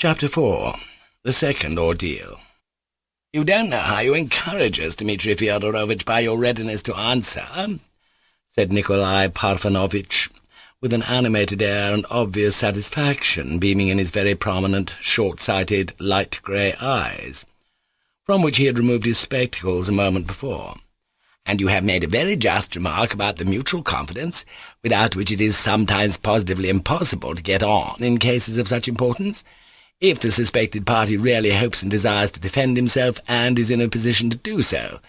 Chapter 4. The Second Ordeal. "You don't know how you encourage us, Dmitri Fyodorovitch, by your readiness to answer," said Nikolai Parfenovitch, with an animated air and obvious satisfaction beaming in his very prominent, short-sighted, light-grey eyes, from which he had removed his spectacles a moment before. "And you have made a very just remark about the mutual confidence, without which it is sometimes positively impossible to get on in cases of such importance. If the suspected party really hopes and desires to defend himself, and is in a position to do so,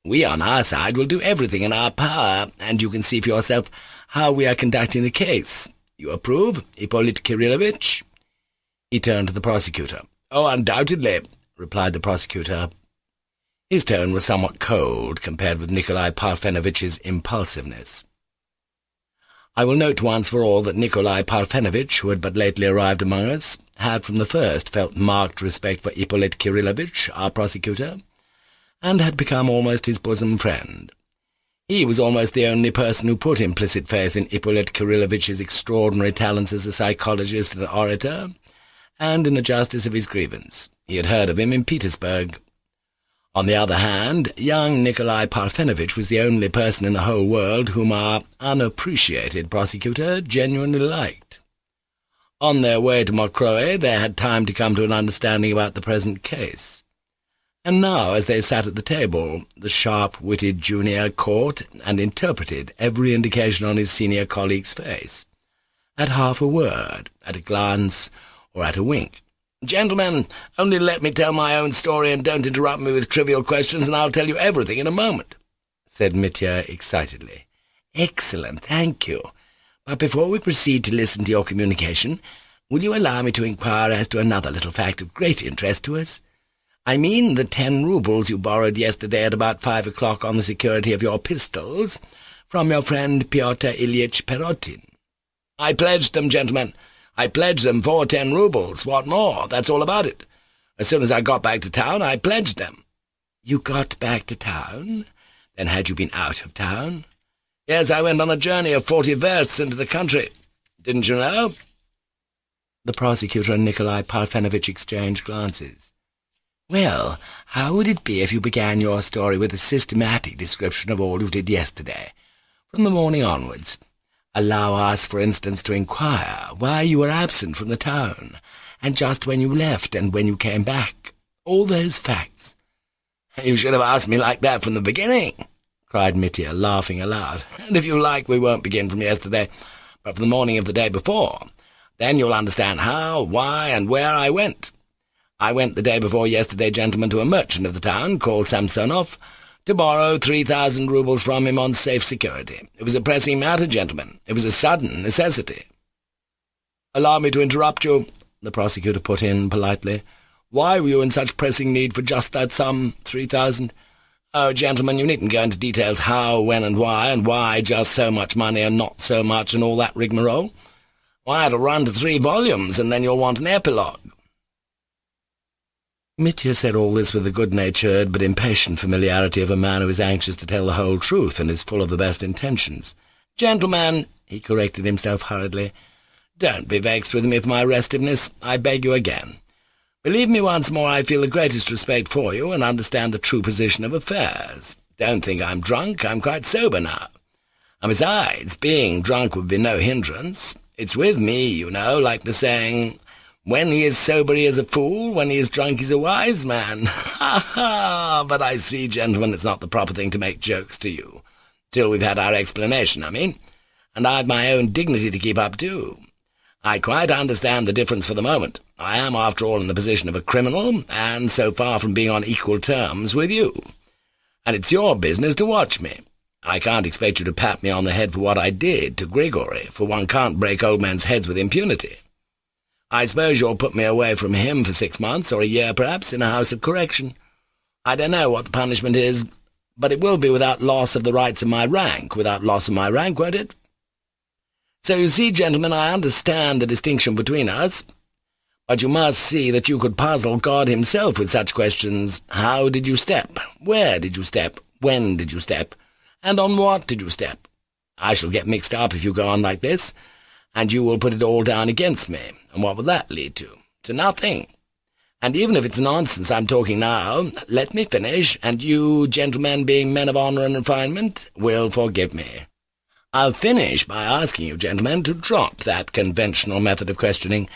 we on our side will do everything in our power, and you can see for yourself how we are conducting the case. You approve, Ippolit Kirillovitch?" He turned to the prosecutor. "Oh, undoubtedly," replied the prosecutor. His tone was somewhat cold compared with Nikolai Parfenovitch's impulsiveness. I will note once for all that Nikolai Parfenovitch, who had but lately arrived among us, had from the first felt marked respect for Ippolit Kirillovitch, our prosecutor, and had become almost his bosom friend. He was almost the only person who put implicit faith in Ippolit Kirillovitch's extraordinary talents as a psychologist and orator, and in the justice of his grievance. He had heard of him in Petersburg. On the other hand, young Nikolai Parfenovitch was the only person in the whole world whom our unappreciated prosecutor genuinely liked. On their way to Mokroe they had time to come to an understanding about the present case. And now, as they sat at the table, the sharp-witted junior caught and interpreted every indication on his senior colleague's face, at half a word, at a glance, or at a wink. "Gentlemen, only let me tell my own story, and don't interrupt me with trivial questions, and I'll tell you everything in a moment," said Mitya excitedly. "Excellent, thank you. But before we proceed to listen to your communication, will you allow me to inquire as to another little fact of great interest to us? I mean the 10 roubles you borrowed yesterday at about 5 o'clock on the security of your pistols from your friend Pyotr Ilyich Perotin." "I pledged them, gentlemen. I pledged them for 10 roubles. What more? That's all about it. As soon as I got back to town, I pledged them." "You got back to town? Then had you been out of town?" "Yes, I went on a journey of 40 versts into the country. Didn't you know?" The prosecutor and Nikolai Parfenovitch exchanged glances. "Well, how would it be if you began your story with a systematic description of all you did yesterday, from the morning onwards? Allow us, for instance, to inquire why you were absent from the town, and just when you left and when you came back. All those facts." "You should have asked me like that from the beginning," cried Mitya, laughing aloud. "And if you like, we won't begin from yesterday, but from the morning of the day before. Then you'll understand how, why, and where I went. I went the day before yesterday, gentlemen, to a merchant of the town called Samsonov, to borrow 3,000 roubles from him on safe security. It was a pressing matter, gentlemen. It was a sudden necessity." "Allow me to interrupt you," the prosecutor put in politely. "Why were you in such pressing need for just that sum, 3,000? "Oh, gentlemen, you needn't go into details how, when, and why just so much money and not so much and all that rigmarole. Why, it'll run to 3 volumes, and then you'll want an epilogue." Mitya said all this with the good-natured but impatient familiarity of a man who is anxious to tell the whole truth and is full of the best intentions. "Gentlemen," he corrected himself hurriedly, "don't be vexed with me for my restiveness, I beg you again. Believe me once more, I feel the greatest respect for you and understand the true position of affairs. Don't think I'm drunk, I'm quite sober now. And besides, being drunk would be no hindrance. It's with me, you know, like the saying, 'When he is sober he is a fool, when he is drunk he's a wise man.' Ha ha! But I see, gentlemen, it's not the proper thing to make jokes to you, till we've had our explanation, I mean, and I've my own dignity to keep up too. I quite understand the difference for the moment. I am, after all, in the position of a criminal, and so far from being on equal terms with you. And it's your business to watch me. I can't expect you to pat me on the head for what I did to Grigory, for one can't break old men's heads with impunity. I suppose you'll put me away from him for 6 months, or a year perhaps, in a house of correction. I don't know what the punishment is, but it will be without loss of the rights of my rank, without loss of my rank, won't it? So you see, gentlemen, I understand the distinction between us, but you must see that you could puzzle God himself with such questions. How did you step? Where did you step? When did you step? And on what did you step? I shall get mixed up if you go on like this, and you will put it all down against me, and what will that lead to? to nothing. And even if it's nonsense I'm talking now, let me finish, and you, gentlemen, being men of honour and refinement, will forgive me. I'll finish by asking you, gentlemen, to drop that conventional method of questioning.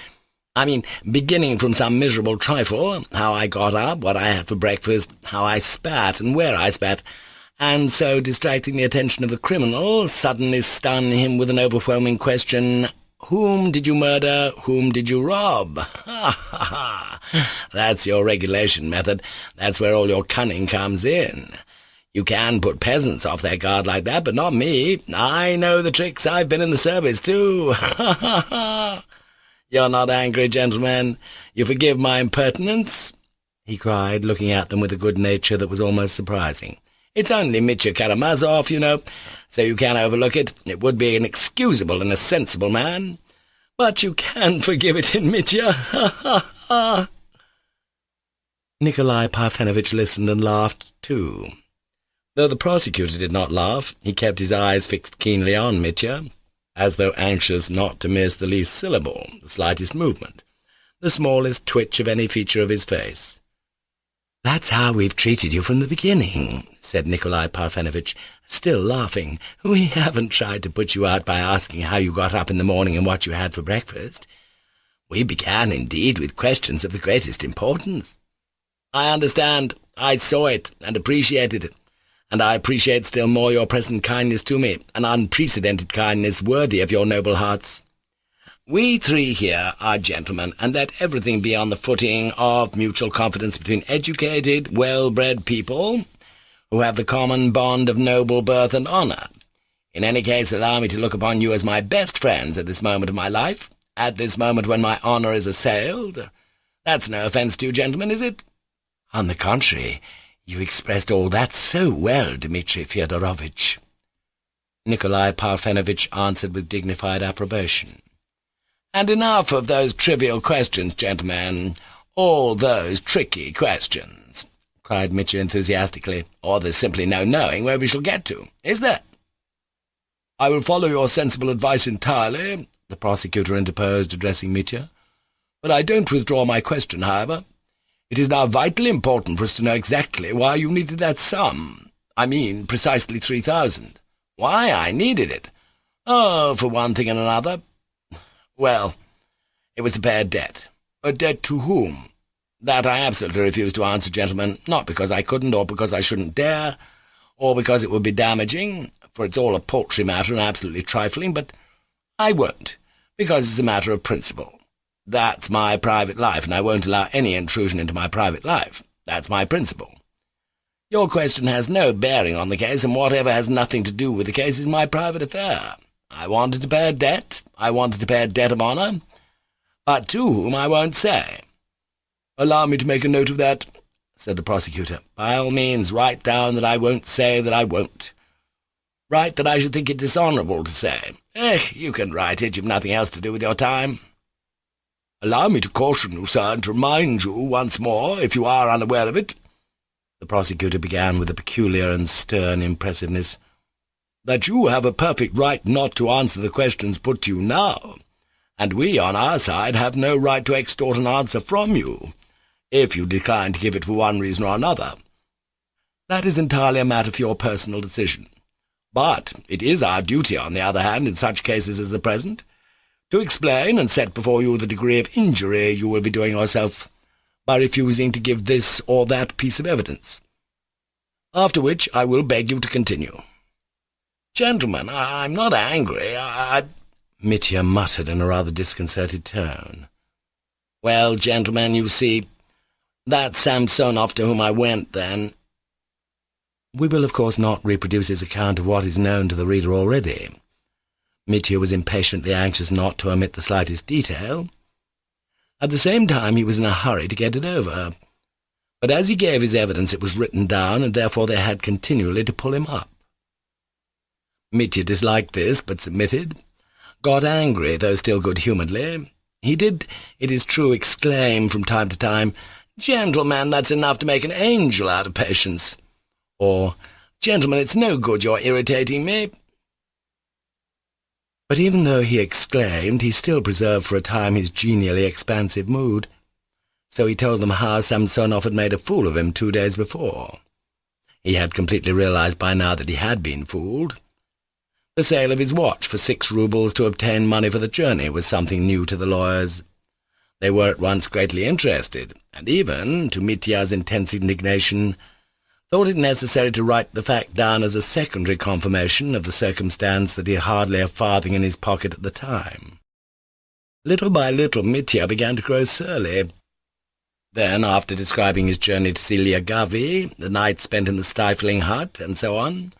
I mean, beginning from some miserable trifle, how I got up, what I had for breakfast, how I spat, and where I spat, and so distracting the attention of the criminal, suddenly stun him with an overwhelming question, whom did you murder, whom did you rob? Ha, ha, ha! That's your regulation method. That's where all your cunning comes in. You can put peasants off their guard like that, but not me. I know the tricks. I've been in the service, too. Ha, ha, ha! You're not angry, gentlemen? You forgive my impertinence?" he cried, looking at them with a good-nature that was almost surprising. "It's only Mitya Karamazov, you know, so you can't overlook it. It would be inexcusable in a sensible man. But you can forgive it in Mitya. Ha, ha, ha!" Nikolai Parfenovitch listened and laughed too. Though the prosecutor did not laugh, he kept his eyes fixed keenly on Mitya, as though anxious not to miss the least syllable, the slightest movement, the smallest twitch of any feature of his face. "That's how we've treated you from the beginning," said Nikolai Parfenovitch, still laughing. "We haven't tried to put you out by asking how you got up in the morning and what you had for breakfast. We began, indeed, with questions of the greatest importance. I understand. I saw it and appreciated it. And I appreciate still more your present kindness to me, an unprecedented kindness worthy of your noble hearts. We three here are gentlemen, and let everything be on the footing of mutual confidence between educated, well-bred people who have the common bond of noble birth and honour. In any case, allow me to look upon you as my best friends at this moment of my life, at this moment when my honour is assailed. That's no offence to you, gentlemen, is it?" "On the contrary, you expressed all that so well, Dmitri Fyodorovitch," Nikolai Parfenovitch answered with dignified approbation. "And enough of those trivial questions, gentlemen, all those tricky questions," cried Mitya enthusiastically, "or there's simply no knowing where we shall get to, is there?" "I will follow your sensible advice entirely," the prosecutor interposed, addressing Mitya, "but I don't withdraw my question, however. It is now vitally important for us to know exactly why you needed that sum. I mean, precisely 3,000. Why I needed it? Oh, for one thing and another. Well, it was to pay a debt. A debt to whom? That I absolutely refuse to answer, gentlemen, not because I couldn't, or because I shouldn't dare, or because it would be damaging, for it's all a paltry matter and absolutely trifling, but I won't, because it's a matter of principle. That's my private life, and I won't allow any intrusion into my private life. That's my principle. Your question has no bearing on the case, and whatever has nothing to do with the case is my private affair. I wanted to pay a debt. I wanted to pay a debt of honour, but to whom I won't say." "Allow me to make a note of that," said the prosecutor. "By all means, write down that I won't say that I won't. Write that I should think it dishonourable to say. You can write it. You've nothing else to do with your time." "Allow me to caution you, sir, and to remind you once more, if you are unaware of it," the prosecutor began with a peculiar and stern impressiveness, "that you have a perfect right not to answer the questions put to you now, and we, on our side, have no right to extort an answer from you, if you decline to give it for one reason or another. That is entirely a matter for your personal decision. But it is our duty, on the other hand, in such cases as the present, to explain and set before you the degree of injury you will be doing yourself by refusing to give this or that piece of evidence. After which I will beg you to continue." "Gentlemen, I'm not angry. Mitya muttered in a rather disconcerted tone. "Well, gentlemen, you see, that Samsonov to whom I went then—" We will, of course, not reproduce his account of what is known to the reader already. Mitya was impatiently anxious not to omit the slightest detail. At the same time he was in a hurry to get it over. But as he gave his evidence it was written down, and therefore they had continually to pull him up. Mitya disliked this, but submitted, got angry, though still good-humouredly. He did, it is true, exclaim from time to time, "Gentlemen, that's enough to make an angel out of Patience," or, "Gentlemen, it's no good your irritating me." But even though he exclaimed, he still preserved for a time his genially expansive mood. so he told them how Samsonov had made a fool of him 2 days before. He had completely realized by now that he had been fooled. The sale of his watch for 6 rubles to obtain money for the journey was something new to the lawyers. They were at once greatly interested, and even, to Mitya's intense indignation, thought it necessary to write the fact down as a secondary confirmation of the circumstance that he had hardly a farthing in his pocket at the time. Little by little Mitya began to grow surly. Then, after describing his journey to Silyagavi, the night spent in the stifling hut, and so on,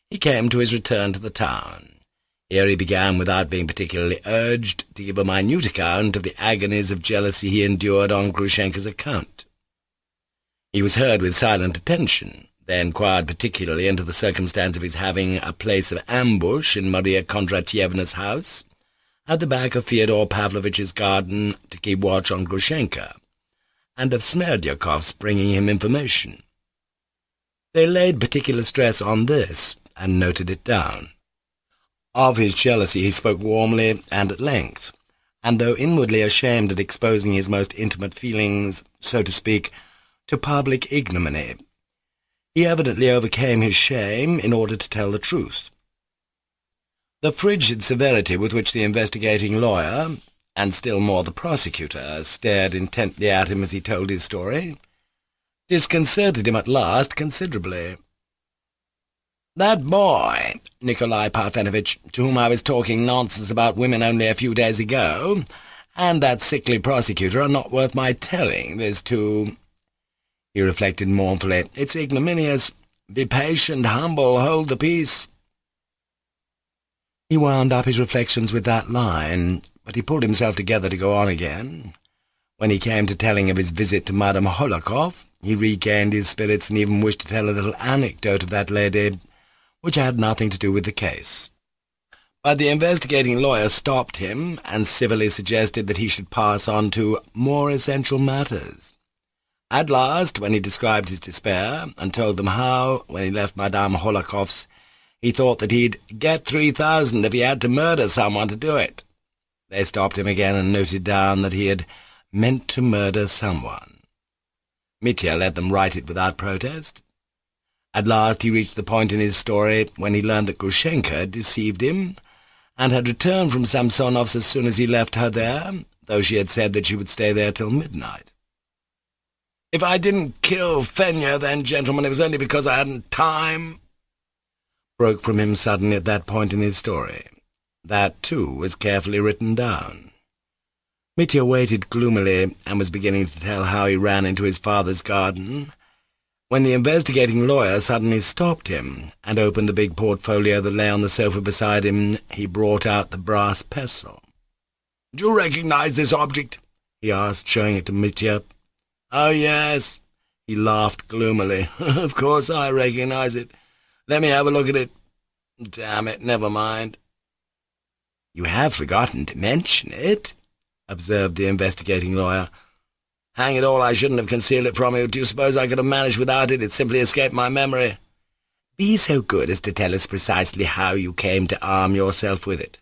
he came to his return to the town. Here he began, without being particularly urged, to give a minute account of the agonies of jealousy he endured on Grushenka's account. He was heard with silent attention. They inquired particularly into the circumstance of his having a place of ambush in Maria Kondratyevna's house, at the back of Fyodor Pavlovitch's garden, to keep watch on Grushenka, and of Smerdyakov's bringing him information. They laid particular stress on this, and noted it down. Of his jealousy he spoke warmly and at length, and though inwardly ashamed at exposing his most intimate feelings, so to speak, to public ignominy, he evidently overcame his shame in order to tell the truth. The frigid severity with which the investigating lawyer, and still more the prosecutor, stared intently at him as he told his story, disconcerted him at last considerably. "That boy, Nikolai Parfenovitch, to whom I was talking nonsense about women only a few days ago, and that sickly prosecutor are not worth my telling this to." He reflected mournfully. "It's ignominious. Be patient, humble, hold the peace." He wound up his reflections with that line, but he pulled himself together to go on again. When he came to telling of his visit to Madame Hohlakov, he regained his spirits and even wished to tell a little anecdote of that lady, which had nothing to do with the case. But the investigating lawyer stopped him, and civilly suggested that he should pass on to more essential matters. At last, when he described his despair, and told them how, when he left Madame Hohlakov's, he thought that he'd get 3,000 if he had to murder someone to do it, they stopped him again and noted down that he had meant to murder someone. Mitya let them write it without protest. At last he reached the point in his story when he learned that Grushenka had deceived him, and had returned from Samsonov's as soon as he left her there, though she had said that she would stay there till midnight. "If I didn't kill Fenya then, gentlemen, it was only because I hadn't time," broke from him suddenly at that point in his story. That, too, was carefully written down. Mitya waited gloomily, and was beginning to tell how he ran into his father's garden, when the investigating lawyer suddenly stopped him, and opened the big portfolio that lay on the sofa beside him. He brought out the brass pestle. "Do you recognize this object?" he asked, showing it to Mitya. "Oh, yes." He laughed gloomily. "Of course I recognize it. Let me have a look at it. Damn it, never mind." "You have forgotten to mention it," observed the investigating lawyer. "Hang it all, I shouldn't have concealed it from you. Do you suppose I could have managed without it? It simply escaped my memory." "Be so good as to tell us precisely how you came to arm yourself with it."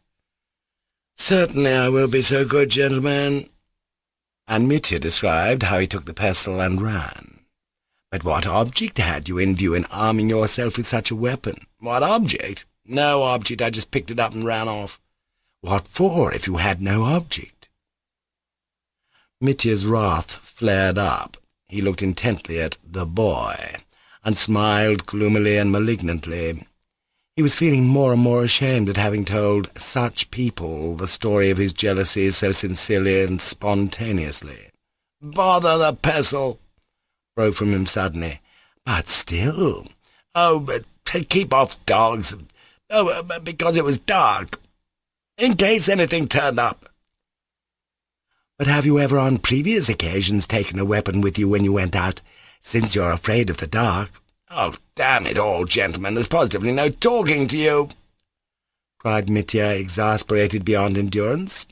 "Certainly I will be so good, gentlemen." And Mitya described how he took the pestle and ran. "But what object had you in view in arming yourself with such a weapon?" "What object? No object. I just picked it up and ran off." "What for, if you had no object?" Mitya's wrath flared up. He looked intently at the boy, and smiled gloomily and malignantly. He was feeling more and more ashamed at having told such people the story of his jealousy so sincerely and spontaneously. "Bother the pestle!" broke from him suddenly. "But still—" "Oh, but to keep off dogs. Oh, because it was dark. In case anything turned up." "But have you ever on previous occasions taken a weapon with you when you went out, since you're afraid of the dark?" "Oh, damn it all, gentlemen, there's positively no talking to you!" cried Mitya, exasperated beyond endurance.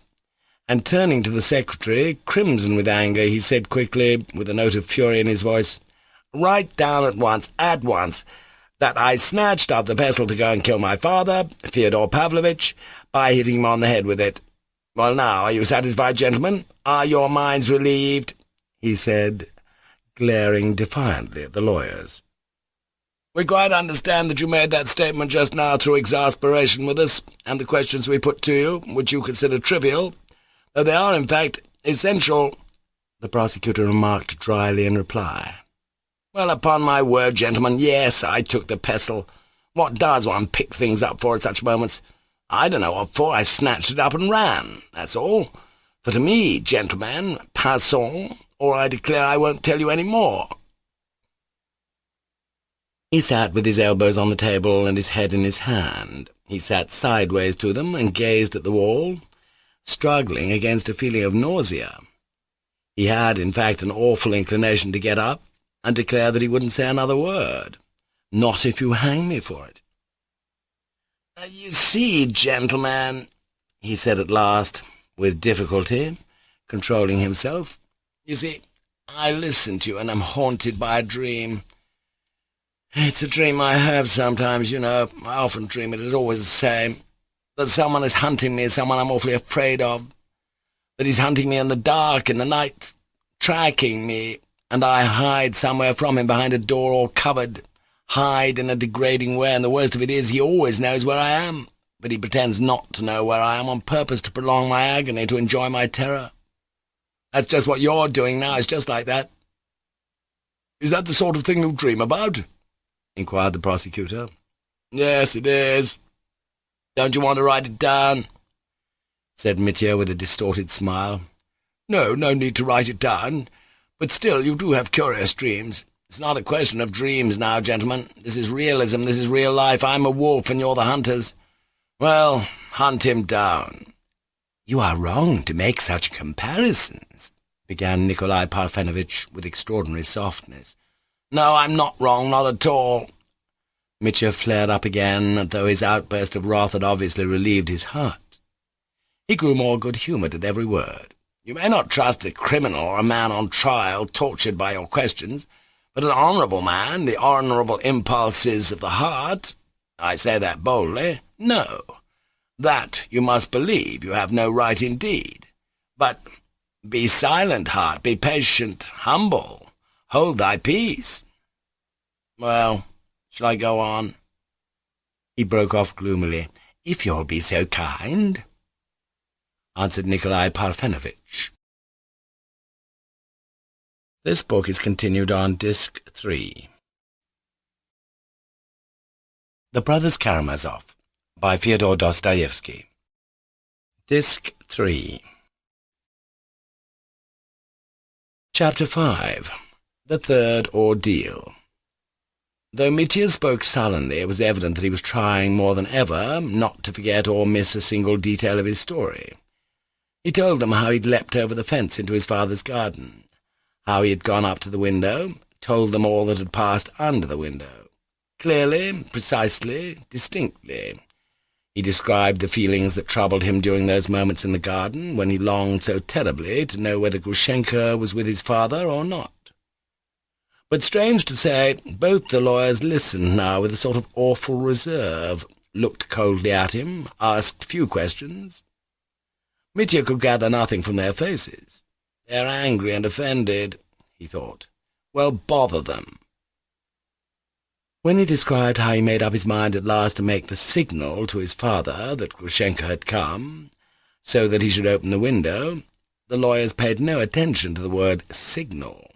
And turning to the secretary, crimson with anger, he said quickly, with a note of fury in his voice, "Write down at once, that I snatched up the pestle to go and kill my father, Fyodor Pavlovitch, by hitting him on the head with it. Well, now, are you satisfied, gentlemen? Are your minds relieved?" he said, glaring defiantly at the lawyers. "We quite understand that you made that statement just now through exasperation with us, and the questions we put to you, which you consider trivial, though they are, in fact, essential," the prosecutor remarked dryly in reply. "Well, upon my word, gentlemen, yes, I took the pestle. What does one pick things up for at such moments? I don't know what for. I snatched it up and ran, that's all. For to me, gentlemen, passons, or I declare I won't tell you any more." He sat with his elbows on the table and his head in his hand. He sat sideways to them and gazed at the wall, struggling against a feeling of nausea. He had, in fact, an awful inclination to get up and declare that he wouldn't say another word. "Not if you hang me for it." "You see, gentlemen," he said at last, with difficulty, controlling himself, "you see, I listen to you, and am haunted by a dream. It's a dream I have sometimes, you know. I often dream it is always the same. That someone is hunting me, someone I'm awfully afraid of. That he's hunting me in the dark, in the night, tracking me, and I hide somewhere from him behind a door or cupboard, hide in a degrading way, and the worst of it is he always knows where I am, but he pretends not to know where I am on purpose to prolong my agony, to enjoy my terror. That's just what you're doing now. It's just like that." "Is that the sort of thing you dream about?" inquired the prosecutor. "Yes, it is." "Don't you want to write it down?" said Mitya with a distorted smile. "No need to write it down. But still, you do have curious dreams. It's not a question of dreams now, gentlemen. This is realism, this is real life. I'm a wolf, and you're the hunters. Well, hunt him down." "You are wrong to make such comparisons," began Nikolai Parfenovitch with extraordinary softness. "No, I'm not wrong, not at all." Mitya flared up again, though his outburst of wrath had obviously relieved his heart. He grew more good-humoured at every word. "You may not trust a criminal or a man on trial, tortured by your questions, but an honourable man, the honourable impulses of the heart, I say that boldly, no. That you must believe. You have no right indeed. But be silent, heart, be patient, humble. Hold thy peace. Well, shall I go on?" He broke off gloomily. "If you'll be so kind," answered Nikolai Parfenovitch. This book is continued on Disc 3. The Brothers Karamazov by Fyodor Dostoevsky. Disc 3. Chapter 5. The Third Ordeal. Though Mitya spoke sullenly, it was evident that he was trying more than ever not to forget or miss a single detail of his story. He told them how he'd leapt over the fence into his father's garden, how he had gone up to the window, told them all that had passed under the window. Clearly, precisely, distinctly. He described the feelings that troubled him during those moments in the garden, when he longed so terribly to know whether Grushenka was with his father or not. But strange to say, both the lawyers listened now with a sort of awful reserve, looked coldly at him, asked few questions. Mitya could gather nothing from their faces. "They're angry and offended," he thought. "Well, bother them." When he described how he made up his mind at last to make the signal to his father that Grushenka had come, so that he should open the window, the lawyers paid no attention to the word "signal,"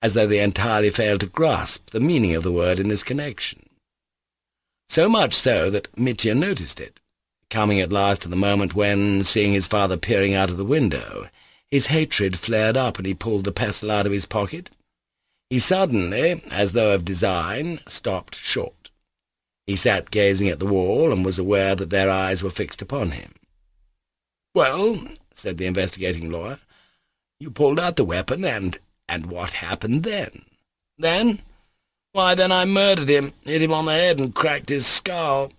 as though they entirely failed to grasp the meaning of the word in this connection. So much so that Mitya noticed it, coming at last to the moment when, seeing his father peering out of the window, his hatred flared up and he pulled the pestle out of his pocket. He suddenly, as though of design, stopped short. He sat gazing at the wall and was aware that their eyes were fixed upon him. "Well," said the investigating lawyer, "you pulled out the weapon, and what happened then?" "Then? Why, then I murdered him, hit him on the head and cracked his skull.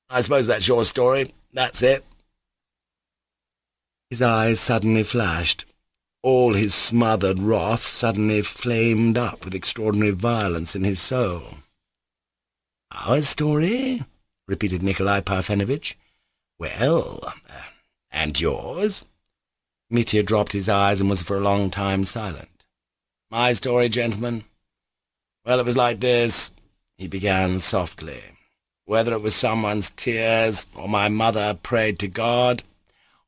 I suppose that's your story. That's it." His eyes suddenly flashed. All his smothered wrath suddenly flamed up with extraordinary violence in his soul. "Our story?" repeated Nikolai Parfenovitch. "Well, and yours?" Mitya dropped his eyes and was for a long time silent. "My story, gentlemen? Well, it was like this," he began softly. "Whether it was someone's tears, or my mother prayed to God,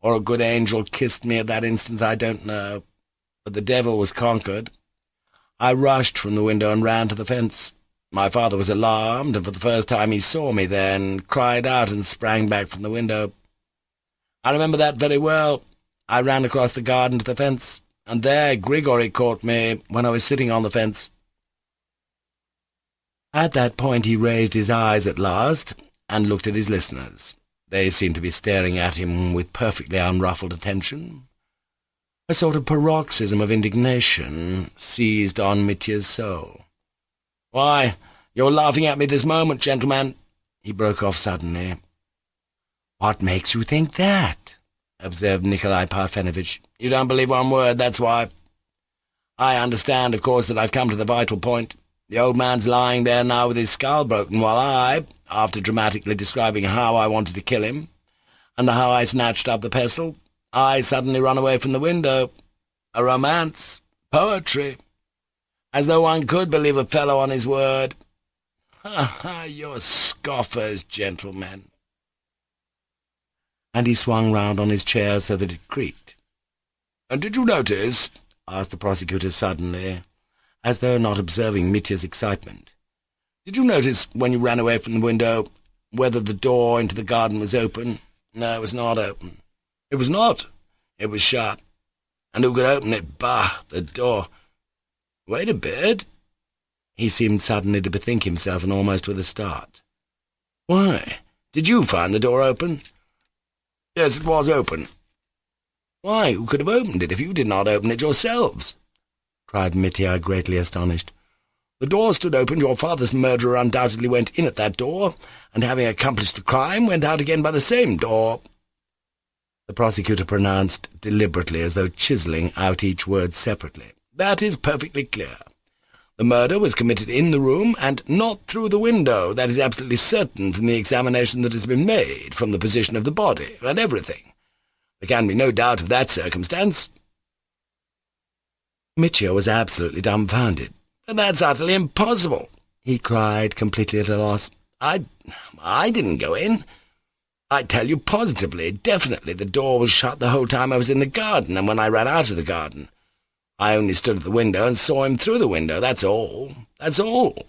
or a good angel kissed me at that instant, I don't know. But the devil was conquered. I rushed from the window and ran to the fence. My father was alarmed, and for the first time he saw me then, cried out and sprang back from the window. I remember that very well. I ran across the garden to the fence, and there Grigory caught me when I was sitting on the fence." At that point he raised his eyes at last and looked at his listeners. They seemed to be staring at him with perfectly unruffled attention. A sort of paroxysm of indignation seized on Mitya's soul. "Why, you're laughing at me this moment, gentlemen," he broke off suddenly. "What makes you think that?" observed Nikolai Parfenovitch. "You don't believe one word, that's why. I understand, of course, that I've come to the vital point. The old man's lying there now with his skull broken, while I, after dramatically describing how I wanted to kill him, and how I snatched up the pestle, I suddenly run away from the window. A romance, poetry, as though one could believe a fellow on his word. Ha ha, you're scoffers, gentlemen." And he swung round on his chair so that it creaked. "And did you notice," asked the prosecutor suddenly, as though not observing Mitya's excitement, "did you notice, when you ran away from the window, whether the door into the garden was open? No, it was not open." "It was not? It was shut. And who could open it? Bah, the door. Wait a bit." He seemed suddenly to bethink himself, and almost with a start. "Why, did you find the door open?" "Yes, it was open." "Why, who could have opened it if you did not open it yourselves?" cried Mitya, greatly astonished. "The door stood open. Your father's murderer undoubtedly went in at that door, and having accomplished the crime, went out again by the same door." The prosecutor pronounced deliberately, as though chiselling out each word separately. "That is perfectly clear. The murder was committed in the room, and not through the window. That is absolutely certain from the examination that has been made, from the position of the body, and everything. There can be no doubt of that circumstance." Mitya was absolutely dumbfounded. "But that's utterly impossible," he cried, completely at a loss. I didn't go in. I tell you positively, definitely, the door was shut the whole time I was in the garden, and when I ran out of the garden, I only stood at the window and saw him through the window, that's all. That's all.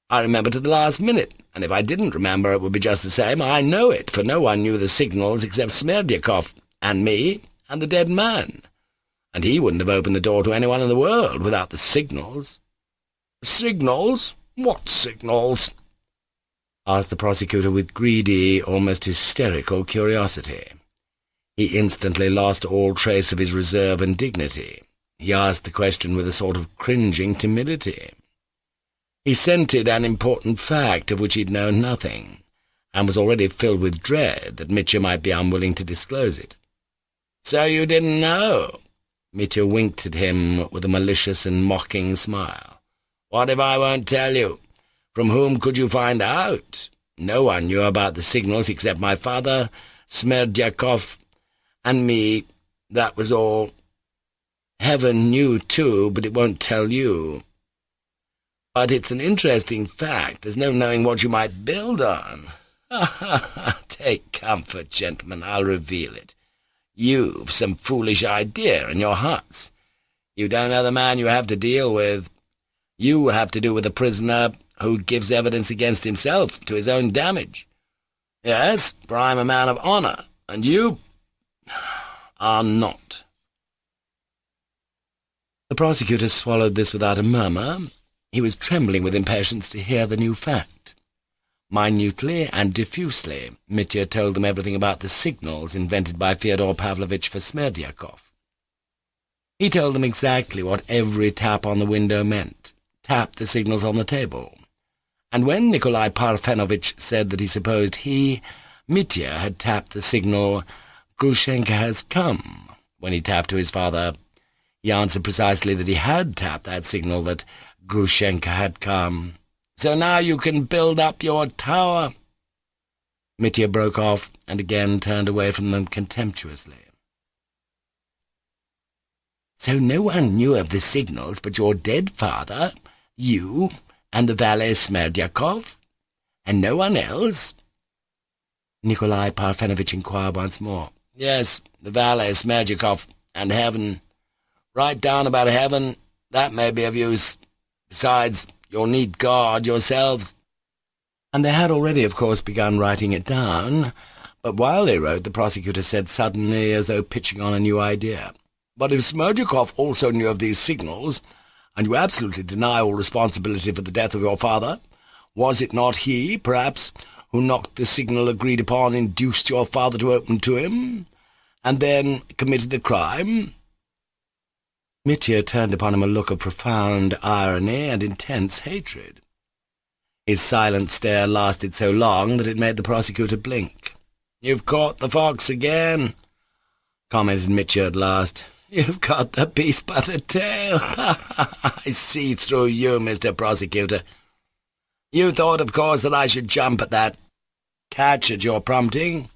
I remember to the last minute, and if I didn't remember it would be just the same. I know it, for no one knew the signals except Smerdyakov, and me, and the dead man. And he wouldn't have opened the door to anyone in the world without the signals." "Signals? What signals?" asked the prosecutor with greedy, almost hysterical curiosity. He instantly lost all trace of his reserve and dignity. He asked the question with a sort of cringing timidity. He scented an important fact of which he'd known nothing, and was already filled with dread that Mitya might be unwilling to disclose it. "So you didn't know?" Mitya winked at him with a malicious and mocking smile. "What if I won't tell you? From whom could you find out? No one knew about the signals except my father, Smerdyakov, and me. That was all. Heaven knew too, but it won't tell you. But it's an interesting fact. There's no knowing what you might build on. Ha, ha, ha! Take comfort, gentlemen, I'll reveal it. You've some foolish idea in your hearts. You don't know the man you have to deal with. You have to do with a prisoner who gives evidence against himself to his own damage. Yes, for I'm a man of honour, and you are not." The prosecutor swallowed this without a murmur. He was trembling with impatience to hear the new fact. Minutely and diffusely, Mitya told them everything about the signals invented by Fyodor Pavlovitch for Smerdyakov. He told them exactly what every tap on the window meant. Tap the signals on the table. And when Nikolai Parfenovitch said that he supposed Mitya, had tapped the signal, "Grushenka has come," when he tapped to his father, he answered precisely that he had tapped that signal, that Grushenka had come. "So now you can build up your tower." Mitya broke off and again turned away from them contemptuously. So no one knew of the signals but your dead father, you, and the valet Smerdyakov, and no one else?" Nikolai Parfenovitch inquired once more. "Yes, the valet Smerdyakov, and heaven. Write down about heaven. That may be of use. Besides, you'll need God yourselves." And they had already, of course, begun writing it down, but while they wrote, the prosecutor said suddenly, as though pitching on a new idea, "But if Smerdyakov also knew of these signals, and you absolutely deny all responsibility for the death of your father, was it not he, perhaps, who knocked the signal agreed upon, induced your father to open to him, and then committed the crime?" Mitya turned upon him a look of profound irony and intense hatred. His silent stare lasted so long that it made the prosecutor blink. "You've caught the fox again," commented Mitya at last. "You've got the beast by the tail. I see through you, Mr. Prosecutor. You thought, of course, that I should jump at that catch at your prompting,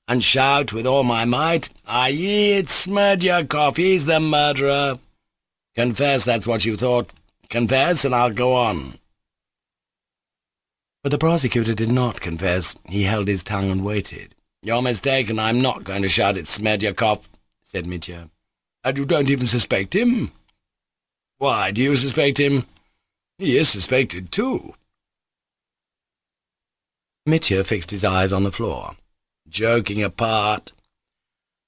and shout with all my might, 'Aye, it's Smerdyakov, he's the murderer.' Confess that's what you thought. Confess, and I'll go on." But the prosecutor did not confess. He held his tongue and waited. "You're mistaken. I'm not going to shout at Smerdyakov," said Mitya. "And you don't even suspect him?" "Why, do you suspect him?" "He is suspected, too." Mitya fixed his eyes on the floor. "Joking apart,"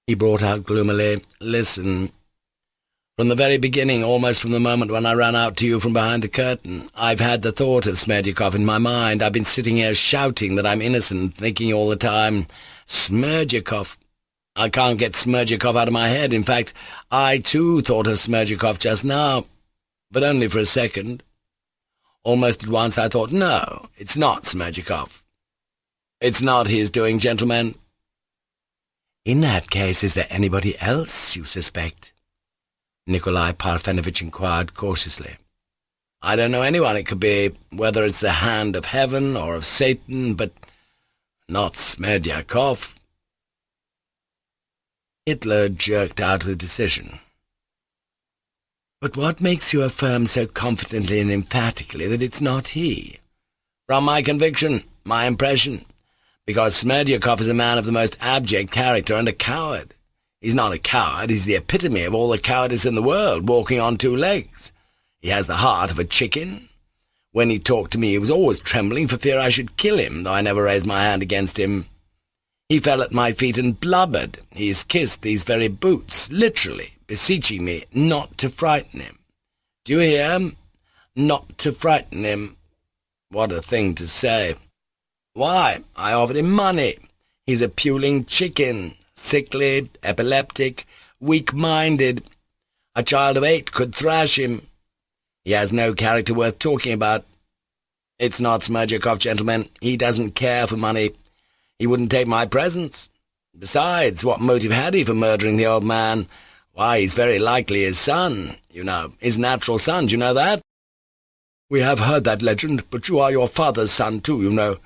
he brought out gloomily, "listen. From the very beginning, almost from the moment when I ran out to you from behind the curtain, I've had the thought of Smerdyakov in my mind. I've been sitting here shouting that I'm innocent, thinking all the time, 'Smerdyakov.' I can't get Smerdyakov out of my head. In fact, I too thought of Smerdyakov just now, but only for a second. Almost at once I thought, no, it's not Smerdyakov. It's not his doing, gentlemen." "In that case, is there anybody else you suspect?" Nikolai Parfenovitch inquired cautiously. "I don't know anyone it could be, whether it's the hand of heaven or of Satan, but not Smerdyakov." Hitler jerked out with decision. "But what makes you affirm so confidently and emphatically that it's not he?" "From my conviction, my impression. Because Smerdyakov is a man of the most abject character and a coward. He's not a coward, he's the epitome of all the cowardice in the world, walking on two legs. He has the heart of a chicken. When he talked to me he was always trembling for fear I should kill him, though I never raised my hand against him. He fell at my feet and blubbered. He's kissed these very boots, literally, beseeching me not to frighten him. Do you hear? Not to frighten him. What a thing to say. Why, I offered him money. He's a puling chicken, sickly, epileptic, weak-minded. A child of 8 could thrash him. He has no character worth talking about. It's not Smerdyakov, gentlemen. He doesn't care for money. He wouldn't take my presents. Besides, what motive had he for murdering the old man? Why, he's very likely his son, you know, his natural son, do you know that? We have heard that legend, but you are your father's son too, you know.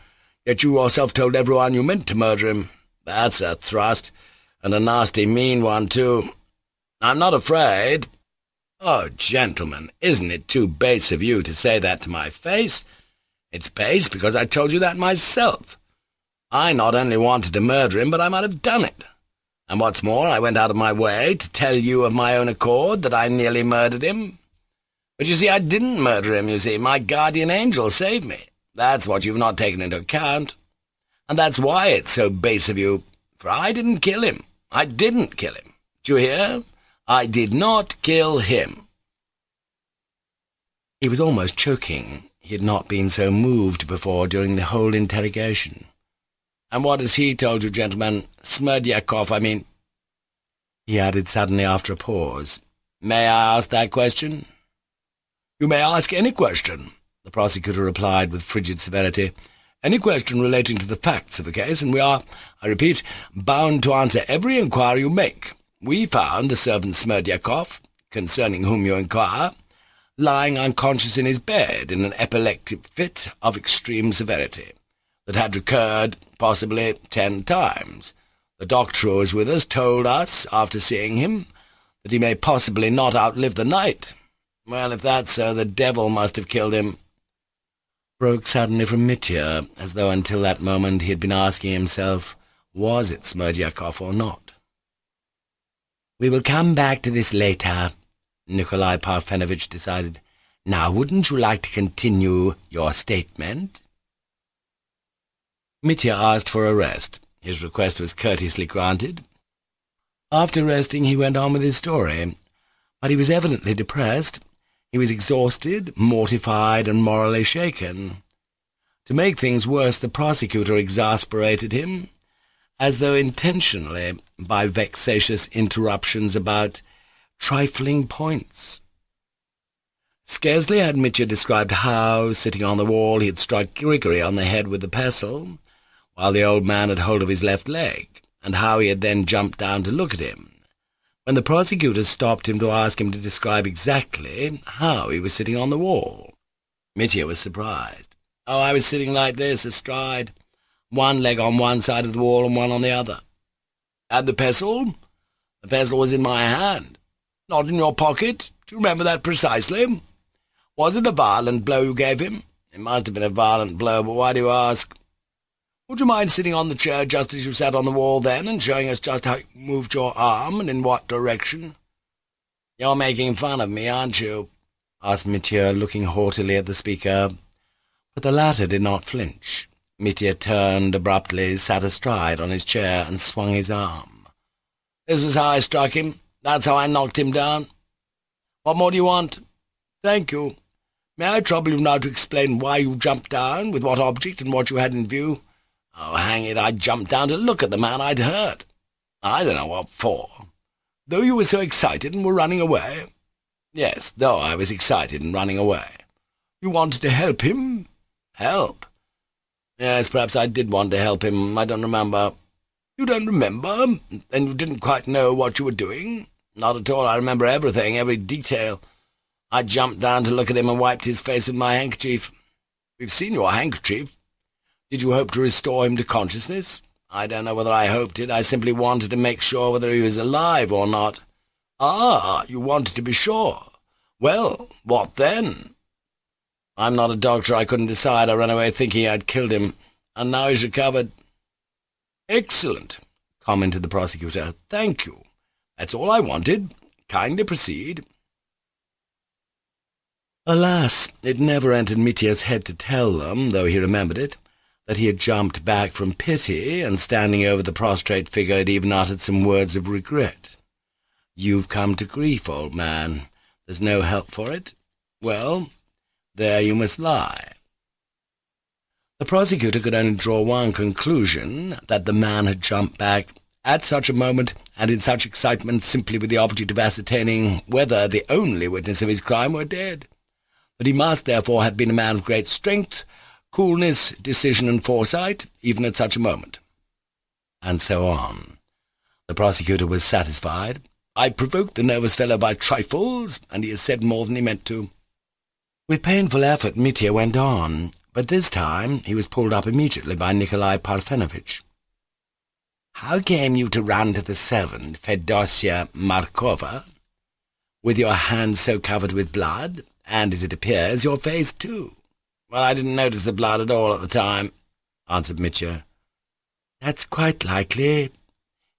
Yet you yourself told everyone you meant to murder him. That's a thrust, and a nasty mean one too. I'm not afraid. Oh, gentlemen, isn't it too base of you to say that to my face? It's base because I told you that myself. I not only wanted to murder him, but I might have done it. And what's more, I went out of my way to tell you of my own accord that I nearly murdered him. But you see, I didn't murder him, you see. My guardian angel saved me. That's what you've not taken into account. And that's why it's so base of you, for I didn't kill him. I didn't kill him. Do you hear? I did not kill him." He was almost choking. He had not been so moved before during the whole interrogation. "And what has he told you, gentlemen? Smerdyakov, I mean," he added suddenly after a pause. "May I ask that question?" "You may ask any question," the prosecutor replied with frigid severity. "Any question relating to the facts of the case, and we are, I repeat, bound to answer every inquiry you make. We found the servant Smerdyakov, concerning whom you inquire, lying unconscious in his bed in an epileptic fit of extreme severity, that had recurred possibly 10 times. The doctor who was with us told us, after seeing him, that he may possibly not outlive the night. Well, if that's so, the devil must have killed him," broke suddenly from Mitya, as though until that moment he had been asking himself, was it Smerdyakov or not? "We will come back to this later," Nikolai Parfenovitch decided. "Now, wouldn't you like to continue your statement?" Mitya asked for a rest. His request was courteously granted. After resting, he went on with his story, but he was evidently depressed. He was exhausted, mortified, and morally shaken. To make things worse, the prosecutor exasperated him, as though intentionally, by vexatious interruptions about trifling points. Scarcely had Mitya described how, sitting on the wall, he had struck Grigory on the head with the pestle, while the old man had hold of his left leg, and how he had then jumped down to look at him, when the prosecutor stopped him to ask him to describe exactly how he was sitting on the wall. Mitya was surprised. "Oh, I was sitting like this, astride, one leg on one side of the wall and one on the other." "And the pestle?" "The pestle was in my hand." "Not in your pocket? Do you remember that precisely? Was it a violent blow you gave him?" "It must have been a violent blow, but why do you ask?" "Would you mind sitting on the chair just as you sat on the wall then, and showing us just how you moved your arm, and in what direction?" "You're making fun of me, aren't you?" asked Mitya, looking haughtily at the speaker. But the latter did not flinch. Mitya turned abruptly, sat astride on his chair, and swung his arm. "This was how I struck him. That's how I knocked him down. What more do you want?" "Thank you. May I trouble you now to explain why you jumped down, with what object, and what you had in view?" "Oh, hang it, I jumped down to look at the man I'd hurt." "I don't know what for." "Though you were so excited and were running away?" "Yes, though I was excited and running away." "You wanted to help him?" "Help?" "Yes, perhaps I did want to help him. I don't remember." "You don't remember? Then you didn't quite know what you were doing?" "Not at all. I remember everything, every detail. I jumped down to look at him and wiped his face with my handkerchief." "We've seen your handkerchief. Did you hope to restore him to consciousness?" "I don't know whether I hoped it. I simply wanted to make sure whether he was alive or not." "Ah, you wanted to be sure. Well, what then?" "I'm not a doctor. I couldn't decide. I ran away thinking I'd killed him, and now he's recovered." "Excellent," commented the prosecutor. "Thank you. That's all I wanted. Kindly proceed." Alas, it never entered Mitya's head to tell them, though he remembered it, that he had jumped back from pity, and standing over the prostrate figure had even uttered some words of regret. "You've come to grief, old man. There's no help for it. Well, there you must lie." The prosecutor could only draw one conclusion, that the man had jumped back at such a moment and in such excitement simply with the object of ascertaining whether the only witness of his crime were dead. That he must therefore have been a man of great strength, coolness, decision, and foresight, even at such a moment. And so on. The prosecutor was satisfied. "I provoked the nervous fellow by trifles, and he has said more than he meant to." With painful effort Mitya went on, but this time he was pulled up immediately by Nikolai Parfenovitch. "How came you to run to the servant, Fedosya Markova, with your hands so covered with blood, and, as it appears, your face too?" "Well, I didn't notice the blood at all at the time," answered Mitya. "That's quite likely.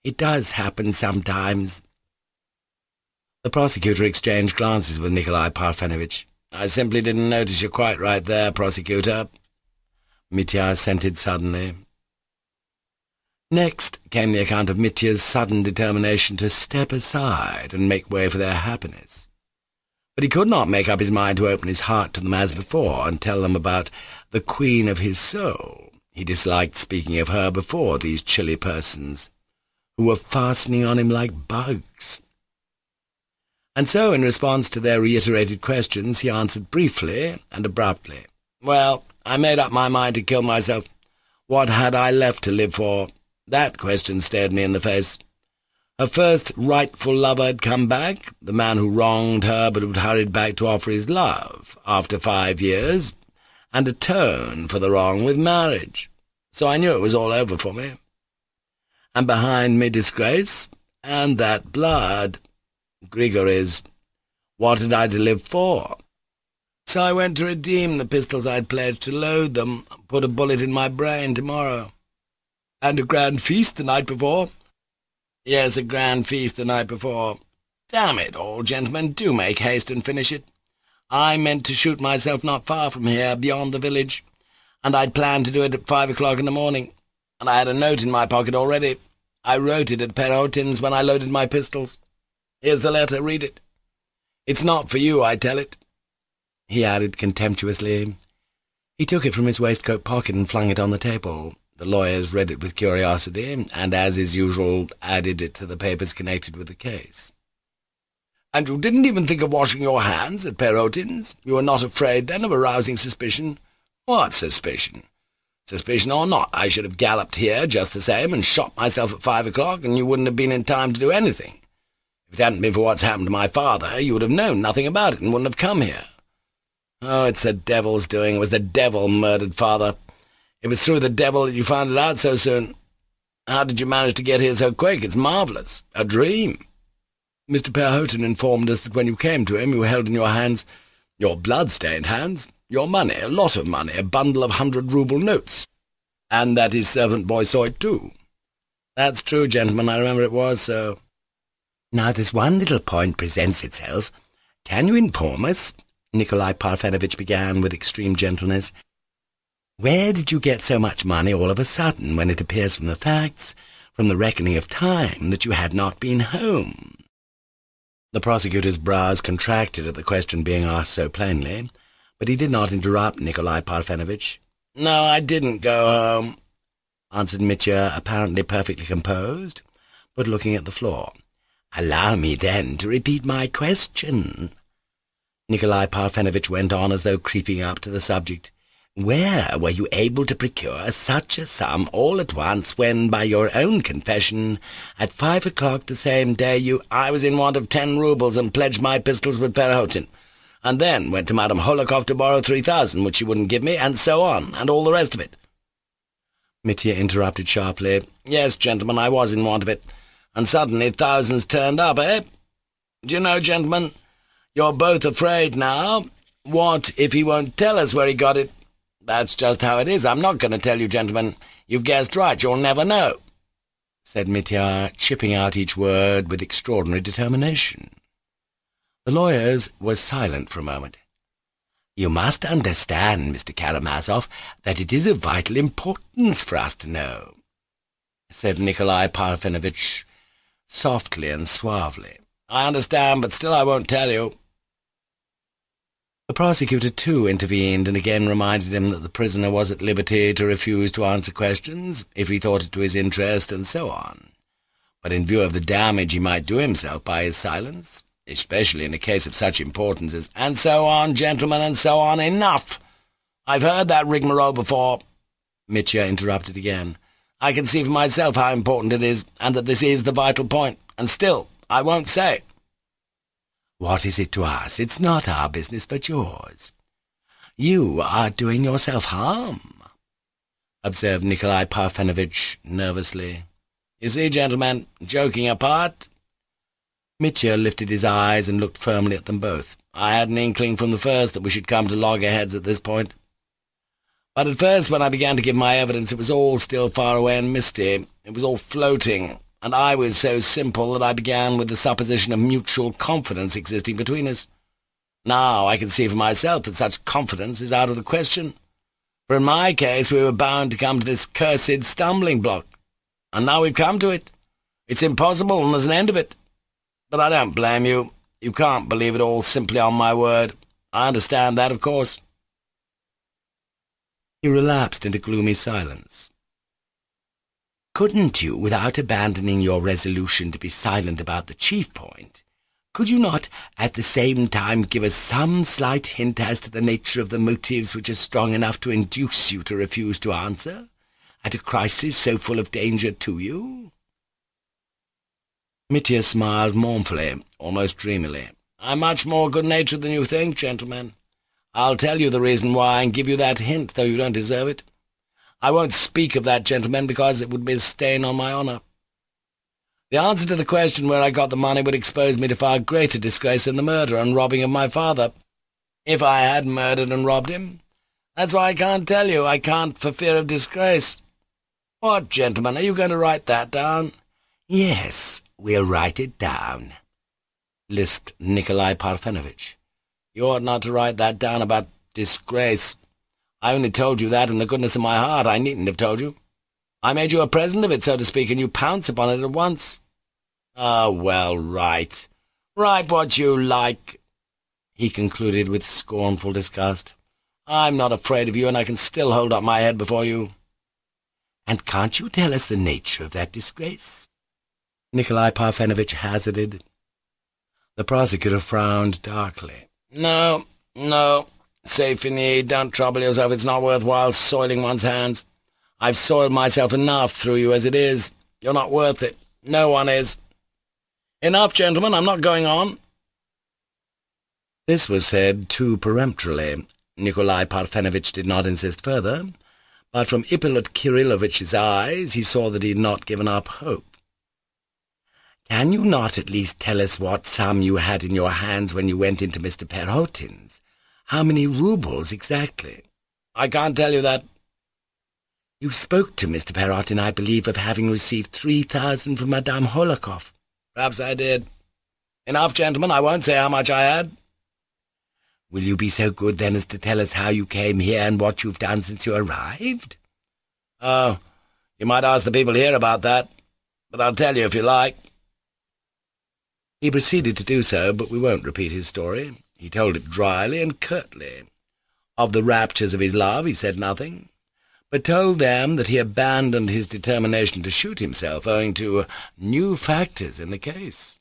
It does happen sometimes." The prosecutor exchanged glances with Nikolai Parfenovitch. "I simply didn't notice. You're quite right there, prosecutor," Mitya assented suddenly. Next came the account of Mitya's sudden determination to step aside and make way for their happiness. But he could not make up his mind to open his heart to them as before, and tell them about the queen of his soul. He disliked speaking of her before these chilly persons, who were fastening on him like bugs. And so, in response to their reiterated questions, he answered briefly and abruptly. "Well, I made up my mind to kill myself. What had I left to live for? That question stared me in the face. Her first rightful lover had come back, the man who wronged her but who'd hurried back to offer his love, after 5 years, and atone for the wrong with marriage. So I knew it was all over for me. And behind me disgrace, and that blood. Grigory's. What had I to live for? So I went to redeem the pistols I'd pledged to load them, put a bullet in my brain tomorrow. And a grand feast the night before. Yes, a grand feast the night before. Damn it all, gentlemen, do make haste and finish it. I meant to shoot myself not far from here, beyond the village, and I'd planned to do it at 5 o'clock in the morning, and I had a note in my pocket already. I wrote it at Perrotin's when I loaded my pistols. Here's the letter, read it. It's not for you, I tell it," he added contemptuously. He took it from his waistcoat pocket and flung it on the table. The lawyers read it with curiosity, and, as is usual, added it to the papers connected with the case. "And you didn't even think of washing your hands at Perrotin's? You were not afraid, then, of arousing suspicion?" "What suspicion? Suspicion or not, I should have galloped here just the same and shot myself at 5 o'clock, and you wouldn't have been in time to do anything. If it hadn't been for what's happened to my father, you would have known nothing about it and wouldn't have come here. Oh, it's the devil's doing. It was the devil murdered father. It was through the devil that you found it out so soon. How did you manage to get here so quick? It's marvellous. A dream. Mr. Perrotin informed us that when you came to him you held in your hands, your blood-stained hands, your money, a lot of money, a bundle of 100-rouble notes, and that his servant boy saw it too." "That's true, gentlemen. I remember it was so." "Now there's one little point presents itself. Can you inform us," Nikolai Parfenovitch began with extreme gentleness, "where did you get so much money all of a sudden, when it appears from the facts, from the reckoning of time, that you had not been home?" The prosecutor's brows contracted at the question being asked so plainly, but he did not interrupt Nikolai Parfenovitch. "No, I didn't go home," answered Mitya, apparently perfectly composed, but looking at the floor. "Allow me, then, to repeat my question," Nikolai Parfenovitch went on, as though creeping up to the subject. "Where were you able to procure such a sum all at once when, by your own confession, at 5 o'clock the same day I was in want of 10 roubles and pledged my pistols with Perrotin, and then went to Madame Holikov to borrow 3,000, which she wouldn't give me, and so on, and all the rest of it?" Mitya interrupted sharply. "Yes, gentlemen, I was in want of it, and suddenly thousands turned up, eh? Do you know, gentlemen, you're both afraid now. What if he won't tell us where he got it? That's just how it is. I'm not going to tell you, gentlemen. You've guessed right. You'll never know," said Mitya, chipping out each word with extraordinary determination. The lawyers were silent for a moment. "You must understand, Mr. Karamazov, that it is of vital importance for us to know," said Nikolai Parfenovitch, softly and suavely. "I understand, but still I won't tell you." The prosecutor, too, intervened, and again reminded him that the prisoner was at liberty to refuse to answer questions, if he thought it to his interest, and so on. But in view of the damage he might do himself by his silence, especially in a case of such importance as— "And so on, gentlemen, and so on. Enough! I've heard that rigmarole before," Mitya interrupted again. "I can see for myself how important it is, and that this is the vital point, and still I won't say." "What is it to us? It's not our business, but yours. You are doing yourself harm," observed Nikolai Parfenovitch nervously. "You see, gentlemen, joking apart—" Mitya lifted his eyes and looked firmly at them both. "I had an inkling from the first that we should come to loggerheads at this point. But at first, when I began to give my evidence, it was all still far away and misty. It was all floating, and I was so simple that I began with the supposition of mutual confidence existing between us. Now I can see for myself that such confidence is out of the question, for in my case we were bound to come to this cursed stumbling block, and now we've come to it. It's impossible, and there's an end of it. But I don't blame you. You can't believe it all simply on my word. I understand that, of course." He relapsed into gloomy silence. "Couldn't you, without abandoning your resolution to be silent about the chief point, could you not at the same time give us some slight hint as to the nature of the motives which are strong enough to induce you to refuse to answer, at a crisis so full of danger to you?" Mitya smiled mournfully, almost dreamily. "I'm much more good-natured than you think, gentlemen. I'll tell you the reason why, and give you that hint, though you don't deserve it. I won't speak of that, gentlemen, because it would be a stain on my honour. The answer to the question where I got the money would expose me to far greater disgrace than the murder and robbing of my father, if I had murdered and robbed him. That's why I can't tell you. I can't for fear of disgrace. What, gentlemen, are you going to write that down?" "Yes, we'll write it down," lisped Nikolai Parfenovitch. "You ought not to write that down about disgrace. I only told you that in the goodness of my heart. I needn't have told you. I made you a present of it, so to speak, and you pounce upon it at once. Ah, well, write. Write what you like," he concluded with scornful disgust. "I'm not afraid of you, and I can still hold up my head before you." "And can't you tell us the nature of that disgrace?" Nikolai Parfenovitch hazarded. The prosecutor frowned darkly. No, c'est fini. Don't trouble yourself. It's not worthwhile soiling one's hands. I've soiled myself enough through you as it is. You're not worth it. No one is. Enough, gentlemen. I'm not going on." This was said too peremptorily. Nikolai Parfenovitch did not insist further, but from Ippolit Kirillovitch's eyes he saw that he had not given up hope. "Can you not at least tell us what sum you had in your hands when you went into Mr. Perhotin's? How many roubles exactly?" "I can't tell you that." "You spoke to Mr. Perhotin, I believe, of having received 3,000 from Madame Hohlakoff." "Perhaps I did. Enough, gentlemen. I won't say how much I had." "Will you be so good, then, as to tell us how you came here and what you've done since you arrived?" "Oh, you might ask the people here about that, but I'll tell you if you like." He proceeded to do so, but we won't repeat his story. He told it dryly and curtly. Of the raptures of his love he said nothing, but told them that he abandoned his determination to shoot himself owing to new factors in the case.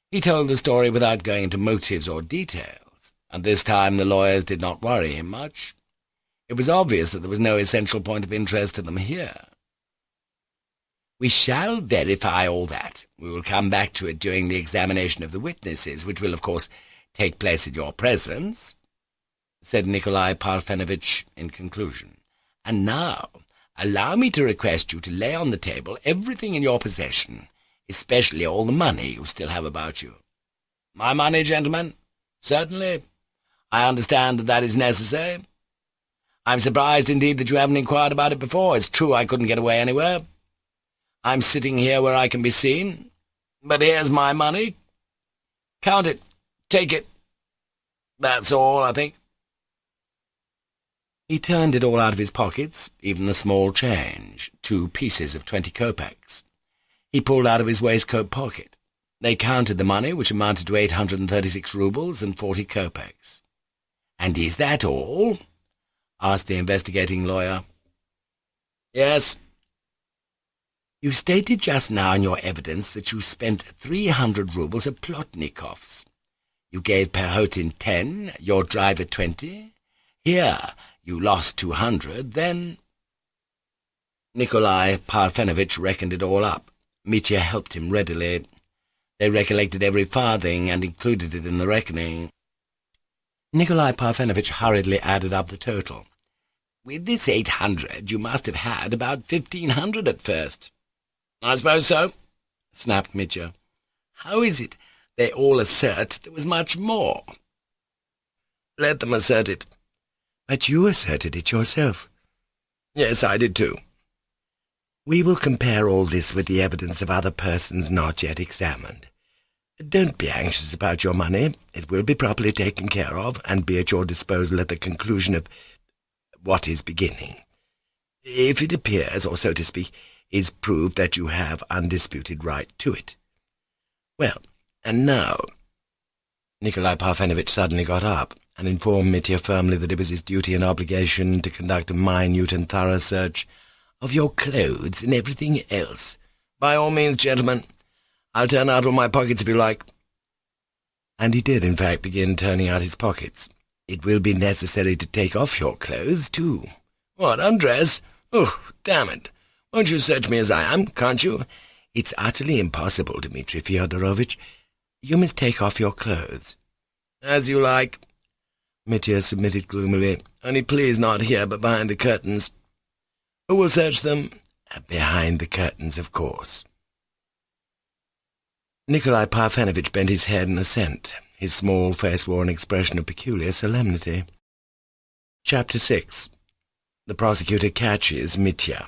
He told the story without going into motives or details, and this time the lawyers did not worry him much. It was obvious that there was no essential point of interest to them here. "We shall verify all that. We will come back to it during the examination of the witnesses, which will, of course, take place in your presence," said Nikolai Parfenovitch in conclusion. "And now, allow me to request you to lay on the table everything in your possession, especially all the money you still have about you." "My money, gentlemen? Certainly. I understand that that is necessary. I'm surprised, indeed, that you haven't inquired about it before. It's true I couldn't get away anywhere. I'm sitting here where I can be seen. But here's my money. Count it. Take it. That's all, I think." He turned it all out of his pockets, even the small change, 2 pieces of 20 kopecks. He pulled out of his waistcoat pocket. They counted the money, which amounted to 836 roubles and 40 kopecks. "And is that all?" asked the investigating lawyer. "Yes." "You stated just now in your evidence that you spent 300 roubles at Plotnikov's. You gave Perhotin 10, your driver 20. Here you lost 200, then—" Nikolai Parfenovitch reckoned it all up. Mitya helped him readily. They recollected every farthing and included it in the reckoning. Nikolai Parfenovitch hurriedly added up the total. "With this 800 you must have had about 1,500 at first." "I suppose so," snapped Mitya. "How is it they all assert there was much more?" "Let them assert it." "But you asserted it yourself." "Yes, I did too." "We will compare all this with the evidence of other persons not yet examined. Don't be anxious about your money. It will be properly taken care of, and be at your disposal at the conclusion of what is beginning. If it appears, or so to speak, is proved that you have undisputed right to it. Well, and now—" Nikolai Parfenovitch suddenly got up and informed Mitya firmly that it was his duty and obligation to conduct a minute and thorough search "of your clothes and everything else." "By all means, gentlemen. I'll turn out all my pockets if you like." And he did, in fact, begin turning out his pockets. "It will be necessary to take off your clothes, too." "What, undress? Oh, damn it! Won't you search me as I am, can't you?" "It's utterly impossible, Dmitri Fyodorovitch. You must take off your clothes." "As you like," Mitya submitted gloomily. "Only please not here, but behind the curtains. Who will search them?" "Behind the curtains, of course." Nikolai Parfenovitch bent his head in assent. His small face wore an expression of peculiar solemnity. Chapter 6. The prosecutor catches Mitya.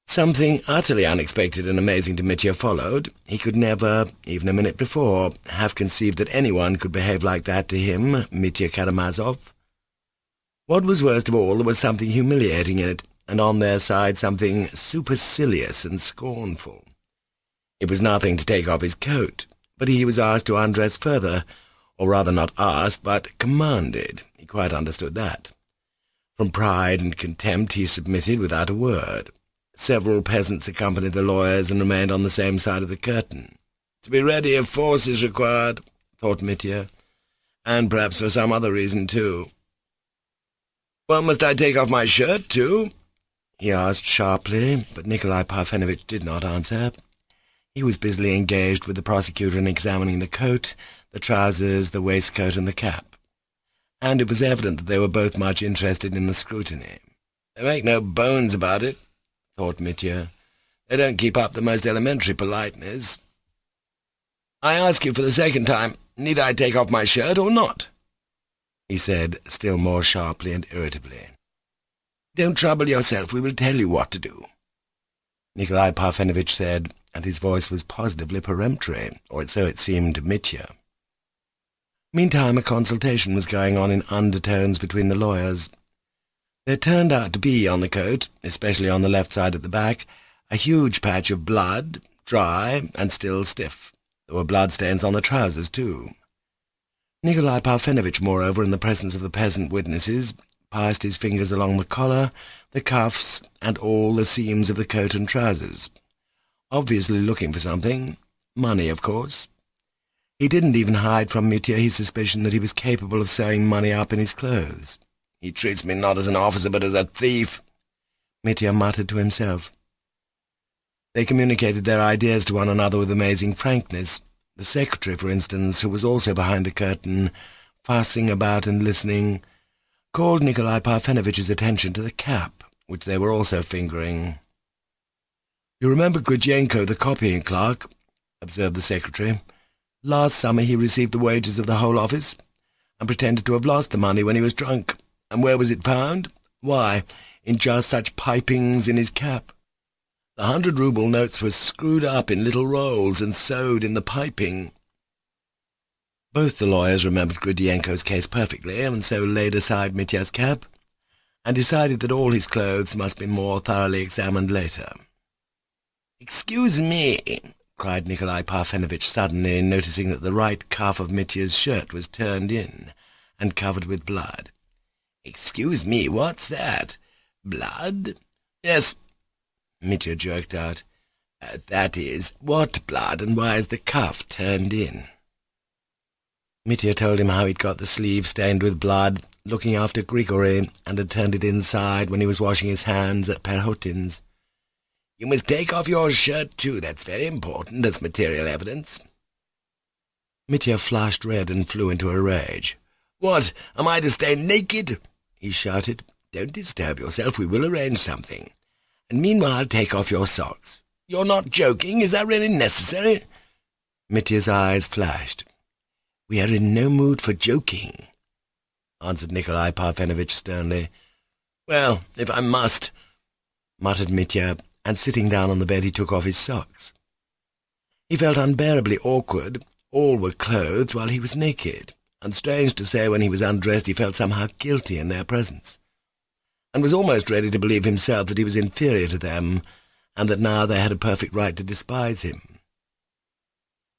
Something utterly unexpected and amazing to Mitya followed. He could never, even a minute before, have conceived that anyone could behave like that to him, Mitya Karamazov. What was worst of all, there was something humiliating in it, and on their side something supercilious and scornful. It was nothing to take off his coat, but he was asked to undress further, or rather not asked, but commanded. He quite understood that. From pride and contempt he submitted without a word. Several peasants accompanied the lawyers and remained on the same side of the curtain. "To be ready if force is required," thought Mitya, "and perhaps for some other reason too." "Well, must I take off my shirt too?" he asked sharply, but Nikolai Parfenovitch did not answer. He was busily engaged with the prosecutor in examining the coat, the trousers, the waistcoat, and the cap, and it was evident that they were both much interested in the scrutiny. "They make no bones about it," thought Mitya. "They don't keep up the most elementary politeness. I ask you for the second time, need I take off my shirt or not?" he said, still more sharply and irritably. "Don't trouble yourself, we will tell you what to do," Nikolai Parfenovitch said, and his voice was positively peremptory, or so it seemed to Mitya. Meantime a consultation was going on in undertones between the lawyers. There turned out to be on the coat, especially on the left side at the back, a huge patch of blood, dry and still stiff. There were bloodstains on the trousers too. Nikolai Parfenovitch, moreover, in the presence of the peasant witnesses, passed his fingers along the collar, the cuffs, and all the seams of the coat and trousers, obviously looking for something. Money, of course. He didn't even hide from Mitya his suspicion that he was capable of sewing money up in his clothes. "He treats me not as an officer, but as a thief," Mitya muttered to himself. They communicated their ideas to one another with amazing frankness. The secretary, for instance, who was also behind the curtain, fussing about and listening, called Nikolai Parfenovitch's attention to the cap, which they were also fingering. "You remember Gridyenko, the copying clerk?" observed the secretary. "Last summer he received the wages of the whole office, and pretended to have lost the money when he was drunk. And where was it found? Why, in just such pipings in his cap. The 100-ruble notes were screwed up in little rolls and sewed in the piping." Both the lawyers remembered Gridyenko's case perfectly, and so laid aside Mitya's cap, and decided that all his clothes must be more thoroughly examined later. "Excuse me," cried Nikolai Parfenovitch suddenly, noticing that the right cuff of Mitya's shirt was turned in and covered with blood. "Excuse me, what's that? Blood?" "Yes," Mitya jerked out. "That is, what blood, and why is the cuff turned in?" Mitya told him how he'd got the sleeve stained with blood, looking after Grigory, and had turned it inside when he was washing his hands at Perhotin's. "You must take off your shirt too, that's very important as material evidence." Mitya flushed red and flew into a rage. "What, am I to stay naked?" he shouted. "Don't disturb yourself, we will arrange something. And meanwhile take off your socks. You're not joking, is that really necessary?" Mitya's eyes flashed. "We are in no mood for joking," answered Nikolai Parfenovitch sternly. "Well, if I must," muttered Mitya, and sitting down on the bed he took off his socks. He felt unbearably awkward. All were clothed while he was naked, and strange to say, when he was undressed he felt somehow guilty in their presence, and was almost ready to believe himself that he was inferior to them, and that now they had a perfect right to despise him.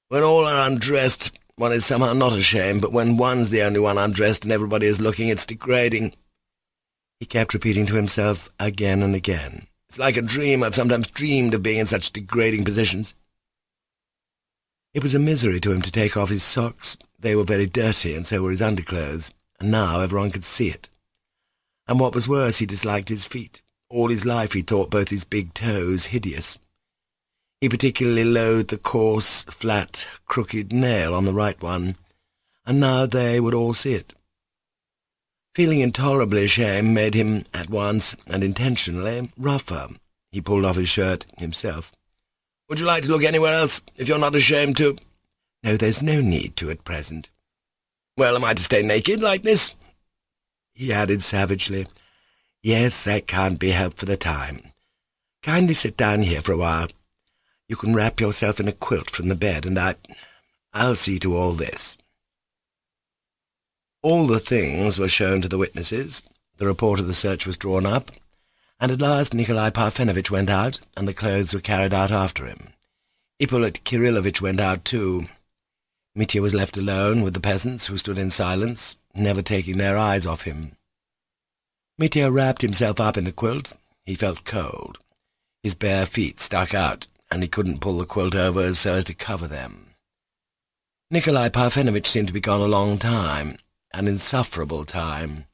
When all are undressed, one is somehow not ashamed, but when one's the only one undressed and everybody is looking, it's degrading. He kept repeating to himself again and again. It's like a dream. I've sometimes dreamed of being in such degrading positions. It was a misery to him to take off his socks. They were very dirty, and so were his underclothes, and now everyone could see it. And what was worse, he disliked his feet. All his life he thought both his big toes hideous. He particularly loathed the coarse, flat, crooked nail on the right one, and now they would all see it. Feeling intolerably ashamed made him, at once and intentionally, rougher. He pulled off his shirt himself. Would you like to look anywhere else, if you're not ashamed to?" "No, there's no need to at present." "Well, am I to stay naked like this?" he added savagely. "Yes, that can't be helped for the time. Kindly sit down here for a while. You can wrap yourself in a quilt from the bed, and I'll see to all this." All the things were shown to the witnesses, the report of the search was drawn up, and at last Nikolai Parfenovitch went out, and the clothes were carried out after him. Ippolit Kirillovitch went out too. Mitya was left alone with the peasants, who stood in silence, never taking their eyes off him. Mitya wrapped himself up in the quilt. He felt cold. His bare feet stuck out, and he couldn't pull the quilt over so as to cover them. Nikolai Parfenovitch seemed to be gone a long time, an insufferable time.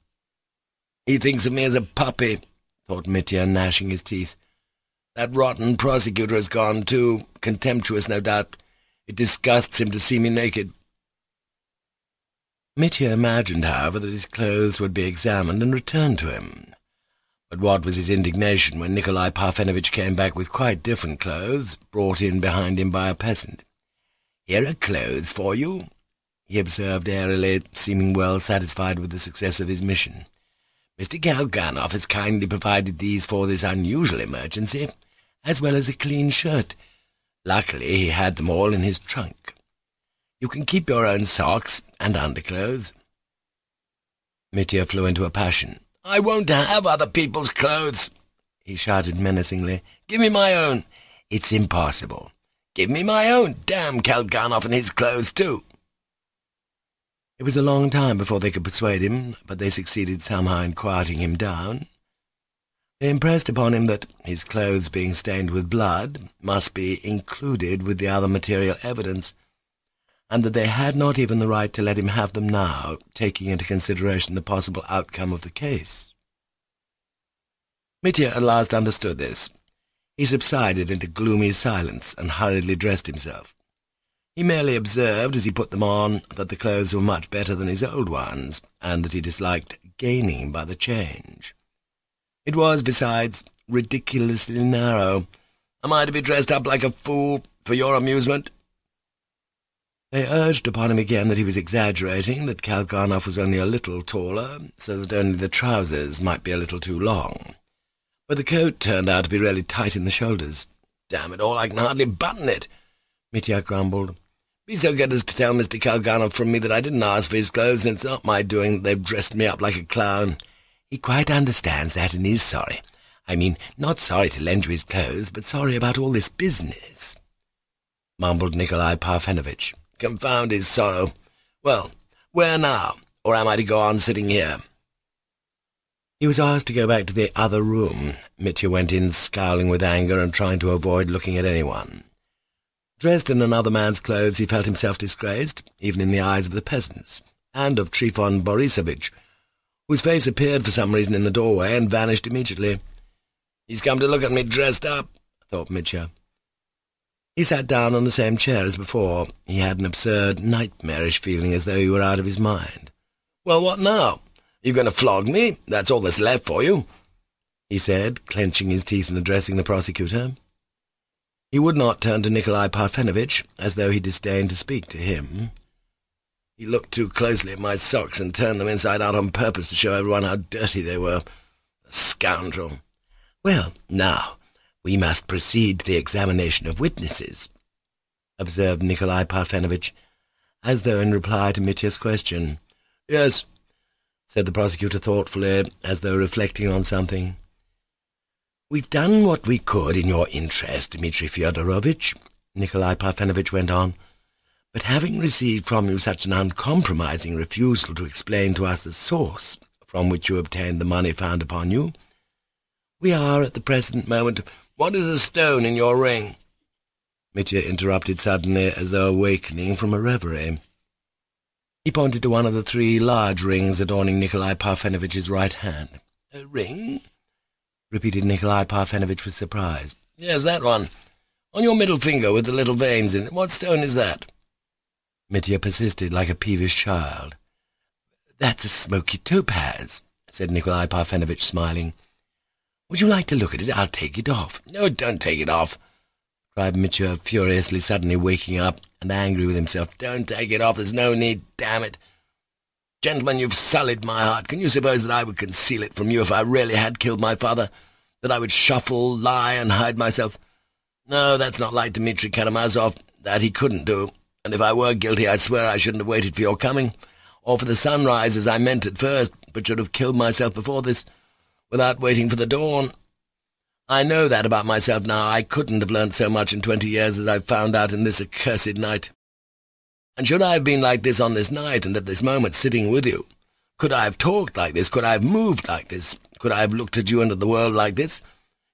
"He thinks of me as a puppy," thought Mitya, gnashing his teeth. "That rotten prosecutor has gone too, contemptuous, no doubt. It disgusts him to see me naked." Mitya imagined, however, that his clothes would be examined and returned to him. But what was his indignation when Nikolai Parfenovitch came back with quite different clothes, brought in behind him by a peasant. "Here are clothes for you," he observed airily, seeming well satisfied with the success of his mission. "Mr. Kalganov has kindly provided these for this unusual emergency, as well as a clean shirt. Luckily he had them all in his trunk. You can keep your own socks and underclothes." Mitya flew into a passion. "I won't have other people's clothes," he shouted menacingly. "Give me my own." "It's impossible." "Give me my own. Damn Kalganov and his clothes, too." It was a long time before they could persuade him, but they succeeded somehow in quieting him down. They impressed upon him that his clothes being stained with blood must be included with the other material evidence, and that they had not even the right to let him have them now, taking into consideration the possible outcome of the case. Mitya at last understood this. He subsided into gloomy silence and hurriedly dressed himself. He merely observed, as he put them on, that the clothes were much better than his old ones, and that he disliked gaining by the change. It was, besides, ridiculously narrow. "Am I to be dressed up like a fool for your amusement?" They urged upon him again that he was exaggerating, that Kalganov was only a little taller, so that only the trousers might be a little too long. But the coat turned out to be really tight in the shoulders. "Damn it all, I can hardly button it," Mitya grumbled. "Be so good as to tell Mr. Kalganov from me that I didn't ask for his clothes, and it's not my doing that they've dressed me up like a clown." "He quite understands that and is sorry. I mean, not sorry to lend you his clothes, but sorry about all this business," mumbled Nikolai Parfenovitch. "Confound his sorrow. Well, where now? Or am I to go on sitting here?" He was asked to go back to the other room. Mitya went in, scowling with anger and trying to avoid looking at anyone. Dressed in another man's clothes, he felt himself disgraced, even in the eyes of the peasants, and of Trifon Borisovitch, whose face appeared for some reason in the doorway and vanished immediately. "He's come to look at me dressed up," thought Mitya. He sat down on the same chair as before. He had an absurd, nightmarish feeling as though he were out of his mind. "Well, what now? You going to flog me? That's all that's left for you," he said, clenching his teeth and addressing the prosecutor. He would not turn to Nikolai Parfenovitch, as though he disdained to speak to him. "He looked too closely at my socks and turned them inside out on purpose to show everyone how dirty they were. A scoundrel." "Well, now, we must proceed to the examination of witnesses," observed Nikolai Parfenovitch, as though in reply to Mitya's question. "Yes," said the prosecutor thoughtfully, as though reflecting on something. "We've done what we could in your interest, Dmitri Fyodorovitch," Nikolai Parfenovitch went on, "but having received from you such an uncompromising refusal to explain to us the source from which you obtained the money found upon you, we are at the present moment—" "What is a stone in your ring?" Mitya interrupted suddenly, as though awakening from a reverie. He pointed to one of the 3 large rings adorning Nikolai Parfenovitch's right hand. "A ring?" repeated Nikolai Parfenovitch with surprise. "Yes, that one. On your middle finger with the little veins in it. What stone is that?" Mitya persisted like a peevish child. "That's a smoky topaz," said Nikolai Parfenovitch, smiling. "Would you like to look at it? I'll take it off." "No, don't take it off," cried Mitya furiously, suddenly waking up and angry with himself. "Don't take it off, there's no need, damn it. Gentlemen, you've sullied my heart. Can you suppose that I would conceal it from you if I really had killed my father? That I would shuffle, lie, and hide myself? No, that's not like Dmitri Karamazov. That he couldn't do. And if I were guilty, I swear I shouldn't have waited for your coming, or for the sunrise as I meant at first, but should have killed myself before this, without waiting for the dawn. I know that about myself now. I couldn't have learnt so much in 20 years as I've found out in this accursed night. And should I have been like this on this night and at this moment sitting with you, could I have talked like this, could I have moved like this, could I have looked at you and at the world like this,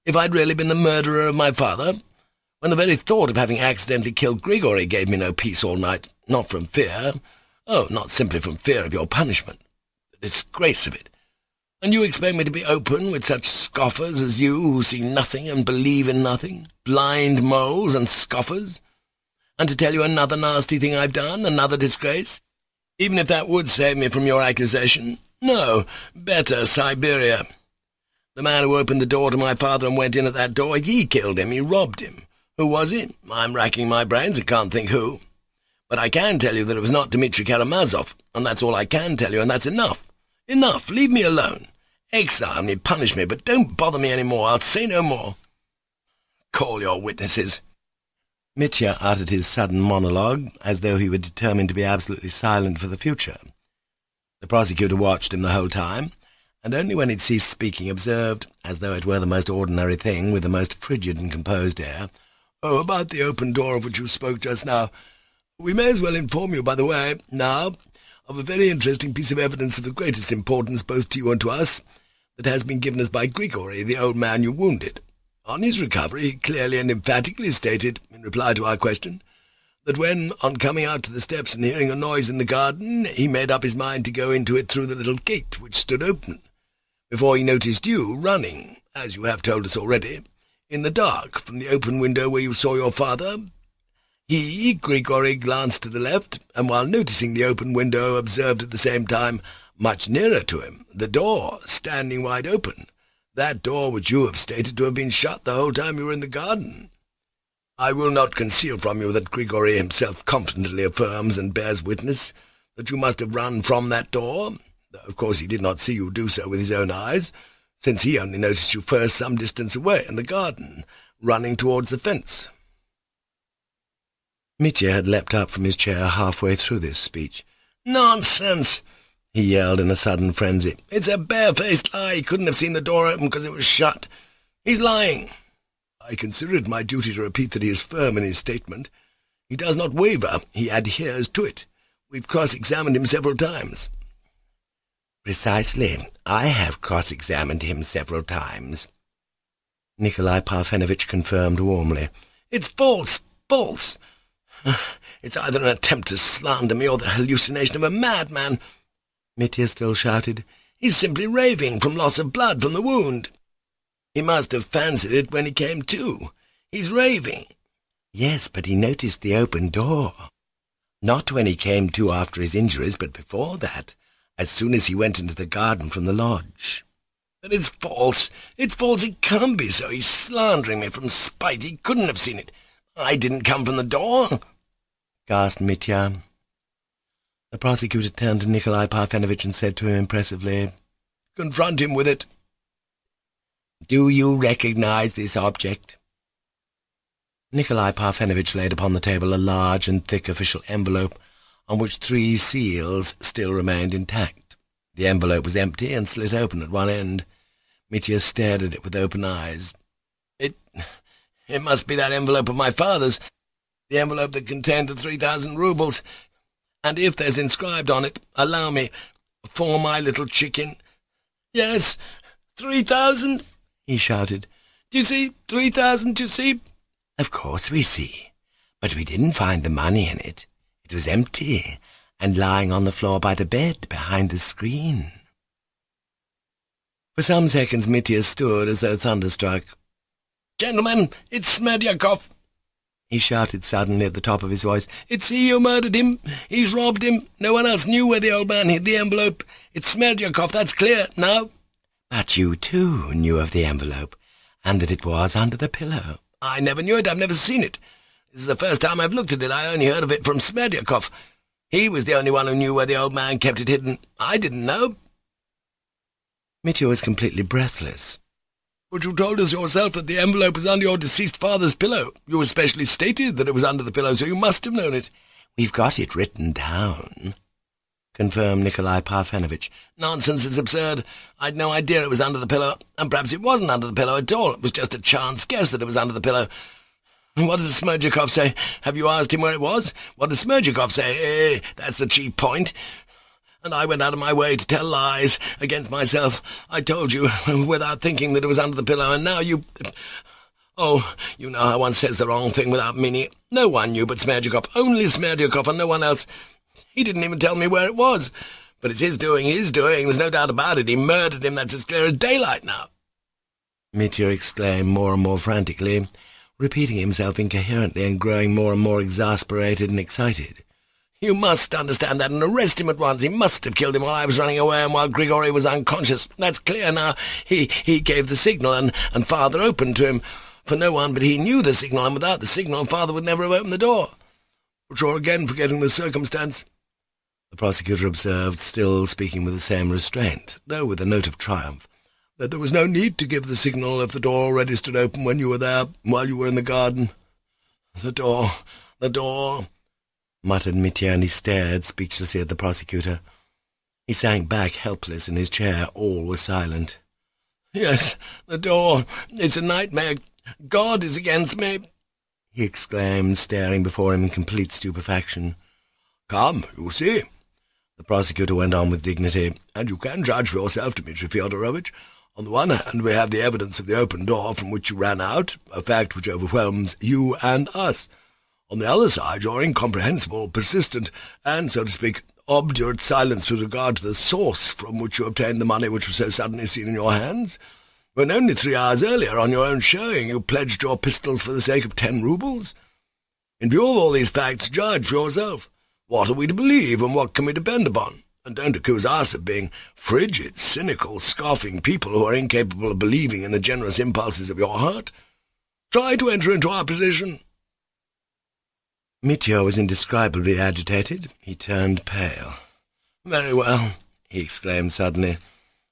if I'd really been the murderer of my father, when the very thought of having accidentally killed Grigory gave me no peace all night, not from fear, not simply from fear of your punishment, the disgrace of it. And you expect me to be open with such scoffers as you, who see nothing and believe in nothing, blind moles and scoffers, and to tell you another nasty thing I've done, another disgrace, even if that would save me from your accusation? No, better Siberia. The man who opened the door to my father and went in at that door, he killed him, he robbed him. Who was he? I'm racking my brains and can't think who. But I can tell you that it was not Dmitri Karamazov, and that's all I can tell you, and that's enough. Enough, leave me alone. Exile me, punish me, but don't bother me any more. I'll say no more. Call your witnesses." Mitya uttered his sudden monologue, as though he were determined to be absolutely silent for the future. The prosecutor watched him the whole time, and only when he'd ceased speaking observed, as though it were the most ordinary thing, with the most frigid and composed air, "Oh, about the open door of which you spoke just now. We may as well inform you, by the way, now, of a very interesting piece of evidence of the greatest importance both to you and to us, that has been given us by Grigory, the old man you wounded. On his recovery, he clearly and emphatically stated, in reply to our question, that when, on coming out to the steps and hearing a noise in the garden, he made up his mind to go into it through the little gate which stood open, before he noticed you running, as you have told us already, in the dark, from the open window where you saw your father. He, Grigory, glanced to the left, and while noticing the open window, observed at the same time, much nearer to him, the door, standing wide open, that door which you have stated to have been shut the whole time you were in the garden. I will not conceal from you that Grigory himself confidently affirms and bears witness that you must have run from that door, though of course he did not see you do so with his own eyes, since he only noticed you first some distance away in the garden, running towards the fence." Mitya had leapt up from his chair halfway through this speech. "Nonsense!" he yelled in a sudden frenzy. "It's a bare-faced lie. He couldn't have seen the door open because it was shut. He's lying." "I consider it my duty to repeat that he is firm in his statement. He does not waver. He adheres to it. We've cross-examined him several times." "Precisely. I have cross-examined him several times," Nikolai Parfenovitch confirmed warmly. "It's false, false. It's either an attempt to slander me or the hallucination of a madman." Mitya still shouted. "He's simply raving from loss of blood from the wound. He must have fancied it when he came to. He's raving." "Yes, but he noticed the open door. Not when he came to after his injuries, but before that, as soon as he went into the garden from the lodge." "But it's false. It's false. It can't be so. He's slandering me from spite. He couldn't have seen it. I didn't come from the door," gasped Mitya. The prosecutor turned to Nikolai Parfenovitch and said to him impressively, "Confront him with it." "Do you recognize this object?" Nikolai Parfenovitch laid upon the table a large and thick official envelope on which 3 seals still remained intact. The envelope was empty and slit open at one end. Mitya stared at it with open eyes. It must be that envelope of my father's, the envelope that contained the 3,000 roubles. And if there's inscribed on it, allow me, for my little chicken. Yes, 3,000, he shouted. Do you see? 3,000, do you see? Of course we see, but we didn't find the money in it. It was empty, and lying on the floor by the bed behind the screen. For some seconds Mitya stood as though thunderstruck. "Gentlemen, it's Smerdyakov!" he shouted suddenly at the top of his voice. "It's he who murdered him. He's robbed him. No one else knew where the old man hid the envelope. It's Smerdyakov, that's clear, now." "But you, too, knew of the envelope, and that it was under the pillow. I never knew it. I've never seen it. This is the first time I've looked at it. I only heard of it from Smerdyakov. He was the only one who knew where the old man kept it hidden. I didn't know." Mitya was completely breathless. "But you told us yourself that the envelope was under your deceased father's pillow. You especially stated that it was under the pillow, so you must have known it." "We've got it written down," confirmed Nikolai Parfenovitch. "Nonsense, it's absurd. I'd no idea it was under the pillow, and perhaps it wasn't under the pillow at all. It was just a chance guess that it was under the pillow. What does Smerdyakov say? Have you asked him where it was? What does Smerdyakov say? That's the chief point. And I went out of my way to tell lies against myself. I told you, without thinking, that it was under the pillow, and now you... Oh, you know how one says the wrong thing without meaning it. No one knew but Smerdyakov, only Smerdyakov, and no one else. He didn't even tell me where it was. But it's his doing, there's no doubt about it. He murdered him, that's as clear as daylight now." Mitya exclaimed more and more frantically, repeating himself incoherently and growing more and more exasperated and excited. "You must understand that and arrest him at once. He must have killed him while I was running away and while Grigory was unconscious. That's clear now. He gave the signal, and Father opened to him, for no one but he knew the signal, and without the signal Father would never have opened the door. But you're again forgetting the circumstance," the prosecutor observed, still speaking with the same restraint, though with a note of triumph, "that there was no need to give the signal if the door already stood open when you were there, while you were in the garden. The door," muttered Mitya, and he stared speechlessly at the prosecutor. He sank back helpless in his chair. All was silent. "Yes, the door. It's a nightmare. God is against me," he exclaimed, staring before him in complete stupefaction. "Come, you see," the prosecutor went on with dignity, "and you can judge for yourself, Dmitri Fyodorovitch. On the one hand, we have the evidence of the open door from which you ran out, a fact which overwhelms you and us. On the other side, your incomprehensible, persistent, and, so to speak, obdurate silence with regard to the source from which you obtained the money which was so suddenly seen in your hands, when only 3 hours earlier, on your own showing, you pledged your pistols for the sake of 10 roubles. In view of all these facts, judge for yourself. What are we to believe, and what can we depend upon? And don't accuse us of being frigid, cynical, scoffing people who are incapable of believing in the generous impulses of your heart. Try to enter into our position." Mitya was indescribably agitated. He turned pale. "Very well," he exclaimed suddenly.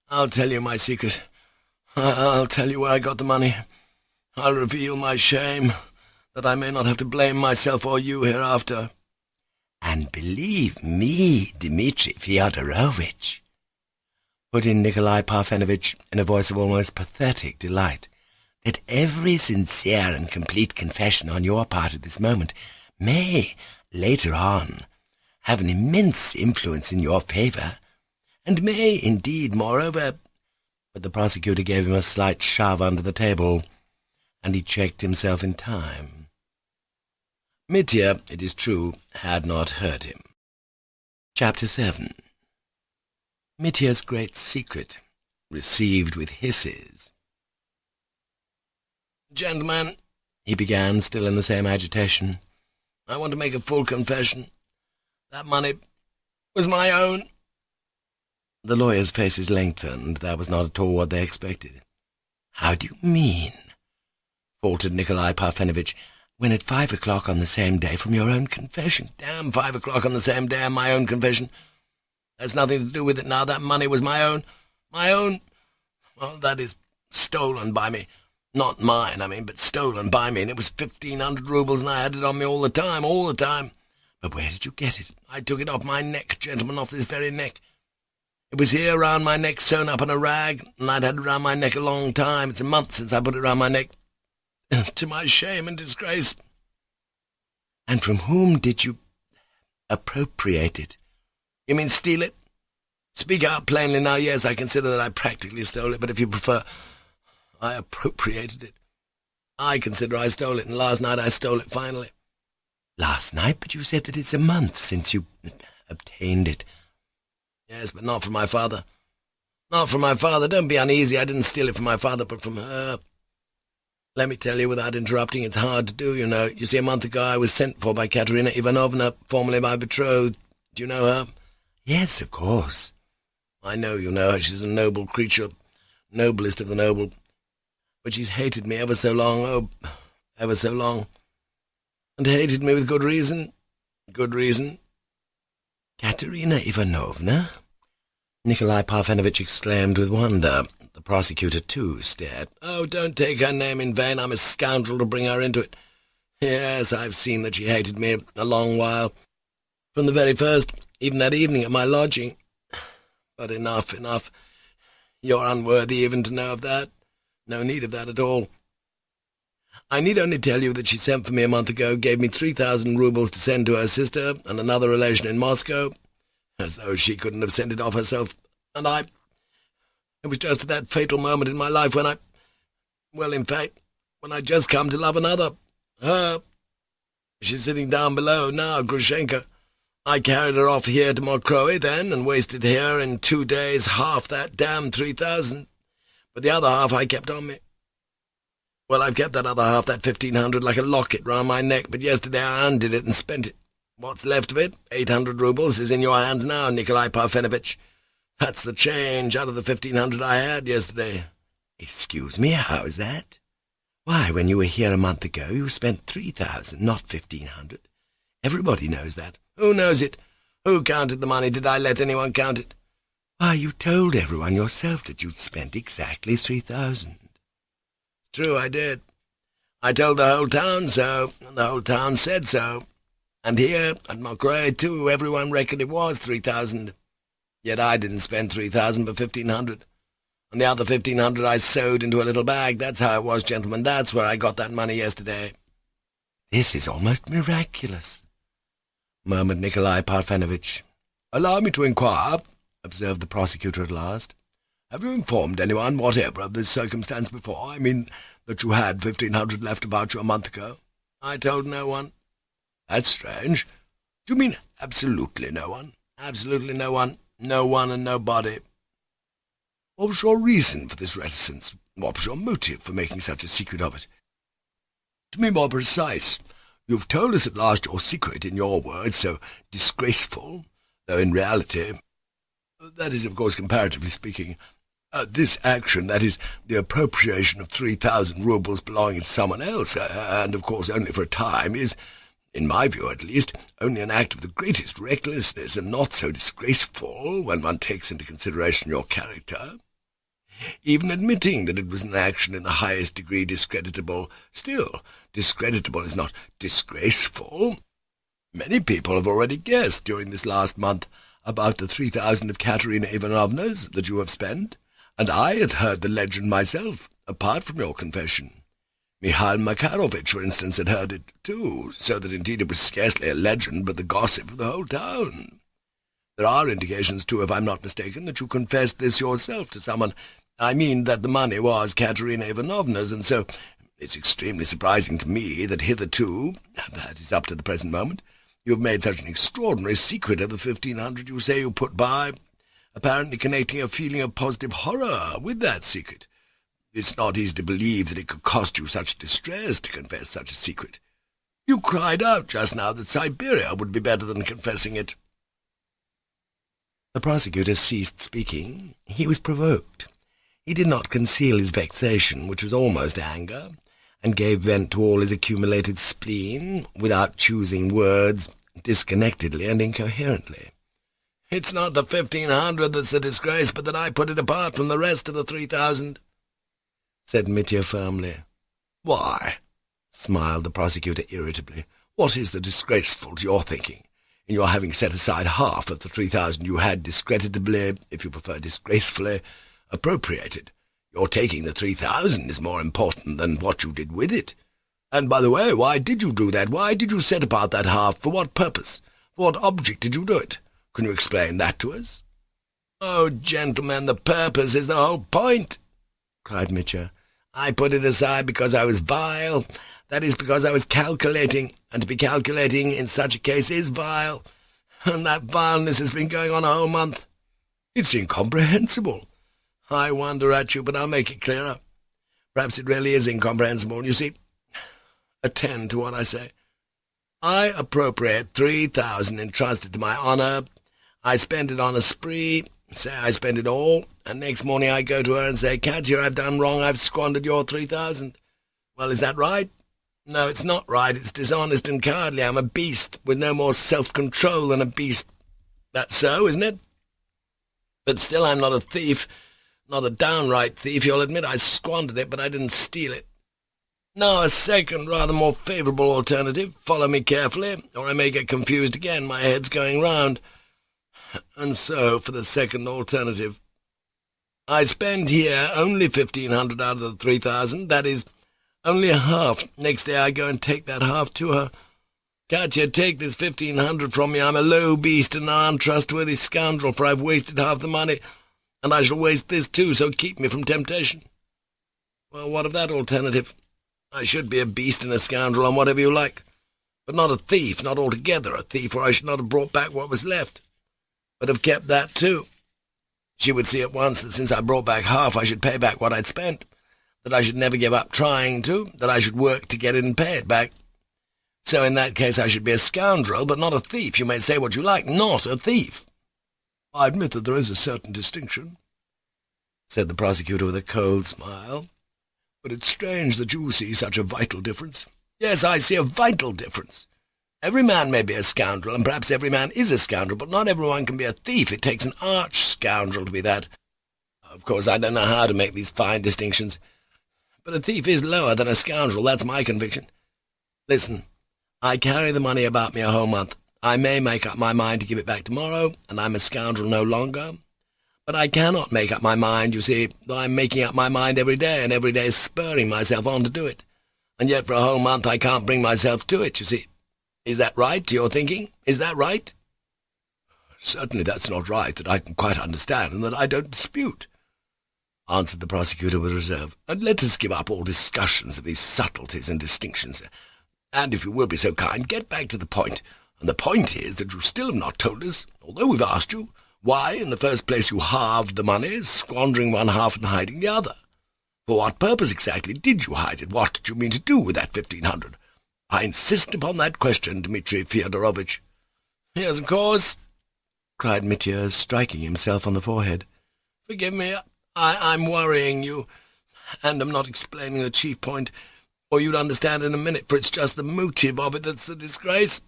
"I'll tell you my secret. I'll tell you where I got the money. I'll reveal my shame, that I may not have to blame myself or you hereafter." "And believe me, Dmitri Fyodorovitch," put in Nikolai Parfenovitch in a voice of almost pathetic delight, "that every sincere and complete confession on your part at this moment may, later on, have an immense influence in your favour, and may, indeed, moreover—" But the prosecutor gave him a slight shove under the table, and he checked himself in time. Mitya, it is true, had not heard him. Chapter 7. Mitya's Great Secret, received with hisses. "Gentlemen," he began, still in the same agitation, "I want to make a full confession. That money was my own." The lawyers' faces lengthened. That was not at all what they expected. "How do you mean?" faltered Nikolai Parfenovitch. "When at 5 o'clock on the same day from your own confession—" "Damn 5 o'clock on the same day and my own confession. There's nothing to do with it now. That money was my own. My own. Well, that is, stolen by me. Not mine, I mean, but stolen by me, and it was 1,500 roubles, and I had it on me all the time. But where did you get it?" "I took it off my neck, gentlemen, off this very neck. It was here round my neck, sewn up in a rag, and I'd had it round my neck a long time. It's a month since I put it round my neck, to my shame and disgrace." "And from whom did you appropriate it?" "You mean steal it? Speak out plainly now. Yes, I consider that I practically stole it, but if you prefer, I appropriated it. I consider I stole it, and last night I stole it finally." "Last night? But you said that it's a month since you obtained it." "Yes, but not from my father. Not from my father. Don't be uneasy. I didn't steal it from my father, but from her. Let me tell you without interrupting. It's hard to do, you know. You see, a month ago I was sent for by Katerina Ivanovna, formerly my betrothed. Do you know her?" "Yes, of course." "I know you know her. She's a noble creature, noblest of the noble. But she's hated me ever so long, ever so long, and hated me with good reason. Good reason. Katerina Ivanovna? Nikolai Parfenovitch exclaimed with wonder. The prosecutor, too, stared. Oh, don't take her name in vain. I'm a scoundrel to bring her into it. Yes, I've seen that she hated me a long while. From the very first, even that evening at my lodging. But enough, enough. You're unworthy even to know of that. No need of that at all. I need only tell you that she sent for me a month ago, gave me 3,000 roubles to send to her sister and another relation in Moscow, as though she couldn't have sent it off herself, and it was just at that fatal moment in my life when in fact, when I'd just come to love another. Her. She's sitting down below now, Grushenka. I carried her off here to Mokroe then, and wasted here in 2 days half that damned 3,000, but the other half I kept on me. Well, I've kept that other half, that 1,500, like a locket round my neck, but yesterday I undid it and spent it. What's left of it, 800 roubles, is in your hands now, Nikolai Parfenovitch. That's the change out of the 1,500 I had yesterday. Excuse me, how is that? Why, when you were here a month ago, you spent 3,000, not 1,500. Everybody knows that. Who knows it? Who counted the money? Did I let anyone count it? Why, you told everyone yourself that you'd spent exactly 3,000. True, I did. I told the whole town so, and the whole town said so. And here, at Mokroe, too, everyone reckoned it was 3,000. Yet I didn't spend 3,000 but 1,500. And the other 1,500 I sewed into a little bag. That's how it was, gentlemen. That's where I got that money yesterday. This is almost miraculous, murmured Nikolai Parfenovitch. Allow me to inquire, observed the prosecutor at last. Have you informed anyone whatever of this circumstance before? I mean, that you had 1,500 left about you a month ago? I told no one. That's strange. Do you mean absolutely no one? Absolutely no one. No one and nobody. What was your reason for this reticence? What was your motive for making such a secret of it? To be more precise, you've told us at last your secret in your words, so disgraceful, though in reality, that is, of course, comparatively speaking, this action, that is, the appropriation of 3,000 roubles belonging to someone else, and of course only for a time, is, in my view at least, only an act of the greatest recklessness, and not so disgraceful when one takes into consideration your character. Even admitting that it was an action in the highest degree discreditable, still, discreditable is not disgraceful. Many people have already guessed during this last month about the 3,000 of Katerina Ivanovna's that you have spent, and I had heard the legend myself, apart from your confession. Mihail Makarovitch, for instance, had heard it too, so that indeed it was scarcely a legend, but the gossip of the whole town. There are indications, too, if I'm not mistaken, that you confessed this yourself to someone. I mean that the money was Katerina Ivanovna's, and so it's extremely surprising to me that hitherto, that is up to the present moment, you have made such an extraordinary secret of the 1,500 you say you put by, apparently connecting a feeling of positive horror with that secret. It's not easy to believe that it could cost you such distress to confess such a secret. You cried out just now that Siberia would be better than confessing it. The prosecutor ceased speaking. He was provoked. He did not conceal his vexation, which was almost anger, and gave vent to all his accumulated spleen, without choosing words, disconnectedly and incoherently. It's not the 1,500 that's the disgrace, but that I put it apart from the rest of the 3,000, said Mitya firmly. Why? Smiled the prosecutor irritably. What is the disgraceful to your thinking, in your having set aside half of the 3,000 you had discreditably, if you prefer disgracefully, appropriated? Your taking the 3,000 is more important than what you did with it. And, by the way, why did you do that? Why did you set apart that half? For what purpose? For what object did you do it? Can you explain that to us? Oh, gentlemen, the purpose is the whole point, cried Mitya. I put it aside because I was vile. That is, because I was calculating, and to be calculating in such a case is vile. And that vileness has been going on a whole month. It's incomprehensible. I wonder at you, but I'll make it clearer. Perhaps it really is incomprehensible. You see, attend to what I say. I appropriate 3,000 entrusted to my honour. I spend it on a spree, say I spend it all, and next morning I go to her and say, Katya, I've done wrong, I've squandered your 3,000. Well, is that right? No, it's not right. It's dishonest and cowardly. I'm a beast, with no more self-control than a beast. That's so, isn't it? But still I'm not a thief, not a downright thief. You'll admit I squandered it, but I didn't steal it. Now, a second, rather more favourable alternative. Follow me carefully, or I may get confused again. My head's going round. And so, for the second alternative, I spend here only 1,500 out of the 3,000. That is, only a half. Next day I go and take that half to her. Can't you take this 1,500 from me? I'm a low beast and an untrustworthy scoundrel, for I've wasted half the money, and I shall waste this too, so keep me from temptation. Well, what of that alternative? I should be a beast and a scoundrel and whatever you like, but not a thief, not altogether a thief, or I should not have brought back what was left, but have kept that too. She would see at once that since I brought back half, I should pay back what I'd spent, that I should never give up trying to, that I should work to get it and pay it back. So in that case I should be a scoundrel, but not a thief. You may say what you like, not a thief. I admit that there is a certain distinction, said the prosecutor with a cold smile. But it's strange that you see such a vital difference. Yes, I see a vital difference. Every man may be a scoundrel, and perhaps every man is a scoundrel, but not everyone can be a thief. It takes an arch-scoundrel to be that. Of course, I don't know how to make these fine distinctions, but a thief is lower than a scoundrel, that's my conviction. Listen, I carry the money about me a whole month. I may make up my mind to give it back tomorrow, and I'm a scoundrel no longer. But I cannot make up my mind, you see, though I'm making up my mind every day, and every day spurring myself on to do it. And yet for a whole month I can't bring myself to it, you see. Is that right, to your thinking? Is that right? Certainly that's not right, that I can quite understand, and that I don't dispute, answered the prosecutor with reserve. And let us give up all discussions of these subtleties and distinctions, and if you will be so kind, get back to the point. And the point is that you still have not told us, although we've asked you, why, in the first place, you halved the money, squandering one half and hiding the other. For what purpose exactly did you hide it? What did you mean to do with that 1,500? I insist upon that question, Dmitri Fyodorovitch. Yes, of course, cried Mitya, striking himself on the forehead. Forgive me, I'm worrying you, and am not explaining the chief point, or you'd understand in a minute, for it's just the motive of it that's the disgrace.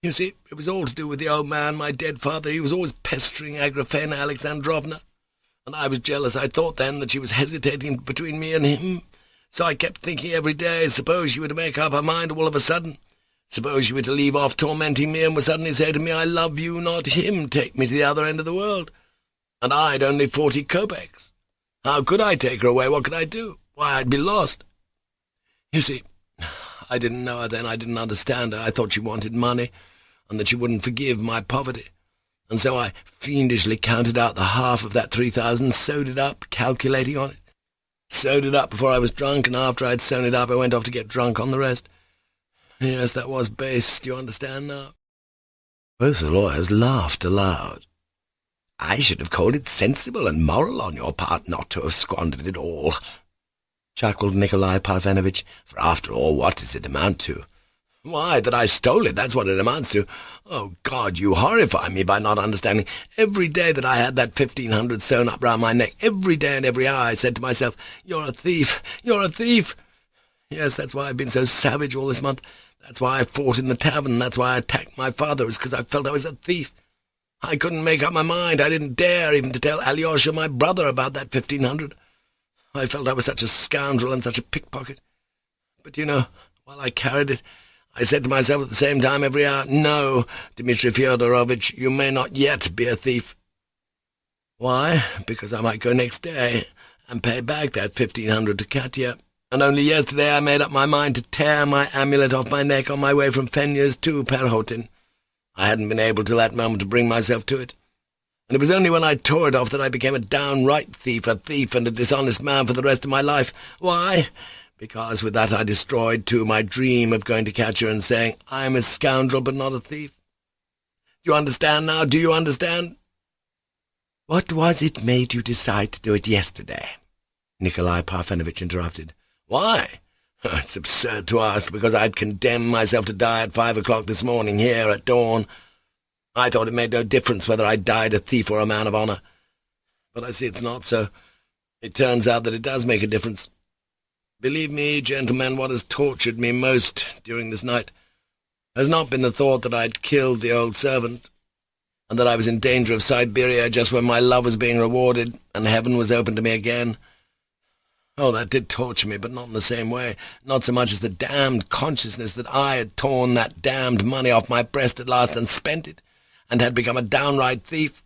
You see, it was all to do with the old man, my dead father. He was always pestering Agrafena Alexandrovna, and I was jealous. I thought then that she was hesitating between me and him, so I kept thinking every day, suppose she were to make up her mind all of a sudden. Suppose she were to leave off tormenting me and would suddenly say to me, I love you, not him, take me to the other end of the world. And I'd only 40 kopecks. How could I take her away? What could I do? Why, I'd be lost. You see, I didn't know her then. I didn't understand her. I thought she wanted money, and that she wouldn't forgive my poverty. And so I fiendishly counted out the half of that 3,000, sewed it up, calculating on it. Sewed it up before I was drunk, and after I'd sewn it up I went off to get drunk on the rest. Yes, that was base. Do you understand now? Both the lawyers laughed aloud. I should have called it sensible and moral on your part not to have squandered it all, chuckled Nikolai Parfenovitch, for after all, what does it amount to? Why, that I stole it, that's what it amounts to. Oh, God, you horrify me by not understanding. Every day that I had that 1,500 sewn up round my neck, every day and every hour I said to myself, you're a thief, you're a thief. Yes, that's why I've been so savage all this month. That's why I fought in the tavern, that's why I attacked my father, was because I felt I was a thief. I couldn't make up my mind. I didn't dare even to tell Alyosha, my brother, about that 1,500. I felt I was such a scoundrel and such a pickpocket. But, you know, while I carried it, I said to myself at the same time every hour, no, Dmitri Fyodorovitch, you may not yet be a thief. Why? Because I might go next day and pay back that 1,500 to Katya. And only yesterday I made up my mind to tear my amulet off my neck on my way from Fenya's to Perhotin. I hadn't been able till that moment to bring myself to it. And it was only when I tore it off that I became a downright thief and a dishonest man for the rest of my life. Why? Because with that I destroyed, too, my dream of going to catch her and saying, I'm a scoundrel but not a thief. Do you understand now? Do you understand? What was it made you decide to do it yesterday? Nikolai Parfenovitch interrupted. Why? It's absurd to ask, because I'd condemned myself to die at 5 o'clock this morning, here at dawn. I thought it made no difference whether I died a thief or a man of honour. But I see it's not so. It turns out that it does make a difference. Believe me, gentlemen, what has tortured me most during this night has not been the thought that I had killed the old servant, and that I was in danger of Siberia just when my love was being rewarded, and heaven was open to me again. Oh, that did torture me, but not in the same way, not so much as the damned consciousness that I had torn that damned money off my breast at last and spent it, and had become a downright thief.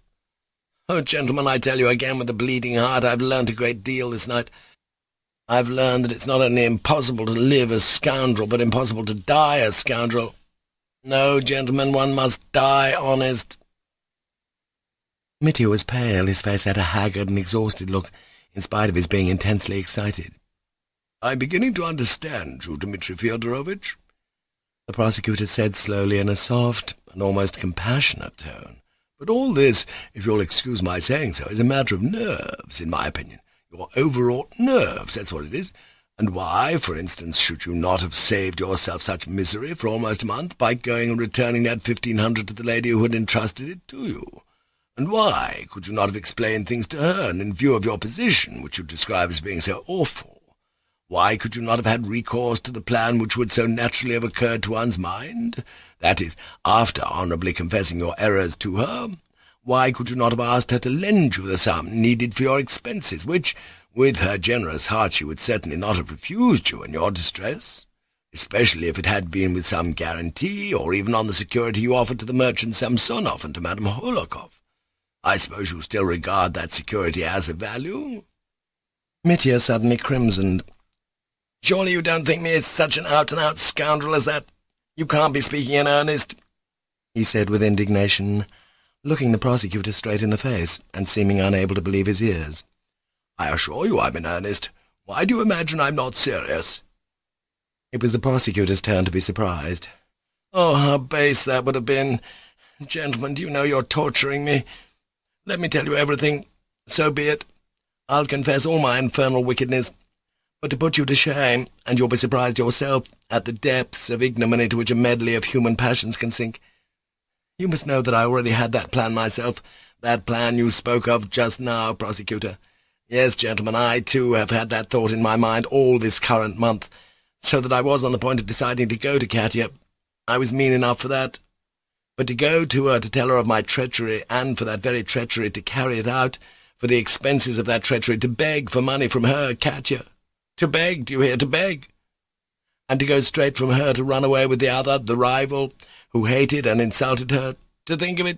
Oh, gentlemen, I tell you again with a bleeding heart, I've learnt a great deal this night. I've learned that it's not only impossible to live a scoundrel, but impossible to die a scoundrel. No, gentlemen, one must die honest." Mitya was pale. His face had a haggard and exhausted look, in spite of his being intensely excited. "I'm beginning to understand you, Dmitri Fyodorovitch," the prosecutor said slowly in a soft and almost compassionate tone. "But all this, if you'll excuse my saying so, is a matter of nerves, in my opinion. Your overwrought nerves, that's what it is. And why, for instance, should you not have saved yourself such misery for almost a month by going and returning that 1,500 to the lady who had entrusted it to you? And why could you not have explained things to her, and in view of your position, which you describe as being so awful, why could you not have had recourse to the plan which would so naturally have occurred to one's mind? That is, after honourably confessing your errors to her, why could you not have asked her to lend you the sum needed for your expenses, which, with her generous heart, she would certainly not have refused you in your distress, especially if it had been with some guarantee, or even on the security you offered to the merchant Samsonov and to Madame Hohlakov? I suppose you still regard that security as of value?" Mitya suddenly crimsoned. "Surely you don't think me such an out-and-out scoundrel as that? You can't be speaking in earnest," he said with indignation, looking the prosecutor straight in the face, and seeming unable to believe his ears. "I assure you I'm in earnest. Why do you imagine I'm not serious?" It was the prosecutor's turn to be surprised. "Oh, how base that would have been! Gentlemen, do you know you're torturing me? Let me tell you everything. So be it. I'll confess all my infernal wickedness. But to put you to shame, and you'll be surprised yourself at the depths of ignominy to which a medley of human passions can sink, you must know that I already had that plan myself, that plan you spoke of just now, prosecutor. Yes, gentlemen, I, too, have had that thought in my mind all this current month, so that I was on the point of deciding to go to Katya. I was mean enough for that. But to go to her to tell her of my treachery, and for that very treachery to carry it out, for the expenses of that treachery, to beg for money from her, Katya. To beg, do you hear, to beg? And to go straight from her to run away with the other, the rival, who hated and insulted her. To think of it!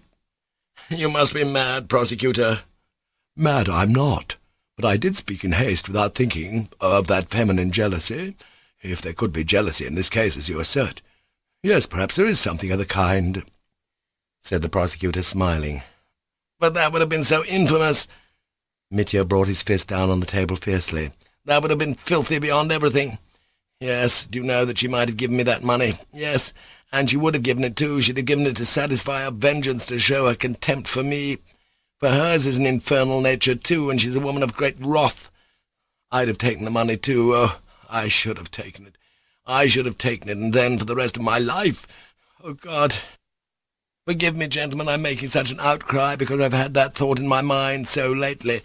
You must be mad, prosecutor." "Mad I'm not, but I did speak in haste without thinking of that feminine jealousy, if there could be jealousy in this case, as you assert. Yes, perhaps there is something of the kind," said the prosecutor, smiling. "But that would have been so infamous." Mitya brought his fist down on the table fiercely. "That would have been filthy beyond everything. Yes, do you know that she might have given me that money? Yes, and she would have given it too. She'd have given it to satisfy her vengeance, to show her contempt for me. For hers is an infernal nature too, and she's a woman of great wrath. I'd have taken the money too. Oh, I should have taken it. I should have taken it, and then for the rest of my life. Oh, God! Forgive me, gentlemen, I'm making such an outcry because I've had that thought in my mind so lately.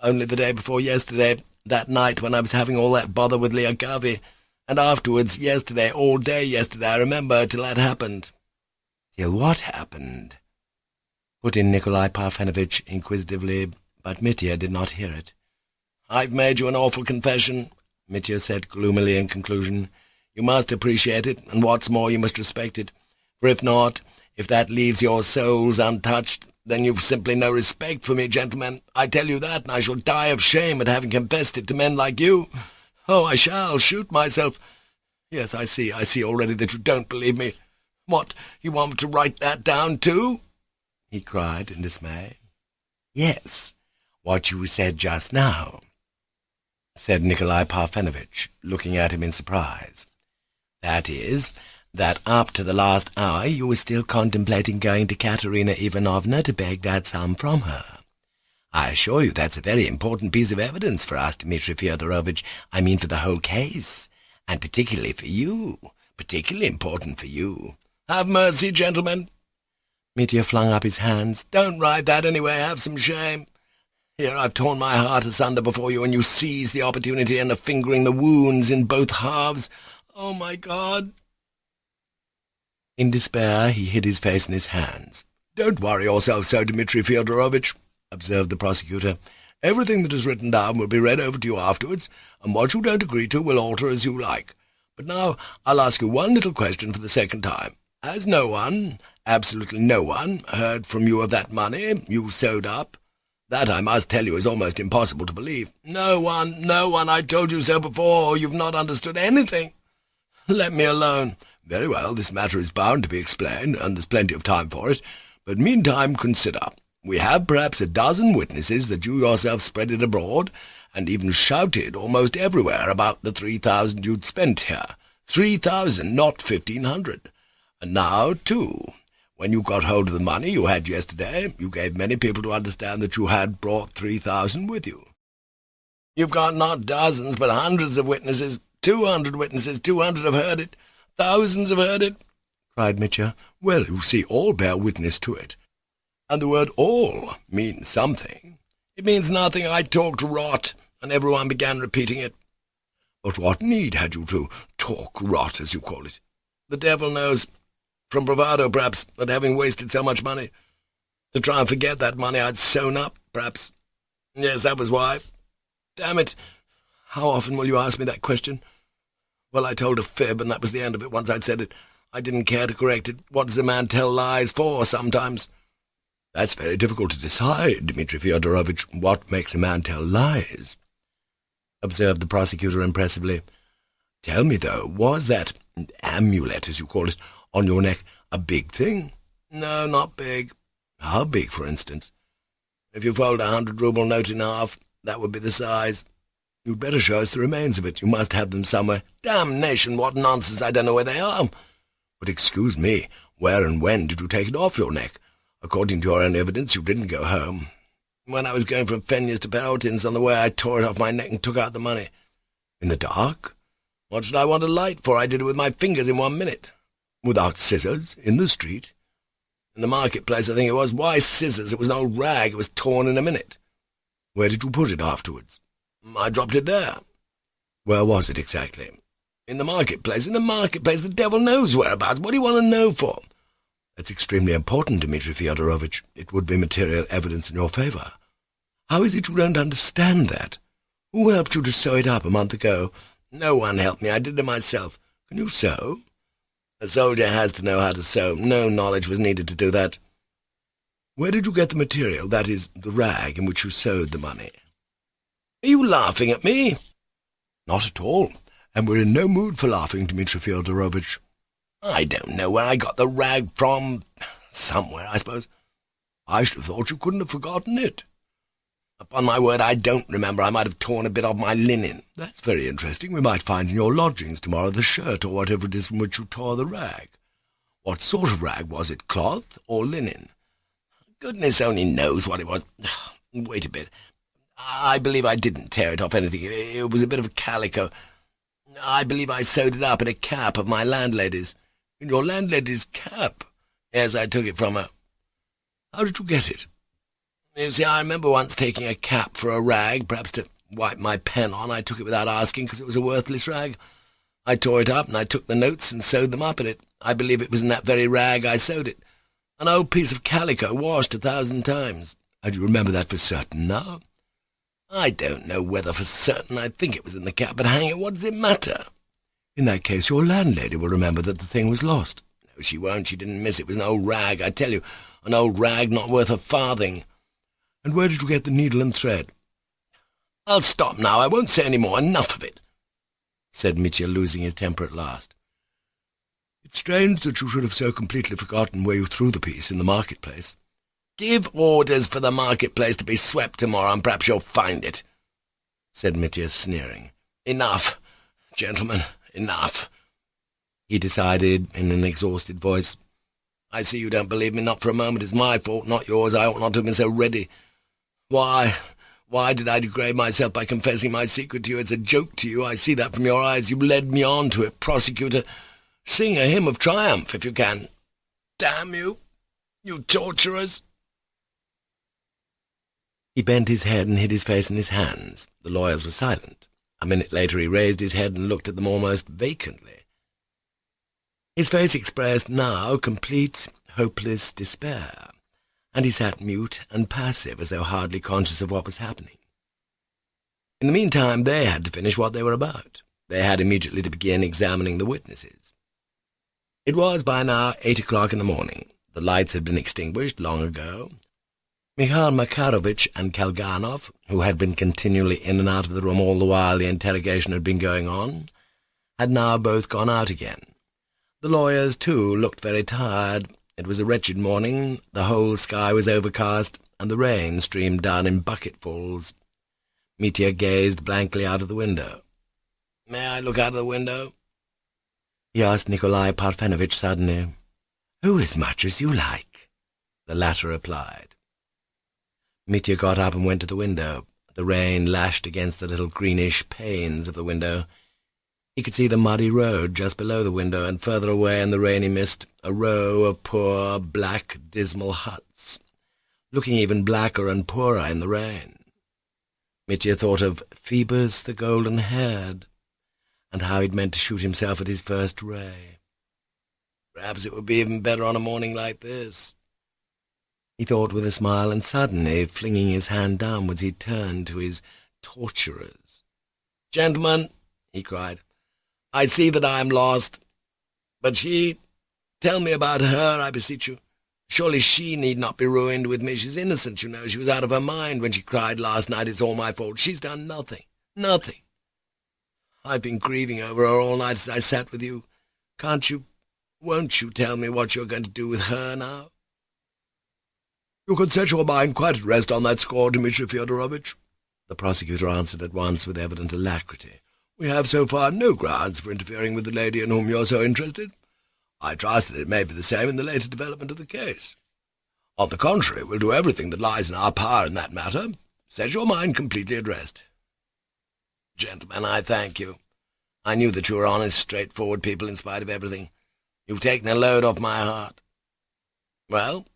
Only the day before yesterday, that night when I was having all that bother with Lyagavy, and afterwards, yesterday, all day yesterday, I remember, till that happened." "Till what happened?" put in Nikolai Parfenovitch inquisitively, but Mitya did not hear it. "I've made you an awful confession," Mitya said gloomily in conclusion. "You must appreciate it, and what's more, you must respect it. For if not, if that leaves your souls untouched, then you've simply no respect for me, gentlemen. I tell you that, and I shall die of shame at having confessed it to men like you. Oh, I shall shoot myself. Yes, I see already that you don't believe me. What, you want me to write that down too?" he cried in dismay. "Yes, what you said just now," said Nikolai Parfenovitch, looking at him in surprise. "That is, that up to the last hour you were still contemplating going to Katerina Ivanovna to beg that sum from her. I assure you that's a very important piece of evidence for us, Dmitri Fyodorovitch. I mean for the whole case, and particularly for you, particularly important for you." "Have mercy, gentlemen!" Mitya flung up his hands. "Don't write that anyway. Have some shame. Here I've torn my heart asunder before you, and you seize the opportunity and are fingering the wounds in both halves. Oh, my God!" In despair he hid his face in his hands. "Don't worry yourself so, Dmitri Fyodorovitch," observed the prosecutor. "Everything that is written down will be read over to you afterwards, and what you don't agree to will alter as you like. But now I'll ask you one little question for the second time. Has no one, absolutely no one, heard from you of that money you sewed up? That, I must tell you, is almost impossible to believe. No one, I told you so before. You've not understood anything. Let me alone. Very well, this matter is bound to be explained, and there's plenty of time for it. But meantime consider. We have perhaps a dozen witnesses that you yourself spread it abroad, and even shouted almost everywhere about the 3,000 you'd spent here. 3,000, not 1,500. And now, too, when you got hold of the money you had yesterday, you gave many people to understand that you had brought 3,000 with you. You've got not dozens, but hundreds of witnesses, 200 witnesses, 200 have heard it, thousands have heard it," cried Mitya. "Well, you see, all bear witness to it. And the word 'all' means something. It means nothing. I talked rot, and everyone began repeating it. But what need had you to talk rot, as you call it? The devil knows, from bravado, perhaps, at having wasted so much money. To try and forget that money I'd sewn up, perhaps. Yes, that was why. Damn it! How often will you ask me that question? Well, I told a fib, and that was the end of it. Once I'd said it, I didn't care to correct it. What does a man tell lies for, sometimes?" "That's very difficult to decide, Dmitri Fyodorovitch. What makes a man tell lies?" observed the prosecutor impressively. "Tell me, though, was that amulet, as you call it, on your neck a big thing?" "No, not big." "How big, for instance?" "If you fold 100-rouble note in half, that would be the size." "You'd better show us the remains of it. You must have them somewhere." "Damnation, what nonsense! I don't know where they are." "But excuse me, where and when did you take it off your neck? According to your own evidence, you didn't go home." "When I was going from Fenya's to Perotin's, on the way I tore it off my neck and took out the money." "In the dark?" "What should I want a light for? I did it with my fingers in 1 minute." "Without scissors? In the street?" "In the marketplace, I think it was. Why scissors? It was an old rag. It was torn in a minute." "Where did you put it afterwards?" "I dropped it there." "Where was it exactly?" "In the marketplace. In the marketplace. The devil knows whereabouts. What do you want to know for?" "That's extremely important, Dmitri Fyodorovitch. It would be material evidence in your favour. How is it you don't understand that? Who helped you to sew it up a month ago?" "No one helped me. I did it myself." "Can you sew?" "A soldier has to know how to sew. No knowledge was needed to do that." "Where did you get the material, that is, the rag in which you sewed the money?" "Are you laughing at me?" "Not at all, and we're in no mood for laughing, Dmitri Fyodorovitch." "I don't know where I got the rag from. Somewhere, I suppose." "I should have thought you couldn't have forgotten it." "Upon my word, I don't remember. I might have torn a bit off my linen." "That's very interesting. We might find in your lodgings tomorrow the shirt or whatever it is from which you tore the rag. What sort of rag was it, cloth or linen?" "Goodness only knows what it was. Wait a bit. I believe I didn't tear it off anything. It was a bit of calico. I believe I sewed it up in a cap of my landlady's." "In your landlady's cap?" "Yes, I took it from her." "How did you get it?" "You see, I remember once taking a cap for a rag, perhaps to wipe my pen on. I took it without asking, because it was a worthless rag. I tore it up, and I took the notes and sewed them up in it. I believe it was in that very rag I sewed it. An old piece of calico, washed 1,000 times. "And you remember that for certain now?" "I don't know whether for certain. I think it was in the cap, but hang it, what does it matter?" "In that case your landlady will remember that the thing was lost." "No, she won't. She didn't miss it. It was an old rag, I tell you. An old rag not worth a farthing." "And where did you get the needle and thread?" "I'll stop now. I won't say any more. Enough of it," said Mitya, losing his temper at last. "It's strange that you should have so completely forgotten where you threw the piece in the marketplace." "Give orders for the marketplace to be swept tomorrow, and perhaps you'll find it," said Mitya, sneering. "Enough, gentlemen, enough," he decided in an exhausted voice. "I see you don't believe me, not for a moment. It's my fault, not yours. I ought not to have been so ready. Why did I degrade myself by confessing my secret to you? It's a joke to you. I see that from your eyes. You led me on to it. Prosecutor, sing a hymn of triumph, if you can. Damn you, you torturers!" He bent his head and hid his face in his hands. The lawyers were silent. A minute later he raised his head and looked at them almost vacantly. His face expressed now complete, hopeless despair, and he sat mute and passive, as though hardly conscious of what was happening. In the meantime they had to finish what they were about. They had immediately to begin examining the witnesses. It was by now 8 o'clock in the morning. The lights had been extinguished long ago. Mikhail Makarovitch and Kalganov, who had been continually in and out of the room all the while the interrogation had been going on, had now both gone out again. The lawyers, too, looked very tired. It was a wretched morning. The whole sky was overcast, and the rain streamed down in bucketfuls. Mitya gazed blankly out of the window. "May I look out of the window?" he asked Nikolai Parfenovitch suddenly. "Oh, as much as you like," the latter replied. Mitya got up and went to the window. The rain lashed against the little greenish panes of the window. He could see the muddy road just below the window, and further away in the rainy mist a row of poor, black, dismal huts, looking even blacker and poorer in the rain. Mitya thought of Phoebus the golden-haired, and how he'd meant to shoot himself at his first ray. Perhaps it would be even better on a morning like this, he thought with a smile, and suddenly, flinging his hand downwards, he turned to his torturers. "Gentlemen," he cried, "I see that I am lost. But she, tell me about her, I beseech you. Surely she need not be ruined with me. She's innocent, you know. She was out of her mind when she cried last night, 'It's all my fault.' She's done nothing, nothing. I've been grieving over her all night as I sat with you. Won't you tell me what you're going to do with her now?" "You can set your mind quite at rest on that score, Dmitri Fyodorovitch," the prosecutor answered at once with evident alacrity. "We have so far no grounds for interfering with the lady in whom you're so interested. I trust that it may be the same in the later development of the case. On the contrary, we'll do everything that lies in our power in that matter. Set your mind completely at rest." "Gentlemen, I thank you. I knew that you were honest, straightforward people in spite of everything. You've taken a load off my heart. Well,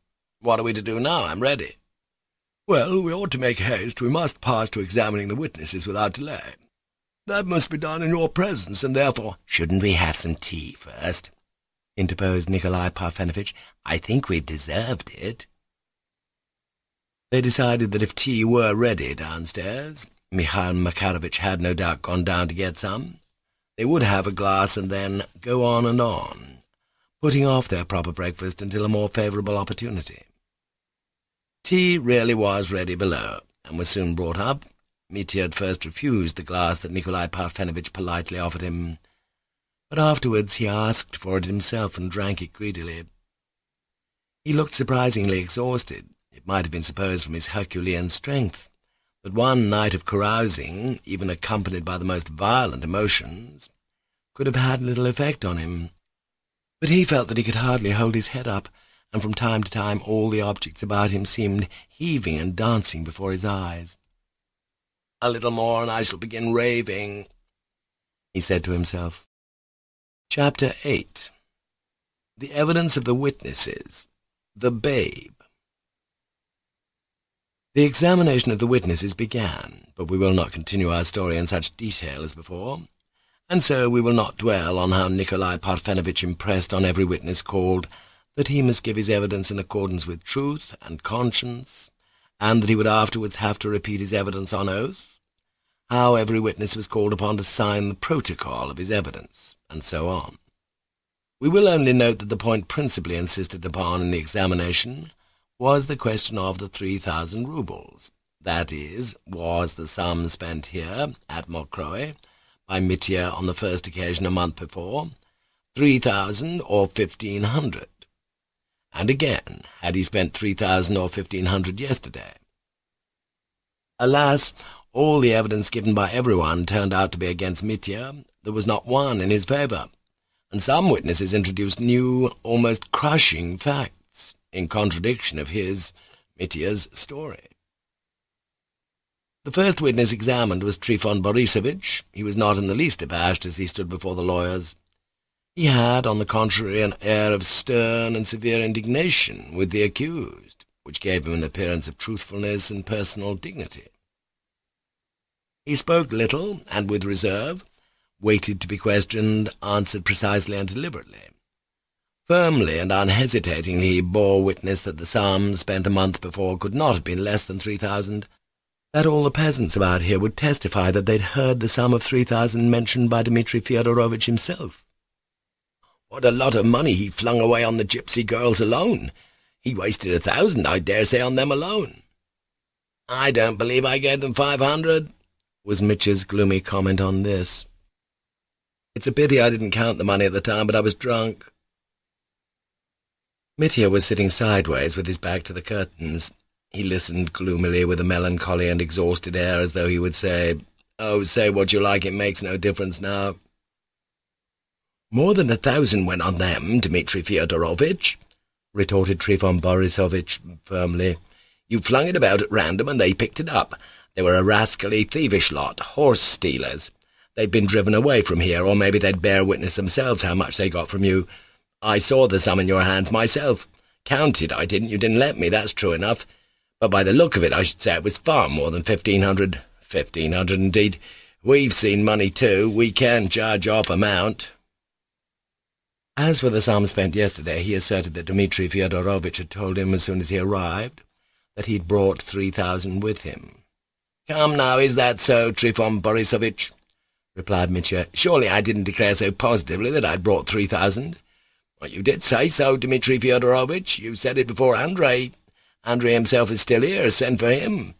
what are we to do now? I'm ready." "Well, we ought to make haste. We must pass to examining the witnesses without delay. That must be done in your presence, and therefore—" "Shouldn't we have some tea first?" interposed Nikolai Parfenovitch. "I think we've deserved it." They decided that if tea were ready downstairs, Mikhail Makarovitch had no doubt gone down to get some, they would have a glass and then go on, putting off their proper breakfast until a more favourable opportunity. Tea really was ready below, and was soon brought up. Mitya at first refused the glass that Nikolai Parfenovitch politely offered him, but afterwards he asked for it himself and drank it greedily. He looked surprisingly exhausted. It might have been supposed from his Herculean strength that one night of carousing, even accompanied by the most violent emotions, could have had little effect on him. But he felt that he could hardly hold his head up, and from time to time all the objects about him seemed heaving and dancing before his eyes. "A little more, and I shall begin raving," he said to himself. Chapter 8. The Evidence of the Witnesses. The Babe. The examination of the witnesses began, but we will not continue our story in such detail as before, and so we will not dwell on how Nikolai Parfenovitch impressed on every witness called that he must give his evidence in accordance with truth and conscience, and that he would afterwards have to repeat his evidence on oath, how every witness was called upon to sign the protocol of his evidence, and so on. We will only note that the point principally insisted upon in the examination was the question of the 3,000 roubles, that is, was the sum spent here, at Mokroe, by Mitya on the first occasion a month before, 3,000 or 1,500, and again, had he spent 3,000 or 1,500 yesterday? Alas, all the evidence given by everyone turned out to be against Mitya. There was not one in his favour, and some witnesses introduced new, almost crushing facts, in contradiction of Mitya's story. The first witness examined was Trifon Borisovitch. He was not in the least abashed as he stood before the lawyers. He had, on the contrary, an air of stern and severe indignation with the accused, which gave him an appearance of truthfulness and personal dignity. He spoke little, and with reserve, waited to be questioned, answered precisely and deliberately. Firmly and unhesitatingly he bore witness that the sum spent a month before could not have been less than 3,000, that all the peasants about here would testify that they'd heard the sum of 3,000 mentioned by Dmitri Fyodorovitch himself. What a lot of money he flung away on the gypsy girls alone! He wasted 1,000, I dare say, on them alone. I don't believe I gave them 500, was Mitya's gloomy comment on this. It's a pity I didn't count the money at the time, but I was drunk. Mitya was sitting sideways with his back to the curtains. He listened gloomily with a melancholy and exhausted air, as though he would say, "Oh, say what you like, it makes no difference now." "More than 1,000 went on them, Dmitri Fyodorovitch," retorted Trifon Borisovitch firmly. "You flung it about at random, and they picked it up. They were a rascally, thievish lot, horse-stealers. They'd been driven away from here, or maybe they'd bear witness themselves how much they got from you. I saw the sum in your hands myself. Counted, I didn't. You didn't let me, that's true enough. But by the look of it, I should say it was far more than 1,500. 1,500, indeed. We've seen money, too. We can judge off amount." As for the sum spent yesterday, he asserted that Dmitri Fyodorovitch had told him as soon as he arrived that he'd brought 3,000 with him. "Come now, is that so, Trifon Borisovitch?" replied Mitya. "Surely I didn't declare so positively that I'd brought 3,000. Well, you did say so, Dmitri Fyodorovitch. You said it before Andrei. Andrei himself is still here. Send for him.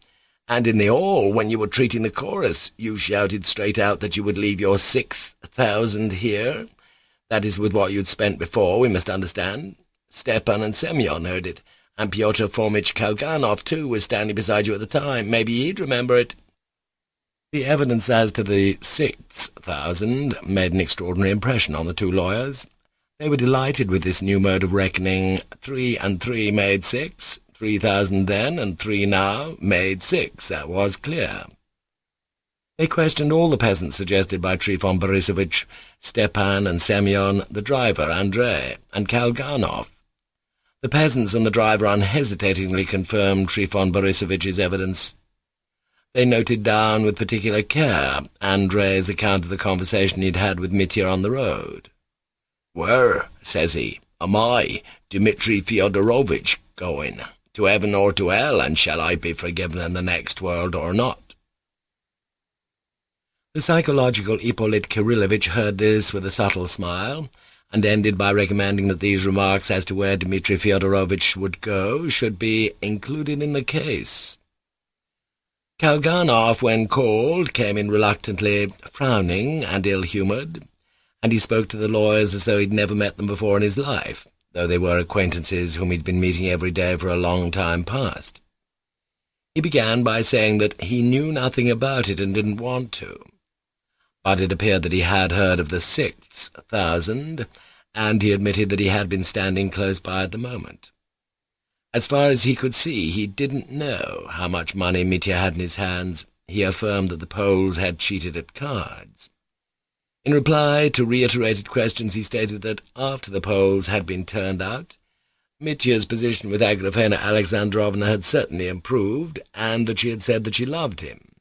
And in the hall, when you were treating the chorus, you shouted straight out that you would leave your 6,000 here. That is with what you'd spent before, we must understand. Stepan and Semyon heard it, and Pyotr Fomitch Kalganov, too, was standing beside you at the time. Maybe he'd remember it." The evidence as to the 6,000 made an extraordinary impression on the two lawyers. They were delighted with this new mode of reckoning. 3 and 3 made 6, 3,000 then, and 3 now, made 6, that was clear. They questioned all the peasants suggested by Trifon Borisovitch, Stepan and Semyon, the driver, Andrei, and Kalganov. The peasants and the driver unhesitatingly confirmed Trifon Borisovitch's evidence. They noted down with particular care Andrei's account of the conversation he'd had with Mitya on the road. "Where," says he, "am I, Dmitri Fyodorovitch, going? To heaven or to hell, and shall I be forgiven in the next world or not?" The psychological Ippolit Kirillovitch heard this with a subtle smile, and ended by recommending that these remarks as to where Dmitri Fyodorovitch would go should be included in the case. Kalganov, when called, came in reluctantly, frowning and ill-humoured, and he spoke to the lawyers as though he'd never met them before in his life, though they were acquaintances whom he'd been meeting every day for a long time past. He began by saying that he knew nothing about it and didn't want to, but it appeared that he had heard of the 6,000, and he admitted that he had been standing close by at the moment. As far as he could see, he didn't know how much money Mitya had in his hands. He affirmed that the Poles had cheated at cards. In reply to reiterated questions, he stated that after the Poles had been turned out, Mitya's position with Agrafena Alexandrovna had certainly improved, and that she had said that she loved him.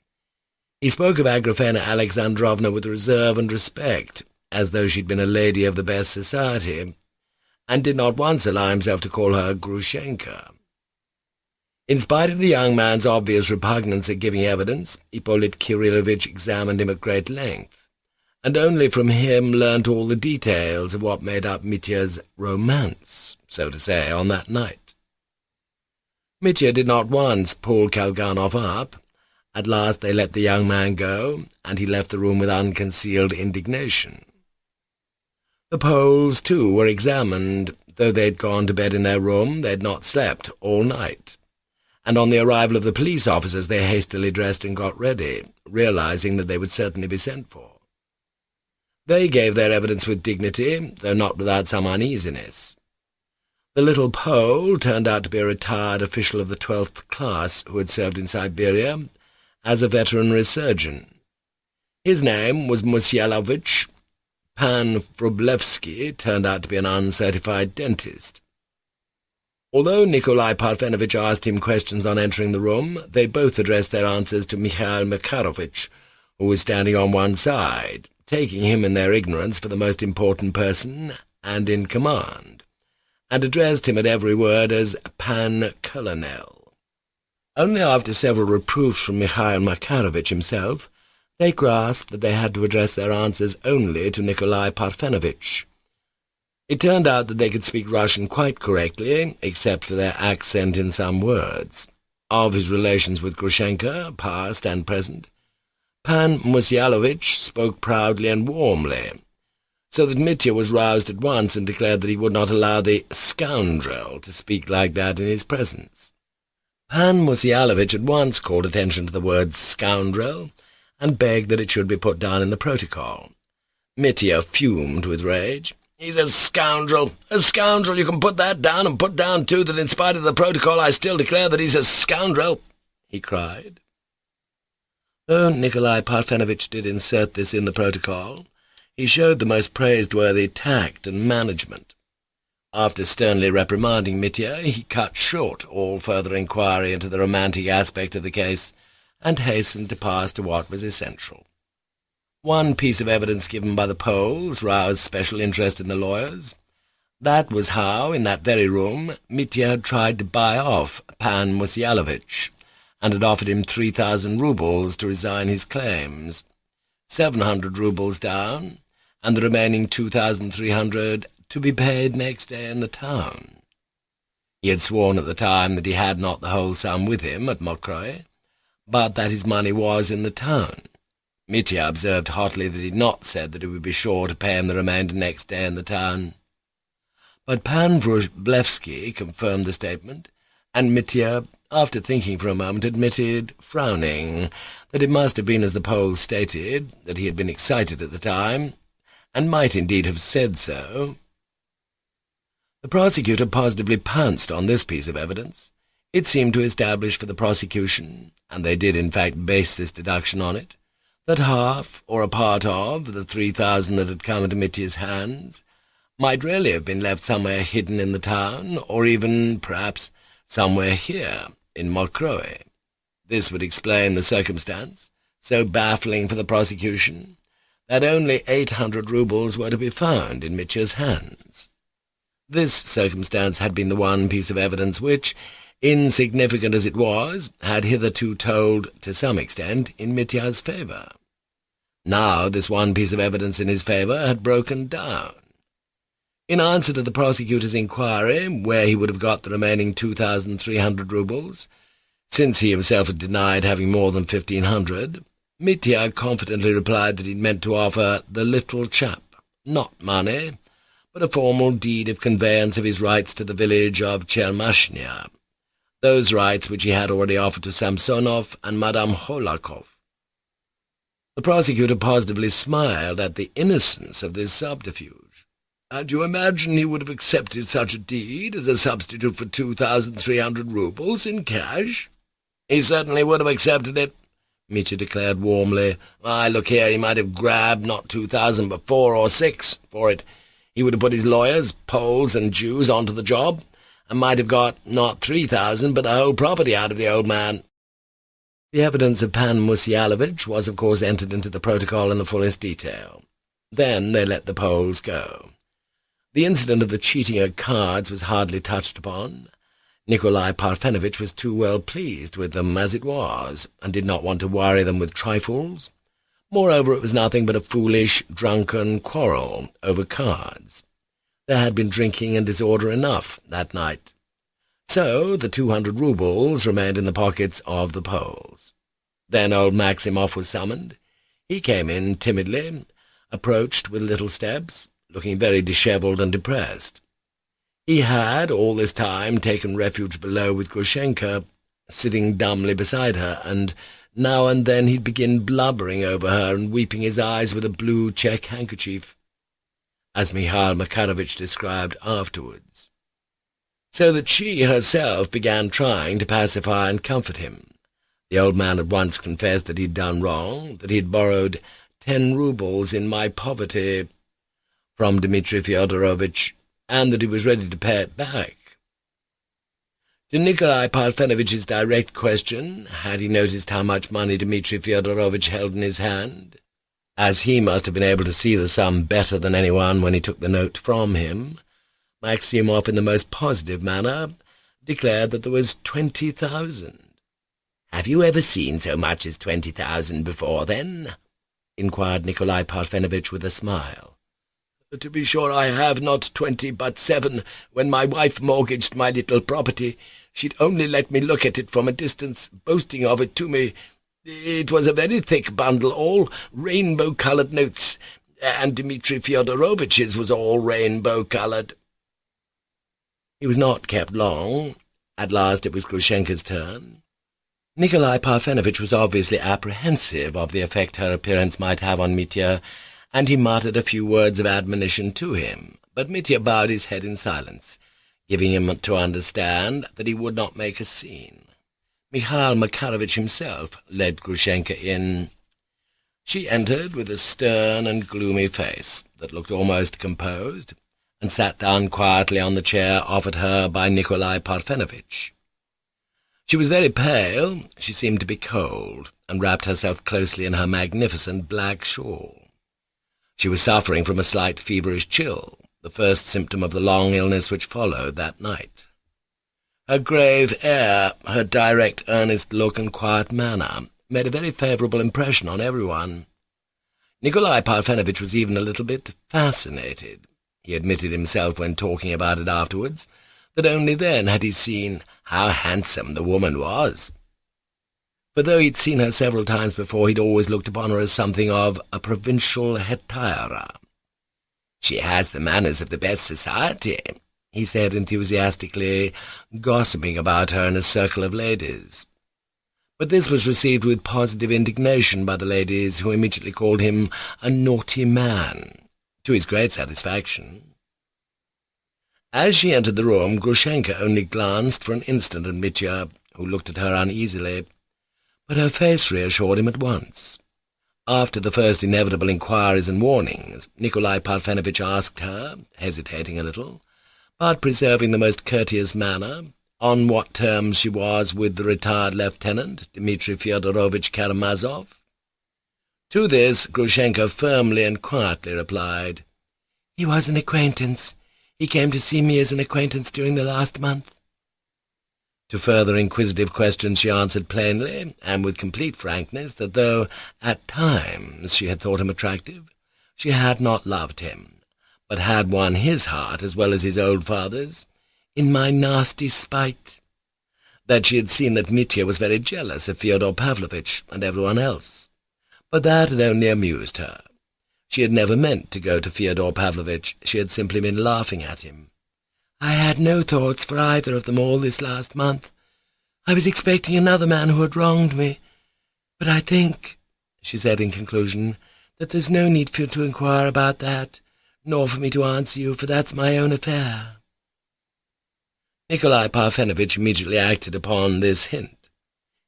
He spoke of Agrafena Alexandrovna with reserve and respect, as though she'd been a lady of the best society, and did not once allow himself to call her Grushenka. In spite of the young man's obvious repugnance at giving evidence, Ippolit Kirillovitch examined him at great length, and only from him learnt all the details of what made up Mitya's romance, so to say, on that night. Mitya did not once pull Kalganov up. At last they let the young man go, and he left the room with unconcealed indignation. The Poles, too, were examined. Though they'd gone to bed in their room, they'd not slept all night, and on the arrival of the police officers they hastily dressed and got ready, realizing that they would certainly be sent for. They gave their evidence with dignity, though not without some uneasiness. The little Pole turned out to be a retired official of the 12th class who had served in Siberia as a veterinary surgeon. His name was Musyalovich. Pan Wróblewski turned out to be an uncertified dentist. Although Nikolai Parfenovitch asked him questions on entering the room, they both addressed their answers to Mikhail Makarovitch, who was standing on one side, taking him in their ignorance for the most important person and in command, and addressed him at every word as Pan Colonel. Only after several reproofs from Mikhail Makarovitch himself, they grasped that they had to address their answers only to Nikolai Parfenovitch. It turned out that they could speak Russian quite correctly, except for their accent in some words. Of his relations with Grushenka, past and present, Pan Musyalovich spoke proudly and warmly, so that Mitya was roused at once and declared that he would not allow the scoundrel to speak like that in his presence. Pan Musyalovich at once called attention to the word scoundrel, and begged that it should be put down in the protocol. Mitya fumed with rage. "He's a scoundrel! A scoundrel! You can put that down, and put down, too, that in spite of the protocol I still declare that he's a scoundrel!" he cried. Though Nikolai Parfenovitch did insert this in the protocol, he showed the most praiseworthy tact and management. After sternly reprimanding Mitya, he cut short all further inquiry into the romantic aspect of the case, and hastened to pass to what was essential. One piece of evidence given by the Poles roused special interest in the lawyers. That was how, in that very room, Mitya had tried to buy off Pan Musyalovich, and had offered him 3,000 roubles to resign his claims, 700 roubles down, and the remaining 2,300 to be paid next day in the town. He had sworn at the time that he had not the whole sum with him at Mokroe, but that his money was in the town. Mitya observed hotly that he had not said that he would be sure to pay him the remainder next day in the town. But Pan Wróblewski confirmed the statement, and Mitya, after thinking for a moment, admitted, frowning, that it must have been as the Poles stated, that he had been excited at the time, and might indeed have said so. The prosecutor positively pounced on this piece of evidence. It seemed to establish for the prosecution, and they did in fact base this deduction on it, that half, or a part of, the 3,000 that had come into Mitya's hands might really have been left somewhere hidden in the town, or even, perhaps, somewhere here, in Mokroe. This would explain the circumstance, so baffling for the prosecution, that only 800 roubles were to be found in Mitya's hands. This circumstance had been the one piece of evidence which, insignificant as it was, had hitherto told, to some extent, in Mitya's favour. Now this one piece of evidence in his favour had broken down. In answer to the prosecutor's inquiry where he would have got the remaining 2,300 roubles, since he himself had denied having more than 1,500, Mitya confidently replied that he meant to offer the little chap not money, but a formal deed of conveyance of his rights to the village of Chermashnya, those rights which he had already offered to Samsonov and Madame Hohlakov. The prosecutor positively smiled at the innocence of this subterfuge. "And you imagine he would have accepted such a deed as a substitute for 2,300 roubles in cash?" "He certainly would have accepted it," Mitya declared warmly. "Why, look here, he might have grabbed not 2,000 but 4 or 6 for it. He would have put his lawyers, Poles and Jews, onto the job, and might have got not 3,000 but the whole property out of the old man." The evidence of Pan Musyalovich was of course entered into the protocol in the fullest detail. Then they let the Poles go. The incident of the cheating at cards was hardly touched upon. Nikolai Parfenovitch was too well pleased with them as it was, and did not want to worry them with trifles. Moreover, it was nothing but a foolish, drunken quarrel over cards. There had been drinking and disorder enough that night. So the 200 roubles remained in the pockets of the Poles. Then old Maximov was summoned. He came in timidly, approached with little steps, looking very dishevelled and depressed. He had, all this time, taken refuge below with Grushenka, sitting dumbly beside her, and now and then he'd begin blubbering over her and weeping his eyes with a blue check handkerchief, as Mikhail Makarovitch described afterwards, so that she herself began trying to pacify and comfort him. The old man at once confessed that he'd done wrong, that he'd borrowed 10 roubles in my poverty from Dmitri Fyodorovitch, and that he was ready to pay it back. To Nikolai Parfenovitch's direct question, had he noticed how much money Dmitri Fyodorovitch held in his hand, as he must have been able to see the sum better than anyone when he took the note from him, Maximov, in the most positive manner, declared that there was 20,000. "Have you ever seen so much as 20,000 before, then?" inquired Nikolai Parfenovitch with a smile. "To be sure I have, not 20, but 7. When my wife mortgaged my little property, she'd only let me look at it from a distance, boasting of it to me. It was a very thick bundle, all rainbow-coloured notes, and Dmitri Fyodorovitch's was all rainbow-coloured." He was not kept long. At last it was Grushenka's turn. Nikolai Parfenovitch was obviously apprehensive of the effect her appearance might have on Mitya, and he muttered a few words of admonition to him, but Mitya bowed his head in silence, giving him to understand that he would not make a scene. Mikhail Makarovitch himself led Grushenka in. She entered with a stern and gloomy face that looked almost composed, and sat down quietly on the chair offered her by Nikolai Parfenovitch. She was very pale, she seemed to be cold, and wrapped herself closely in her magnificent black shawl. She was suffering from a slight feverish chill, the first symptom of the long illness which followed that night. Her grave air, her direct, earnest look and quiet manner made a very favourable impression on everyone. Nikolai Parfenovitch was even a little bit fascinated. He admitted himself when talking about it afterwards that only then had he seen how handsome the woman was. For though he'd seen her several times before, he'd always looked upon her as something of a provincial hetaira. "She has the manners of the best society," he said enthusiastically, gossiping about her in a circle of ladies. But this was received with positive indignation by the ladies, who immediately called him a naughty man, to his great satisfaction. As she entered the room, Grushenka only glanced for an instant at Mitya, who looked at her uneasily, but her face reassured him at once. After the first inevitable inquiries and warnings, Nikolai Parfenovitch asked her, hesitating a little, but preserving the most courteous manner, on what terms she was with the retired lieutenant, Dmitri Fyodorovitch Karamazov. To this Grushenka firmly and quietly replied, "He was an acquaintance. He came to see me as an acquaintance during the last month." To further inquisitive questions she answered plainly, and with complete frankness, that though at times she had thought him attractive, she had not loved him, but had won his heart as well as his old father's, in my nasty spite. That she had seen that Mitya was very jealous of Fyodor Pavlovitch and everyone else, but that had only amused her. She had never meant to go to Fyodor Pavlovitch, she had simply been laughing at him. "I had no thoughts for either of them all this last month. I was expecting another man who had wronged me. But I think," she said in conclusion, "that there's no need for you to inquire about that, nor for me to answer you, for that's my own affair." Nikolai Parfenovitch immediately acted upon this hint.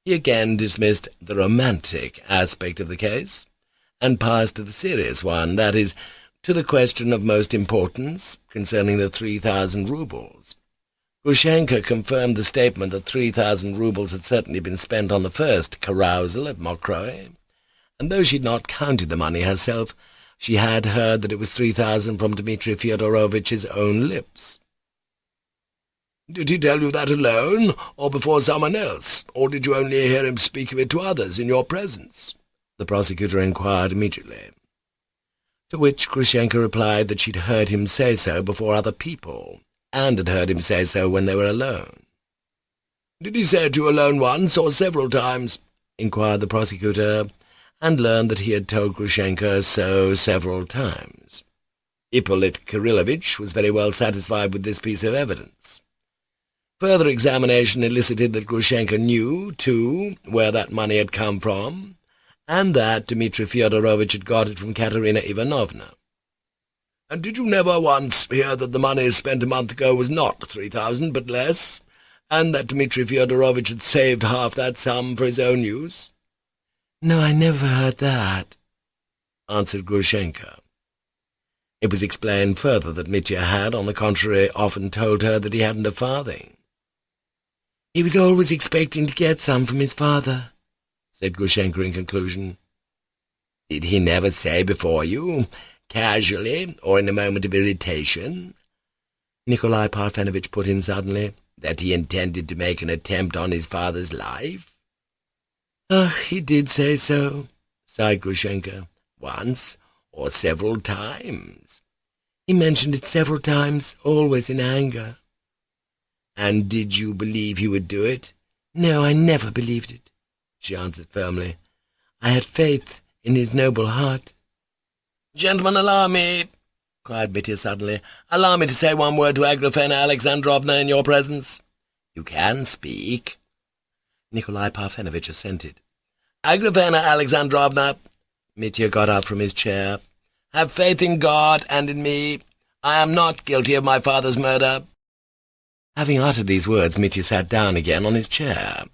He again dismissed the romantic aspect of the case, and passed to the serious one, that is, to the question of most importance concerning the 3,000 roubles. Grushenka confirmed the statement that 3,000 roubles had certainly been spent on the first carousal at Mokroe, and though she had not counted the money herself, she had heard that it was 3,000 from Dmitri Fyodorovitch's own lips. "Did he tell you that alone, or before someone else, or did you only hear him speak of it to others in your presence?" the prosecutor inquired immediately. To which Grushenka replied that she'd heard him say so before other people, and had heard him say so when they were alone. "Did he say it to you alone once, or several times?" inquired the prosecutor, and learned that he had told Grushenka so several times. Ippolit Kirillovitch was very well satisfied with this piece of evidence. Further examination elicited that Grushenka knew, too, where that money had come from, and that Dmitri Fyodorovitch had got it from Katerina Ivanovna. "And did you never once hear that the money spent a month ago was not 3,000, but less, and that Dmitri Fyodorovitch had saved half that sum for his own use?" "No, I never heard that," answered Grushenka. It was explained further that Mitya had, on the contrary, often told her that he hadn't a farthing. He was always expecting to get some from his father, said Grushenka in conclusion. Did he never say before you, casually, or in a moment of irritation, Nikolai Parfenovitch put in suddenly, that he intended to make an attempt on his father's life? He did say so, sighed Grushenka. Once or several times. He mentioned it several times, always in anger. And did you believe he would do it? No, I never believed it, she answered firmly. I had faith in his noble heart. Gentlemen, allow me, cried Mitya suddenly. Allow me to say one word to Agrafena Alexandrovna in your presence. You can speak. Nikolai Parfenovitch assented. Agrafena Alexandrovna, Mitya got up from his chair. Have faith in God and in me. I am not guilty of my father's murder. Having uttered these words, Mitya sat down again on his chair.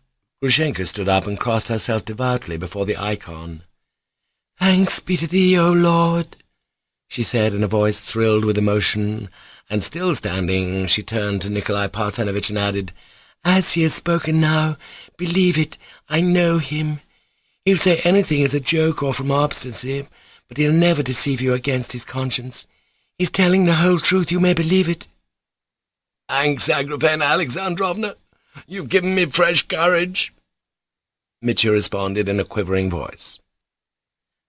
Grushenka stood up and crossed herself devoutly before the icon. Thanks be to thee, O Lord, she said in a voice thrilled with emotion, and still standing, she turned to Nikolai Parfenovitch and added, As he has spoken now, believe it, I know him. He'll say anything as a joke or from obstinacy, but he'll never deceive you against his conscience. He's telling the whole truth, you may believe it. Thanks, Agrafena Alexandrovna. You've given me fresh courage, Mitya responded in a quivering voice.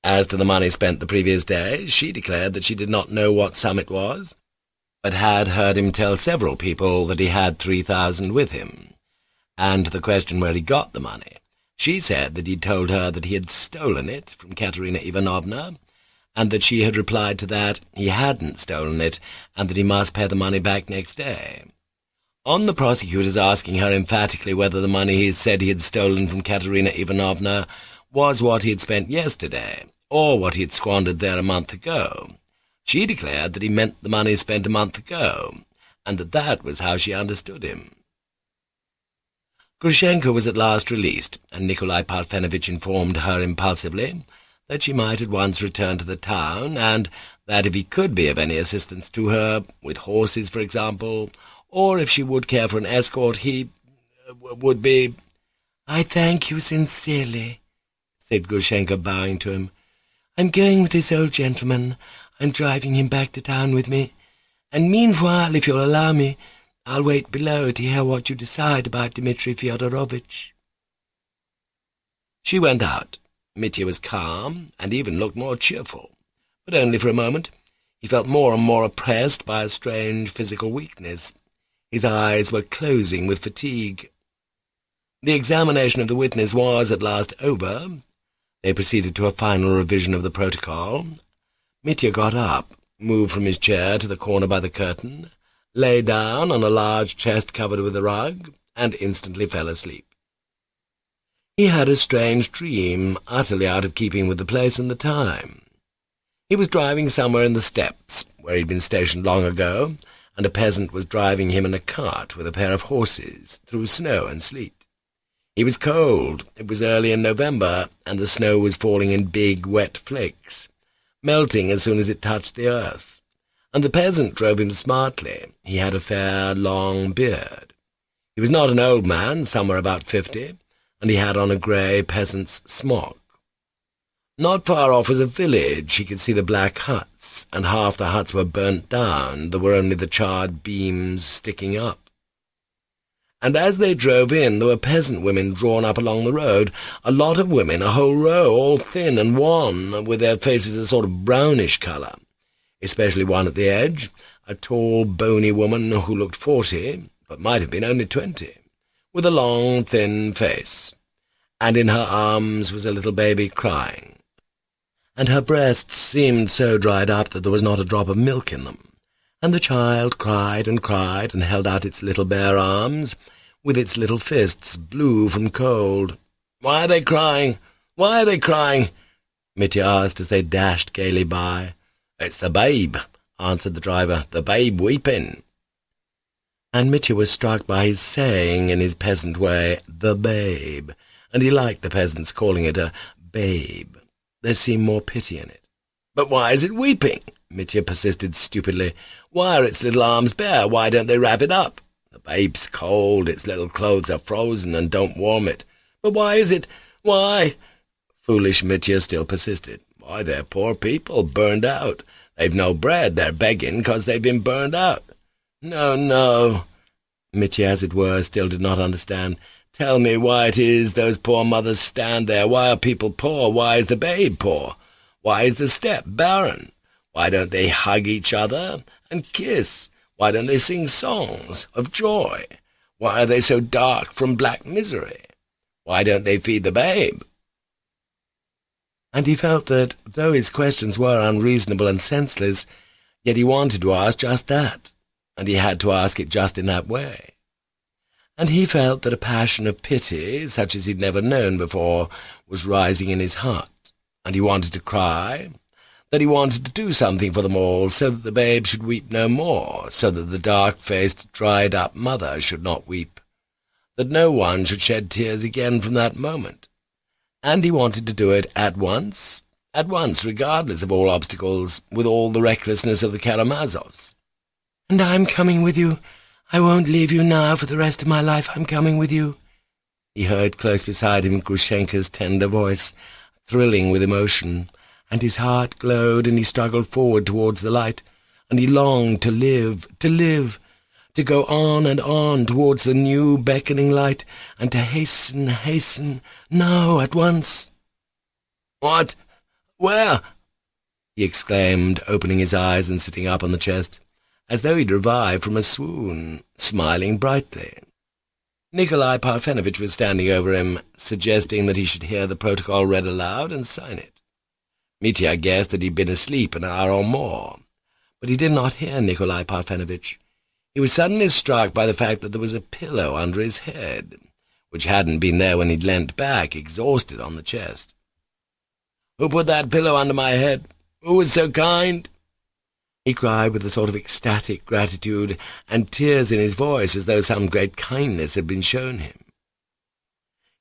As to the money spent the previous day, she declared that she did not know what sum it was, but had heard him tell several people that he had 3,000 with him. And to the question where he got the money, she said that he'd told her that he had stolen it from Katerina Ivanovna, and that she had replied to that he hadn't stolen it, and that he must pay the money back next day. On the prosecutor's asking her emphatically whether the money he said he had stolen from Katerina Ivanovna was what he had spent yesterday, or what he had squandered there a month ago, she declared that he meant the money spent a month ago, and that that was how she understood him. Grushenka was at last released, and Nikolai Parfenovitch informed her impulsively that she might at once return to the town, and that if he could be of any assistance to her, with horses, for example, or if she would care for an escort, he would be— "I thank you sincerely," said Grushenka, bowing to him. "I'm going with this old gentleman. I'm driving him back to town with me, and meanwhile, if you'll allow me, I'll wait below to hear what you decide about Dmitri Fyodorovitch." She went out. Mitya was calm, and even looked more cheerful, but only for a moment. He felt more and more oppressed by a strange physical weakness. His eyes were closing with fatigue. The examination of the witness was at last over. They proceeded to a final revision of the protocol. Mitya got up, moved from his chair to the corner by the curtain, lay down on a large chest covered with a rug, and instantly fell asleep. He had a strange dream, utterly out of keeping with the place and the time. He was driving somewhere in the steppes, where he'd been stationed long ago, and a peasant was driving him in a cart with a pair of horses, through snow and sleet. He was cold. It was early in November, and the snow was falling in big, wet flakes, melting as soon as it touched the earth, and the peasant drove him smartly. He had a fair, long beard. He was not an old man, somewhere about 50, and he had on a grey peasant's smock. Not far off was a village. He could see the black huts, and half the huts were burnt down. There were only the charred beams sticking up. And as they drove in, there were peasant women drawn up along the road, a lot of women, a whole row, all thin and wan, with their faces a sort of brownish colour, especially one at the edge, a tall, bony woman who looked 40, but might have been only 20, with a long, thin face, and in her arms was a little baby crying, and her breasts seemed so dried up that there was not a drop of milk in them, and the child cried and held out its little bare arms, with its little fists blue from cold. "Why are they crying? Why are they crying?" Mitya asked as they dashed gaily by. "It's the babe," answered the driver, "the babe weeping." And Mitya was struck by his saying, in his peasant way, "the babe," and he liked the peasants calling it a babe. There seemed more pity in it. "But why is it weeping?" Mitya persisted stupidly. "Why are its little arms bare? Why don't they wrap it up?" The babe's cold, its little clothes are frozen and don't warm it. But why is it? Why?" Foolish Mitya still persisted. "Why, they're poor people, burned out. They've no bread, they're begging 'cause they've been burned out." "No, no." Mitya, as it were, still did not understand. "Tell me why it is those poor mothers stand there. Why are people poor? Why is the babe poor? Why is the step barren? Why don't they hug each other and kiss? Why don't they sing songs of joy? Why are they so dark from black misery? Why don't they feed the babe?" And he felt that, though his questions were unreasonable and senseless, yet he wanted to ask just that, and he had to ask it just in that way. And he felt that a passion of pity, such as he'd never known before, was rising in his heart, and he wanted to cry, that he wanted to do something for them all, so that the babe should weep no more, so that the dark-faced, dried-up mother should not weep, that no one should shed tears again from that moment. And he wanted to do it at once, regardless of all obstacles, with all the recklessness of the Karamazovs. "And I'm coming with you. I won't leave you now for the rest of my life. I'm coming with you," he heard close beside him Grushenka's tender voice, thrilling with emotion, and his heart glowed, and he struggled forward towards the light, and he longed to live, to go on and on towards the new beckoning light, and to hasten, now, at once. "What? Where?" he exclaimed, opening his eyes and sitting up on the chest, as though he'd revived from a swoon, smiling brightly. Nikolai Parfenovitch was standing over him, suggesting that he should hear the protocol read aloud and sign it. Mitya guessed that he'd been asleep an hour or more, but he did not hear Nikolai Parfenovitch. He was suddenly struck by the fact that there was a pillow under his head, which hadn't been there when he'd leant back, exhausted, on the chest. "Who put that pillow under my head? Who was so kind?" he cried with a sort of ecstatic gratitude, and tears in his voice, as though some great kindness had been shown him.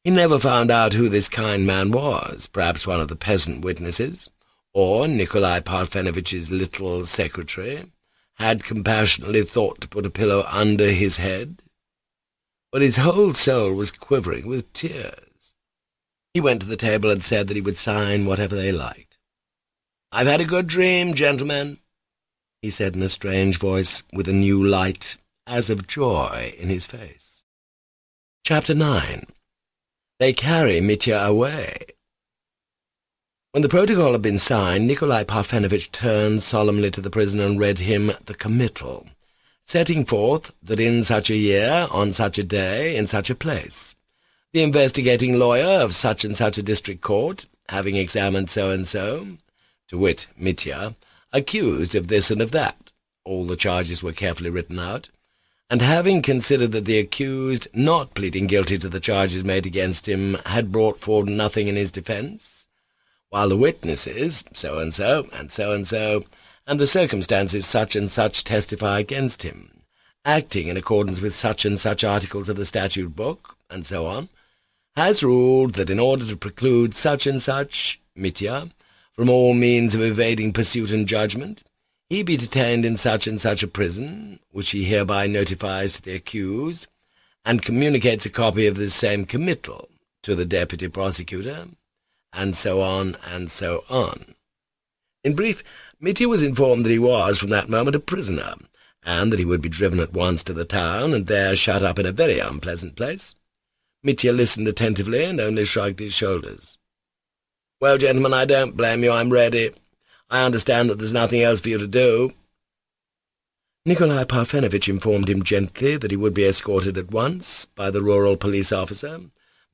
He never found out who this kind man was, perhaps one of the peasant witnesses, or Nikolai Parfenovitch's little secretary, had compassionately thought to put a pillow under his head, but his whole soul was quivering with tears. He went to the table and said that he would sign whatever they liked. "I've had a good dream, gentlemen," he said in a strange voice, with a new light, as of joy, in his face. Chapter 9. They carry Mitya away. When the protocol had been signed, Nikolai Parfenovitch turned solemnly to the prisoner and read him the committal, setting forth that in such a year, on such a day, in such a place, the investigating lawyer of such and such a district court, having examined so-and-so, to wit, Mitya, accused of this and of that, all the charges were carefully written out, and having considered that the accused, not pleading guilty to the charges made against him, had brought forward nothing in his defence, while the witnesses, so-and-so, and so-and-so, and the circumstances such and such testify against him, acting in accordance with such and such articles of the statute book, and so on, has ruled that in order to preclude such and such, Mitya, from all means of evading pursuit and judgment, he be detained in such and such a prison, which he hereby notifies to the accused, and communicates a copy of this same committal to the deputy prosecutor, and so on, and so on. In brief, Mitya was informed that he was, from that moment, a prisoner, and that he would be driven at once to the town, and there shut up in a very unpleasant place. Mitya listened attentively, and only shrugged his shoulders. "Well, gentlemen, I don't blame you. I'm ready. I understand that there's nothing else for you to do." Nikolai Parfenovitch informed him gently that he would be escorted at once by the rural police officer,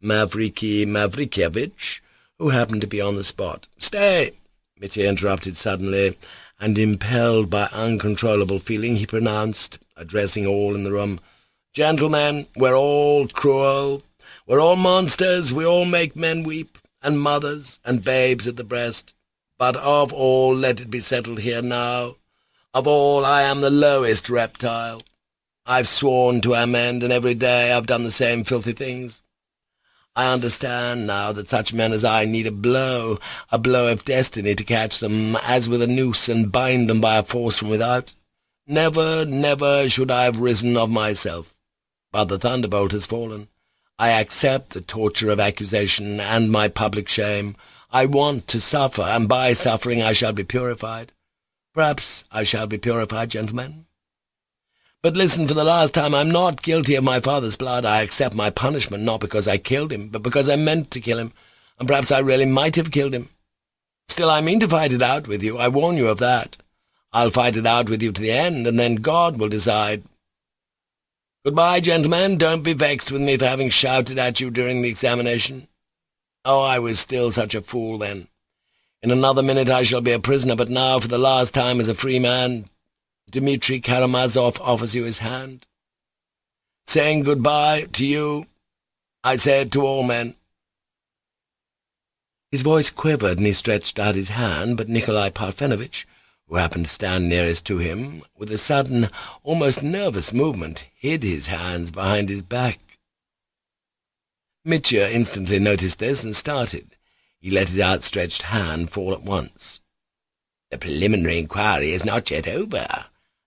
Mavriki Mavrikyevich, who happened to be on the spot. "Stay!" Mitya interrupted suddenly, and impelled by uncontrollable feeling, he pronounced, addressing all in the room, "Gentlemen, we're all cruel. We're all monsters. We all make men weep, and mothers, and babes at the breast. But of all, let it be settled here now, of all I am the lowest reptile. I've sworn to amend, and every day I've done the same filthy things. I understand now that such men as I need a blow of destiny to catch them, as with a noose, and bind them by a force from without. Never, never should I have risen of myself. but the thunderbolt has fallen. I accept the torture of accusation and my public shame. I want to suffer, and by suffering I shall be purified. Perhaps I shall be purified, gentlemen. But listen, for the last time, I'm not guilty of my father's blood. I accept my punishment, not because I killed him, but because I meant to kill him, and perhaps I really might have killed him. Still, I mean to fight it out with you. I warn you of that. I'll fight it out with you to the end, and then God will decide. Goodbye, gentlemen. Don't be vexed with me for having shouted at you during the examination. Oh, I was still such a fool then. In another minute I shall be a prisoner, but now, for the last time as a free man, Dmitri Karamazov offers you his hand. Saying goodbye to you, I say it to all men. His voice quivered, and he stretched out his hand, but Nikolai Parfenovitch, who happened to stand nearest to him, with a sudden, almost nervous movement, hid his hands behind his back. Mitya instantly noticed this and started. He let his outstretched hand fall at once. "The preliminary inquiry is not yet over,"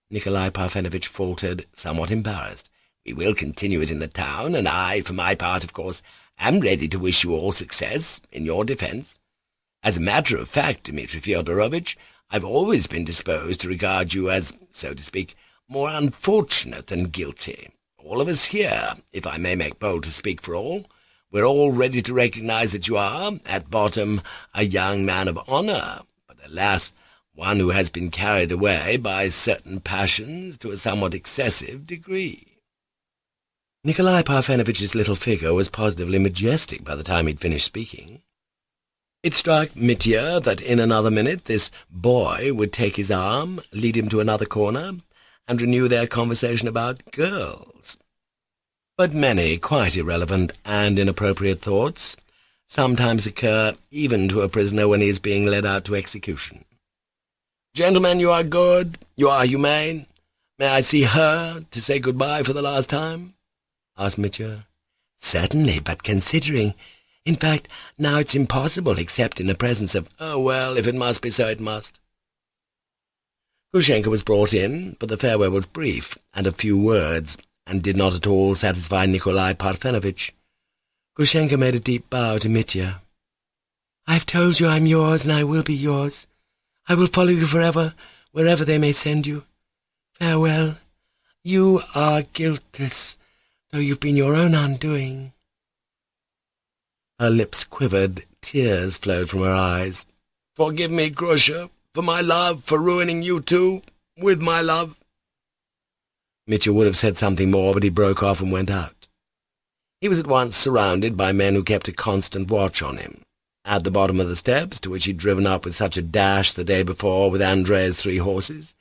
Nikolai Parfenovitch faltered, somewhat embarrassed. "We will continue it in the town, and I, for my part, of course, am ready to wish you all success in your defence. As a matter of fact, Dmitri Fyodorovitch, I've always been disposed to regard you as, so to speak, more unfortunate than guilty. All of us here, if I may make bold to speak for all, we're all ready to recognize that you are, at bottom, a young man of honour, but alas, one who has been carried away by certain passions to a somewhat excessive degree." Nikolai Parfenovitch's little figure was positively majestic by the time he'd finished speaking. It struck Mitya that in another minute this boy would take his arm, lead him to another corner, and renew their conversation about girls. But many quite irrelevant and inappropriate thoughts sometimes occur even to a prisoner when he is being led out to execution. "Gentlemen, you are good, you are humane. May I see her to say goodbye for the last time?" asked Mitya. "Certainly, but considering... In fact, now it's impossible except in the presence of... Oh, well, if it must be so, it must." Grushenka was brought in, but the farewell was brief and of few words, and did not at all satisfy Nikolai Parfenovitch. Grushenka made a deep bow to Mitya. "I've told you I'm yours, and I will be yours. I will follow you forever, wherever they may send you. Farewell. You are guiltless, though you've been your own undoing." Her lips quivered, tears flowed from her eyes. "Forgive me, Grusha, for my love, for ruining you too, with my love." Mitya would have said something more, but he broke off and went out. He was at once surrounded by men who kept a constant watch on him. At the bottom of the steps, to which he'd driven up with such a dash the day before with Andrei's 3 horses,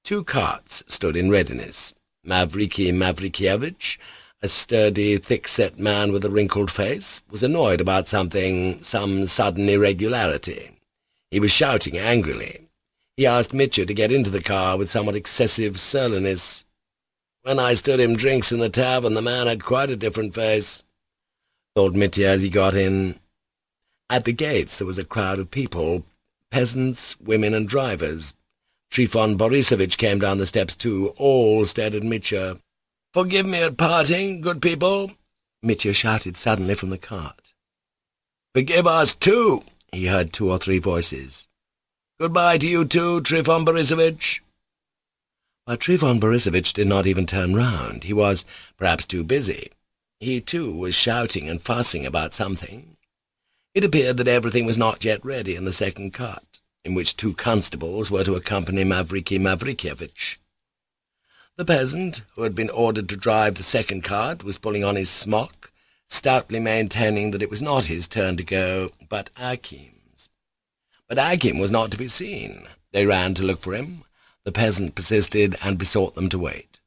2 carts stood in readiness. Mavriky Mavrikyevitch, a sturdy, thick-set man with a wrinkled face, was annoyed about something, some sudden irregularity. He was shouting angrily. He asked Mitya to get into the car with somewhat excessive surliness. "When I stood him drinks in the tavern, the man had quite a different face," thought Mitya as he got in. At the gates there was a crowd of people, peasants, women, and drivers. Trifon Borisovitch came down the steps too. All stared at Mitya. "Forgive me at parting, good people," Mitya shouted suddenly from the cart. "Forgive us too," he heard 2 or 3 voices. "Goodbye to you too, Trifon Borisovitch." But Trifon Borisovitch did not even turn round. He was, perhaps, too busy. He, too, was shouting and fussing about something. It appeared that everything was not yet ready in the second cart, in which 2 constables were to accompany Mavriky Mavrikyevitch. The peasant, who had been ordered to drive the second cart, was pulling on his smock, stoutly maintaining that it was not his turn to go, but Akim's. But Akim was not to be seen. They ran to look for him. The peasant persisted and besought them to wait.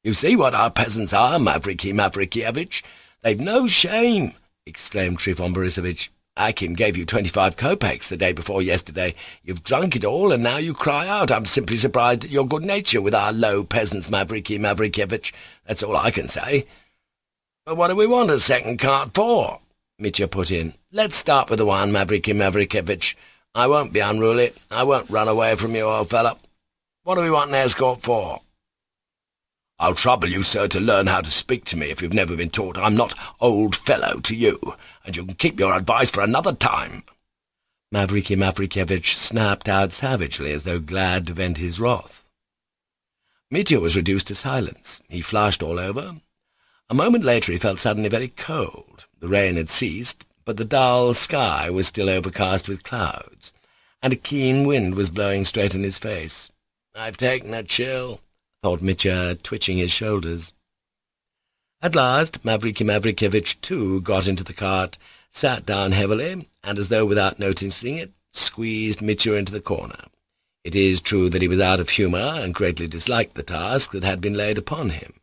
"You see what our peasants are, Mavriky Mavrikyevitch. They've no shame," exclaimed Trifon Borisovitch. "Akim gave you 25 kopecks the day before yesterday. You've drunk it all, and now you cry out. I'm simply surprised at your good nature with our low peasants, Mavriky Mavrikyevitch. That's all I can say." "But what do we want a second cart for?" Mitya put in. "Let's start with the one, Mavriky Mavrikyevitch. I won't be unruly. I won't run away from you, old fellow. What do we want an escort for?" I'll trouble you, sir, to learn how to speak to me if you've never been taught. I'm not old fellow to you, and you can keep your advice for another time." Mavriky Mavrikyevich snapped out savagely, as though glad to vent his wrath. Mitya was reduced to silence. He flushed all over. A moment later he felt suddenly very cold. The rain had ceased, but the dull sky was still overcast with clouds, and a keen wind was blowing straight in his face. "I've taken a chill," thought Mitya, twitching his shoulders. At last Mavriky Mavrikyevich too got into the cart, sat down heavily, and, as though without noticing it, squeezed Mitya into the corner. It is true that he was out of humour, and greatly disliked the task that had been laid upon him.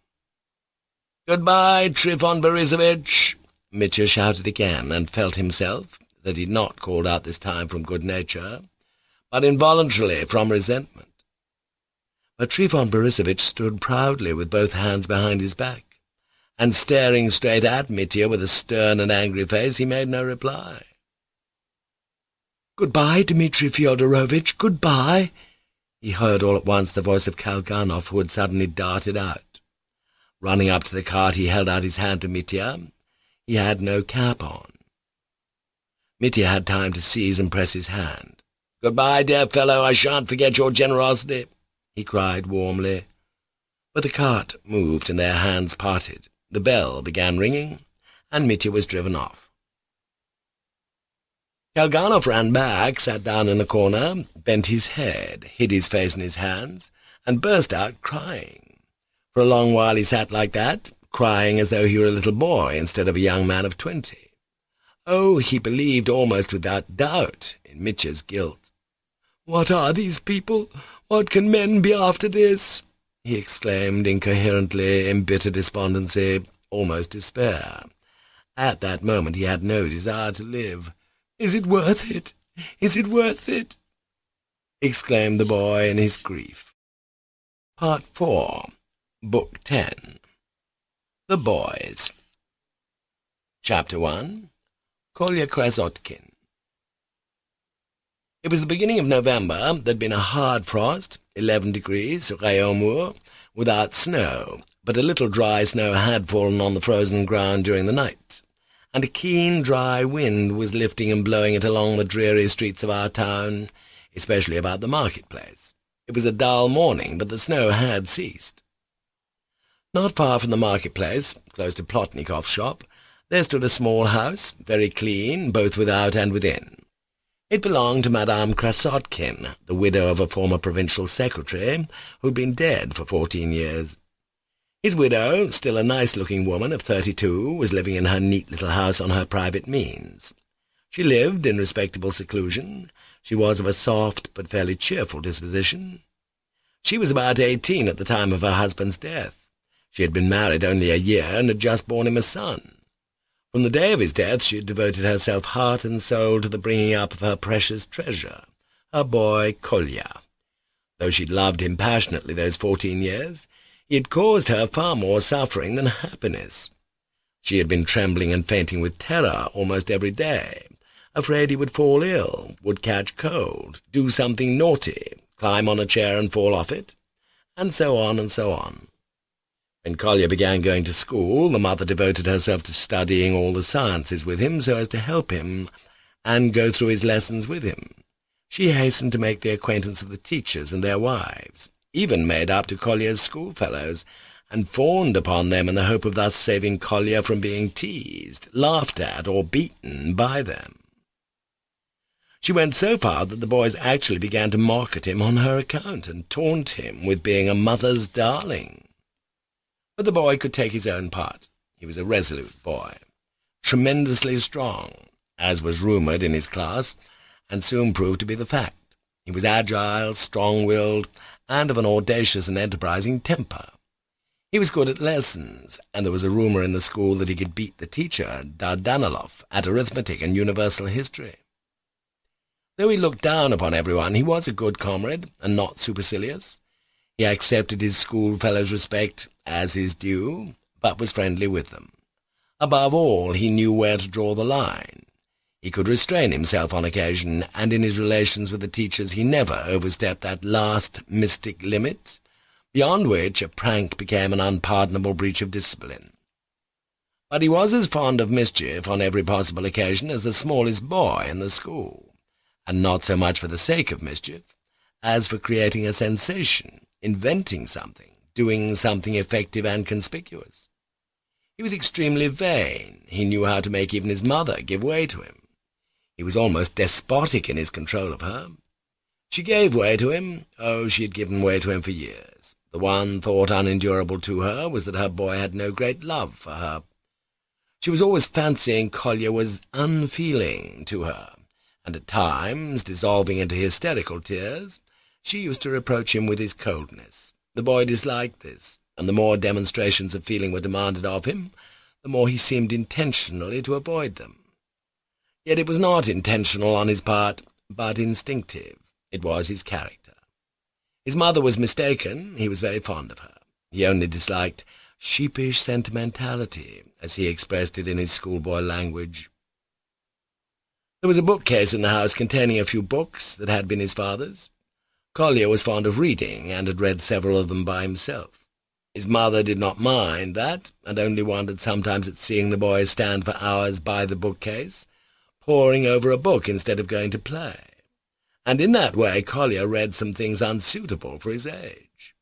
"Goodbye, Trifon Borisovich," Mitya shouted again, and felt himself that he had not called out this time from good nature, but involuntarily from resentment. But Trifon Borisovich stood proudly with both hands behind his back, and staring straight at Mitya with a stern and angry face, he made no reply. "Goodbye, Dmitri Fyodorovitch, goodbye!" he heard all at once the voice of Kalganov, who had suddenly darted out. Running up to the cart, he held out his hand to Mitya. He had no cap on. Mitya had time to seize and press his hand. "Goodbye, dear fellow, I shan't forget your generosity," he cried warmly. But the cart moved and their hands parted. The bell began ringing, and Mitya was driven off. Kalganov ran back, sat down in a corner, bent his head, hid his face in his hands, and burst out crying. For a long while he sat like that, crying as though he were a little boy instead of a young man of 20. Oh, he believed almost without doubt in Mitya's guilt. "What are these people? What can men be after this?" he exclaimed incoherently, in bitter despondency, almost despair. At that moment he had no desire to live. "Is it worth it? Is it worth it?" exclaimed the boy in his grief. Part 4, Book 10. The Boys. Chapter 1. Kolya Krasotkin. It was the beginning of November. There'd been a hard frost, 11 degrees, Réaumur, without snow, but a little dry snow had fallen on the frozen ground during the night, and a keen, dry wind was lifting and blowing it along the dreary streets of our town, especially about the market-place. It was a dull morning, but the snow had ceased. Not far from the market-place, close to Plotnikov's shop, there stood a small house, very clean, both without and within. It belonged to Madame Krasotkin, the widow of a former provincial secretary, who'd been dead for 14 years. His widow, still a nice-looking woman of 32, was living in her neat little house on her private means. She lived in respectable seclusion. She was of a soft but fairly cheerful disposition. She was about 18 at the time of her husband's death. She had been married only a year and had just borne him a son. From the day of his death she had devoted herself heart and soul to the bringing up of her precious treasure, her boy Kolya. Though she'd loved him passionately those 14 years, he had caused her far more suffering than happiness. She had been trembling and fainting with terror almost every day, afraid he would fall ill, would catch cold, do something naughty, climb on a chair and fall off it, and so on and so on. When Kolya began going to school, the mother devoted herself to studying all the sciences with him so as to help him and go through his lessons with him. She hastened to make the acquaintance of the teachers and their wives, even made up to Kolya's schoolfellows, and fawned upon them in the hope of thus saving Kolya from being teased, laughed at, or beaten by them. She went so far that the boys actually began to mock at him on her account, and taunt him with being a mother's darling. But the boy could take his own part. He was a resolute boy, tremendously strong, as was rumoured in his class, and soon proved to be the fact. He was agile, strong-willed, and of an audacious and enterprising temper. He was good at lessons, and there was a rumour in the school that he could beat the teacher, Dardanilov, at arithmetic and universal history. Though he looked down upon everyone, he was a good comrade, and not supercilious. He accepted his schoolfellows' respect as his due, but was friendly with them. Above all, he knew where to draw the line. He could restrain himself on occasion, and in his relations with the teachers he never overstepped that last mystic limit, beyond which a prank became an unpardonable breach of discipline. But he was as fond of mischief on every possible occasion as the smallest boy in the school, and not so much for the sake of mischief as for creating a sensation, inventing something, doing something effective and conspicuous. He was extremely vain. He knew how to make even his mother give way to him. He was almost despotic in his control of her. She gave way to him. Oh, she had given way to him for years. The one thought unendurable to her was that her boy had no great love for her. She was always fancying Kolya was unfeeling to her, and at times, dissolving into hysterical tears, she used to reproach him with his coldness. The boy disliked this, and the more demonstrations of feeling were demanded of him, the more he seemed intentionally to avoid them. Yet it was not intentional on his part, but instinctive. It was his character. His mother was mistaken. He was very fond of her. He only disliked sheepish sentimentality, as he expressed it in his schoolboy language. There was a bookcase in the house containing a few books that had been his father's. Kolya was fond of reading, and had read several of them by himself. His mother did not mind that, and only wondered sometimes at seeing the boy stand for hours by the bookcase, poring over a book instead of going to play. And in that way Kolya read some things unsuitable for his age.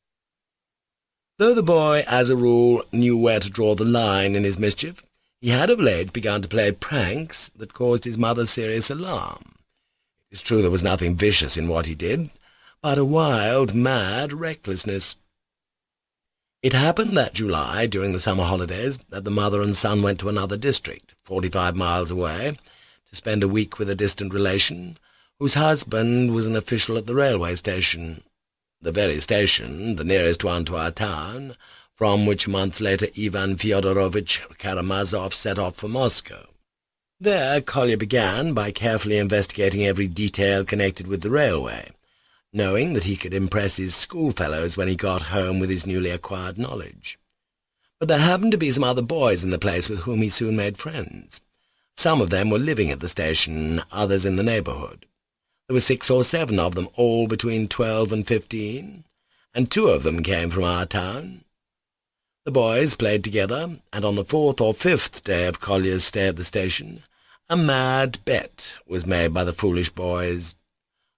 Though the boy, as a rule, knew where to draw the line in his mischief, he had of late begun to play pranks that caused his mother serious alarm. It is true there was nothing vicious in what he did, but a wild, mad recklessness. It happened that July, during the summer holidays, that the mother and son went to another district, 45 miles away, to spend a week with a distant relation, whose husband was an official at the railway station, the very station, the nearest one to our town, from which a month later Ivan Fyodorovitch Karamazov set off for Moscow. There Kolya began by carefully investigating every detail connected with the railway, knowing that he could impress his schoolfellows when he got home with his newly acquired knowledge. But there happened to be some other boys in the place with whom he soon made friends. Some of them were living at the station, others in the neighbourhood. There were 6 or 7 of them, all between 12 and 15, and 2 of them came from our town. The boys played together, and on the 4th or 5th day of Kolya's stay at the station, a mad bet was made by the foolish boys.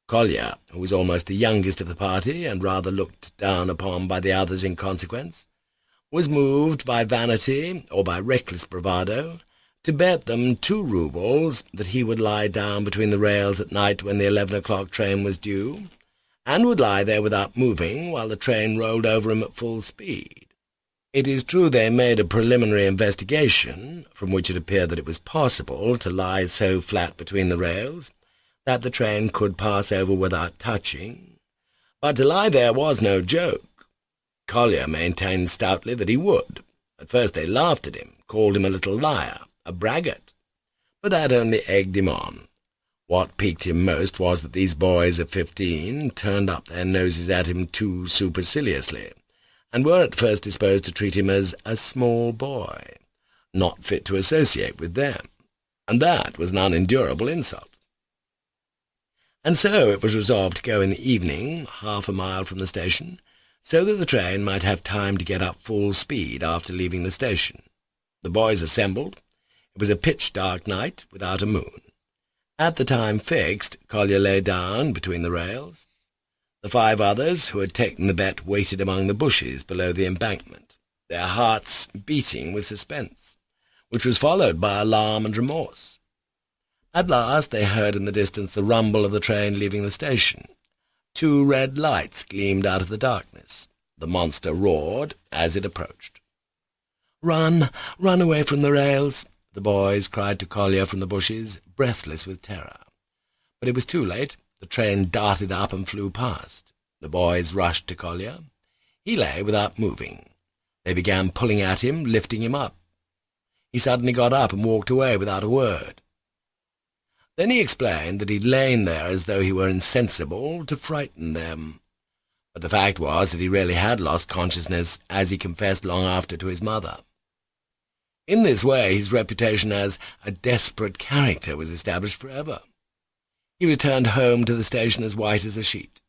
Kolya, who was almost the youngest of the party, and rather looked down upon by the others in consequence, was moved by vanity, or by reckless bravado, to bet them 2 roubles that he would lie down between the rails at night when the 11 o'clock train was due, and would lie there without moving while the train rolled over him at full speed. It is true they made a preliminary investigation, from which it appeared that it was possible to lie so flat between the rails that the train could pass over without touching, but to lie there was no joke. Kolya maintained stoutly that he would. At first they laughed at him, called him a little liar, a braggart, but that only egged him on. What piqued him most was that these boys of 15 turned up their noses at him too superciliously, and were at first disposed to treat him as a small boy, not fit to associate with them, and that was an unendurable insult. And so it was resolved to go in the evening, half a mile from the station, so that the train might have time to get up full speed after leaving the station. The boys assembled. It was a pitch-dark night, without a moon. At the time fixed, Kolya lay down between the rails. The 5 others who had taken the bet waited among the bushes below the embankment, their hearts beating with suspense, which was followed by alarm and remorse. At last they heard in the distance the rumble of the train leaving the station. 2 red lights gleamed out of the darkness. The monster roared as it approached. "Run! Run away from the rails!" the boys cried to Kolya from the bushes, breathless with terror. But it was too late. The train darted up and flew past. The boys rushed to Kolya. He lay without moving. They began pulling at him, lifting him up. He suddenly got up and walked away without a word. Then he explained that he'd lain there as though he were insensible, to frighten them. But the fact was that he really had lost consciousness, as he confessed long after to his mother. In this way his reputation as a desperate character was established forever. He returned home to the station as white as a sheet.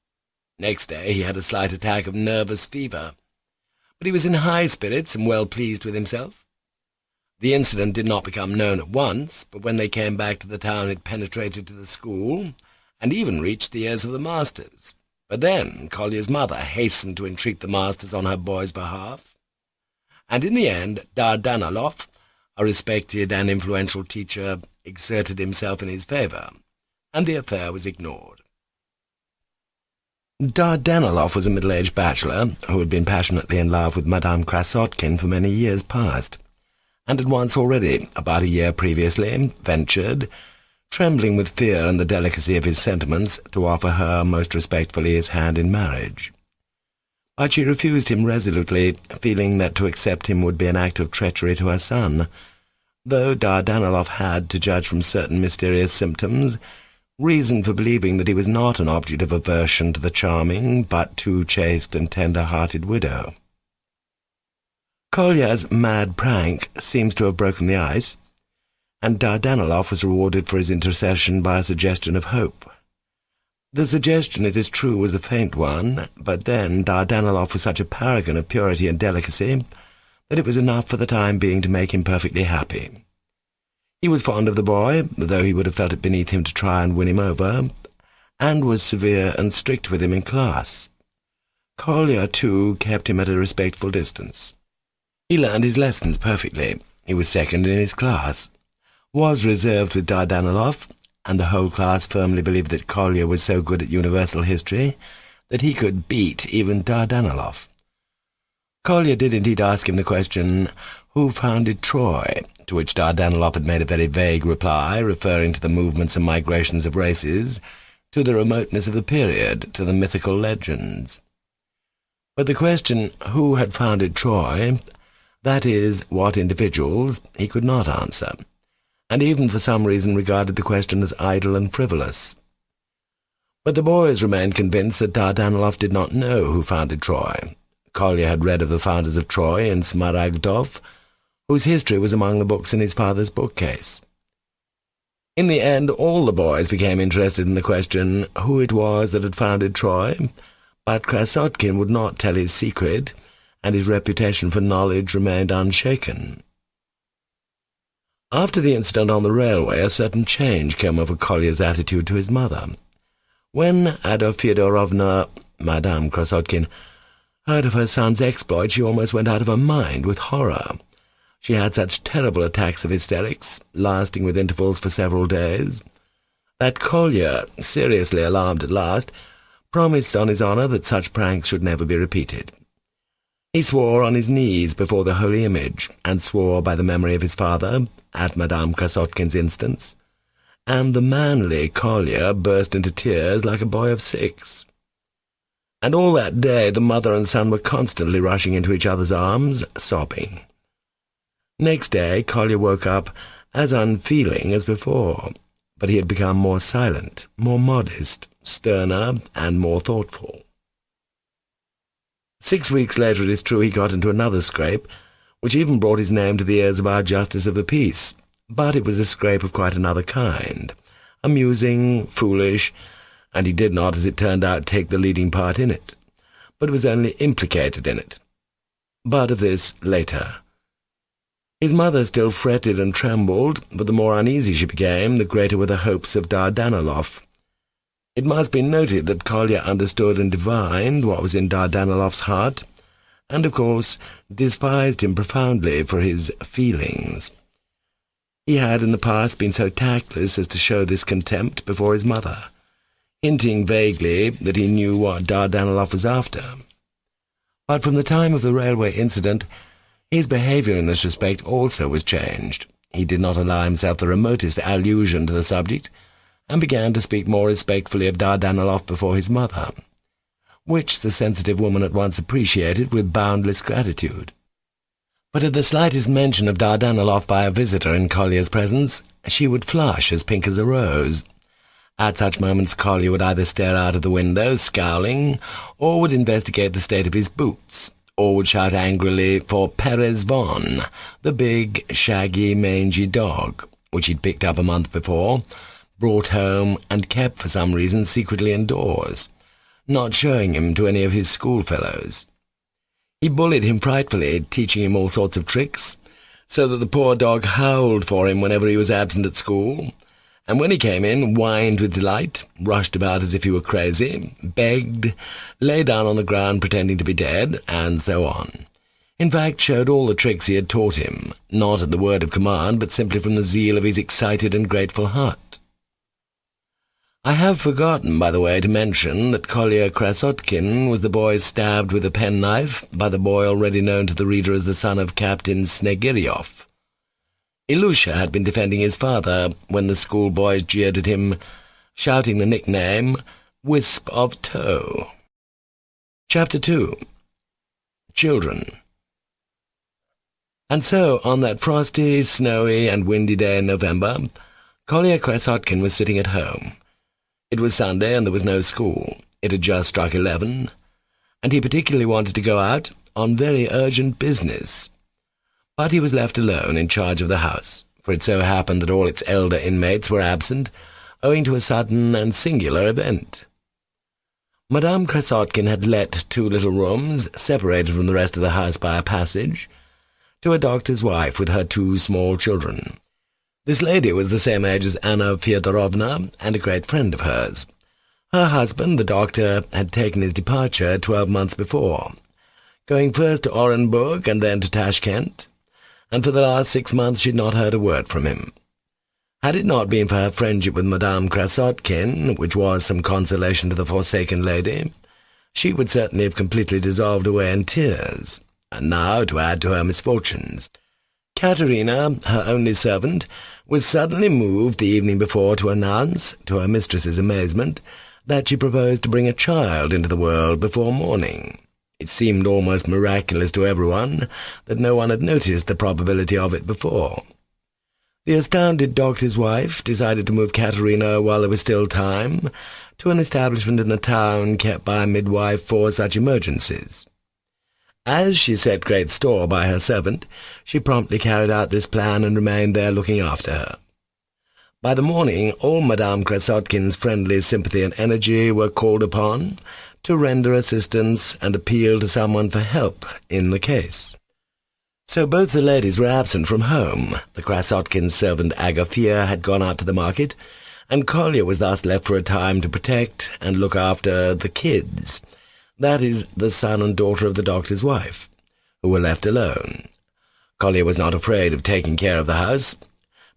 Next day he had a slight attack of nervous fever, but he was in high spirits and well pleased with himself. The incident did not become known at once, but when they came back to the town it penetrated to the school, and even reached the ears of the masters. But then Kolyar's mother hastened to entreat the masters on her boy's behalf, and in the end Dardanelov, a respected and influential teacher, exerted himself in his favour, and the affair was ignored. Dardanelov was a middle-aged bachelor who had been passionately in love with Madame Krasotkin for many years past, and had once already, about a year previously, ventured, trembling with fear and the delicacy of his sentiments, to offer her most respectfully his hand in marriage. But she refused him resolutely, feeling that to accept him would be an act of treachery to her son, though Dardanelov had, to judge from certain mysterious symptoms, reason for believing that he was not an object of aversion to the charming, but too chaste and tender-hearted widow. Kolyar's mad prank seems to have broken the ice, and Dardanelov was rewarded for his intercession by a suggestion of hope. The suggestion, it is true, was a faint one, but then Dardanelov was such a paragon of purity and delicacy that it was enough for the time being to make him perfectly happy. He was fond of the boy, though he would have felt it beneath him to try and win him over, and was severe and strict with him in class. Kolyar, too, kept him at a respectful distance. He learned his lessons perfectly. He was second in his class, was reserved with Dardanelov, and the whole class firmly believed that Kolyar was so good at universal history that he could beat even Dardanelov. Kolyar did indeed ask him the question, "Who founded Troy?" to which Dardanelov had made a very vague reply, referring to the movements and migrations of races, to the remoteness of the period, to the mythical legends. But the question, who had founded Troy, that is, what individuals, he could not answer, and even for some reason regarded the question as idle and frivolous. But the boys remained convinced that Dardanelov did not know who founded Troy. Kolyar had read of the founders of Troy in Smaragdov, whose history was among the books in his father's bookcase. In the end, all the boys became interested in the question who it was that had founded Troy, but Krasotkin would not tell his secret, and his reputation for knowledge remained unshaken. After the incident on the railway, a certain change came over Kolyar's attitude to his mother. When Ada Fyodorovna, Madame Krasotkin, heard of her son's exploit, she almost went out of her mind with horror. She had such terrible attacks of hysterics, lasting with intervals for several days, that Kolyar, seriously alarmed at last, promised on his honour that such pranks should never be repeated. He swore on his knees before the holy image, and swore by the memory of his father, at Madame Krasotkin's instance, and the manly Kolyar burst into tears like a boy of 6. And all that day the mother and son were constantly rushing into each other's arms, sobbing. Next day Kolyar woke up as unfeeling as before, but he had become more silent, more modest, sterner, and more thoughtful. 6 weeks later, it is true, he got into another scrape, which even brought his name to the ears of our Justice of the Peace, but it was a scrape of quite another kind, amusing, foolish, and he did not, as it turned out, take the leading part in it, but was only implicated in it. But of this later. His mother still fretted and trembled, but the more uneasy she became, the greater were the hopes of Dardanelov. It must be noted that Kolyar understood and divined what was in Dardanelov's heart, and, of course, despised him profoundly for his feelings. He had in the past been so tactless as to show this contempt before his mother, hinting vaguely that he knew what Dardanelov was after. But from the time of the railway incident, his behaviour in this respect also was changed. He did not allow himself the remotest allusion to the subject, and began to speak more respectfully of Dardanelov before his mother, which the sensitive woman at once appreciated with boundless gratitude. But at the slightest mention of Dardanelov by a visitor in Kolyar's presence, she would flush as pink as a rose. At such moments Kolyar would either stare out of the window, scowling, or would investigate the state of his boots, or would shout angrily for Perez Von, the big, shaggy, mangy dog, which he'd picked up a month before, brought home, and kept for some reason secretly indoors, not showing him to any of his schoolfellows. He bullied him frightfully, teaching him all sorts of tricks, so that the poor dog howled for him whenever he was absent at school, and when he came in, whined with delight, rushed about as if he were crazy, begged, lay down on the ground pretending to be dead, and so on. In fact, showed all the tricks he had taught him, not at the word of command, but simply from the zeal of his excited and grateful heart. I have forgotten, by the way, to mention that Kolya Krasotkin was the boy stabbed with a penknife by the boy already known to the reader as the son of Captain Snegiryov. Ilusha had been defending his father when the schoolboys jeered at him, shouting the nickname Wisp of Toe. Chapter 2. Children. And so, on that frosty, snowy, and windy day in November, Kolya Krasotkin was sitting at home. It was Sunday, and there was no school. It had just struck 11, and he particularly wanted to go out on very urgent business. But he was left alone in charge of the house, for it so happened that all its elder inmates were absent, owing to a sudden and singular event. Madame Krasotkin had let 2 little rooms, separated from the rest of the house by a passage, to a doctor's wife with her 2 small children. This lady was the same age as Anna Fyodorovna, and a great friend of hers. Her husband, the doctor, had taken his departure 12 months before, going first to Orenburg and then to Tashkent, and for the last 6 months she had not heard a word from him. Had it not been for her friendship with Madame Krasotkin, which was some consolation to the forsaken lady, she would certainly have completely dissolved away in tears. And now, to add to her misfortunes, Katerina, her only servant, was suddenly moved the evening before to announce, to her mistress's amazement, that she proposed to bring a child into the world before morning. It seemed almost miraculous to everyone that no one had noticed the probability of it before. The astounded doctor's wife decided to move Katerina while there was still time to an establishment in the town kept by a midwife for such emergencies. As she set great store by her servant, she promptly carried out this plan and remained there looking after her. By the morning, all Madame Krasotkin's friendly sympathy and energy were called upon to render assistance and appeal to someone for help in the case. So both the ladies were absent from home. The Krasotkin servant Agafia had gone out to the market, and Kolya was thus left for a time to protect and look after the kids, that is, the son and daughter of the doctor's wife, who were left alone. Kolya was not afraid of taking care of the house.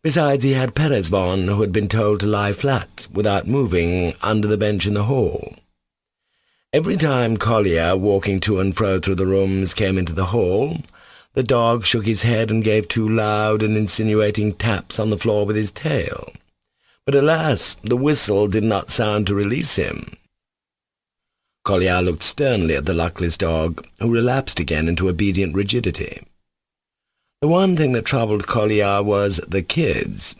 Besides, he had Perezvon, who had been told to lie flat, without moving, under the bench in the hall. Every time Kolya, walking to and fro through the rooms, came into the hall, the dog shook his head and gave 2 loud and insinuating taps on the floor with his tail. But alas, the whistle did not sound to release him. Kolya looked sternly at the luckless dog, who relapsed again into obedient rigidity. The one thing that troubled Kolya was the kids.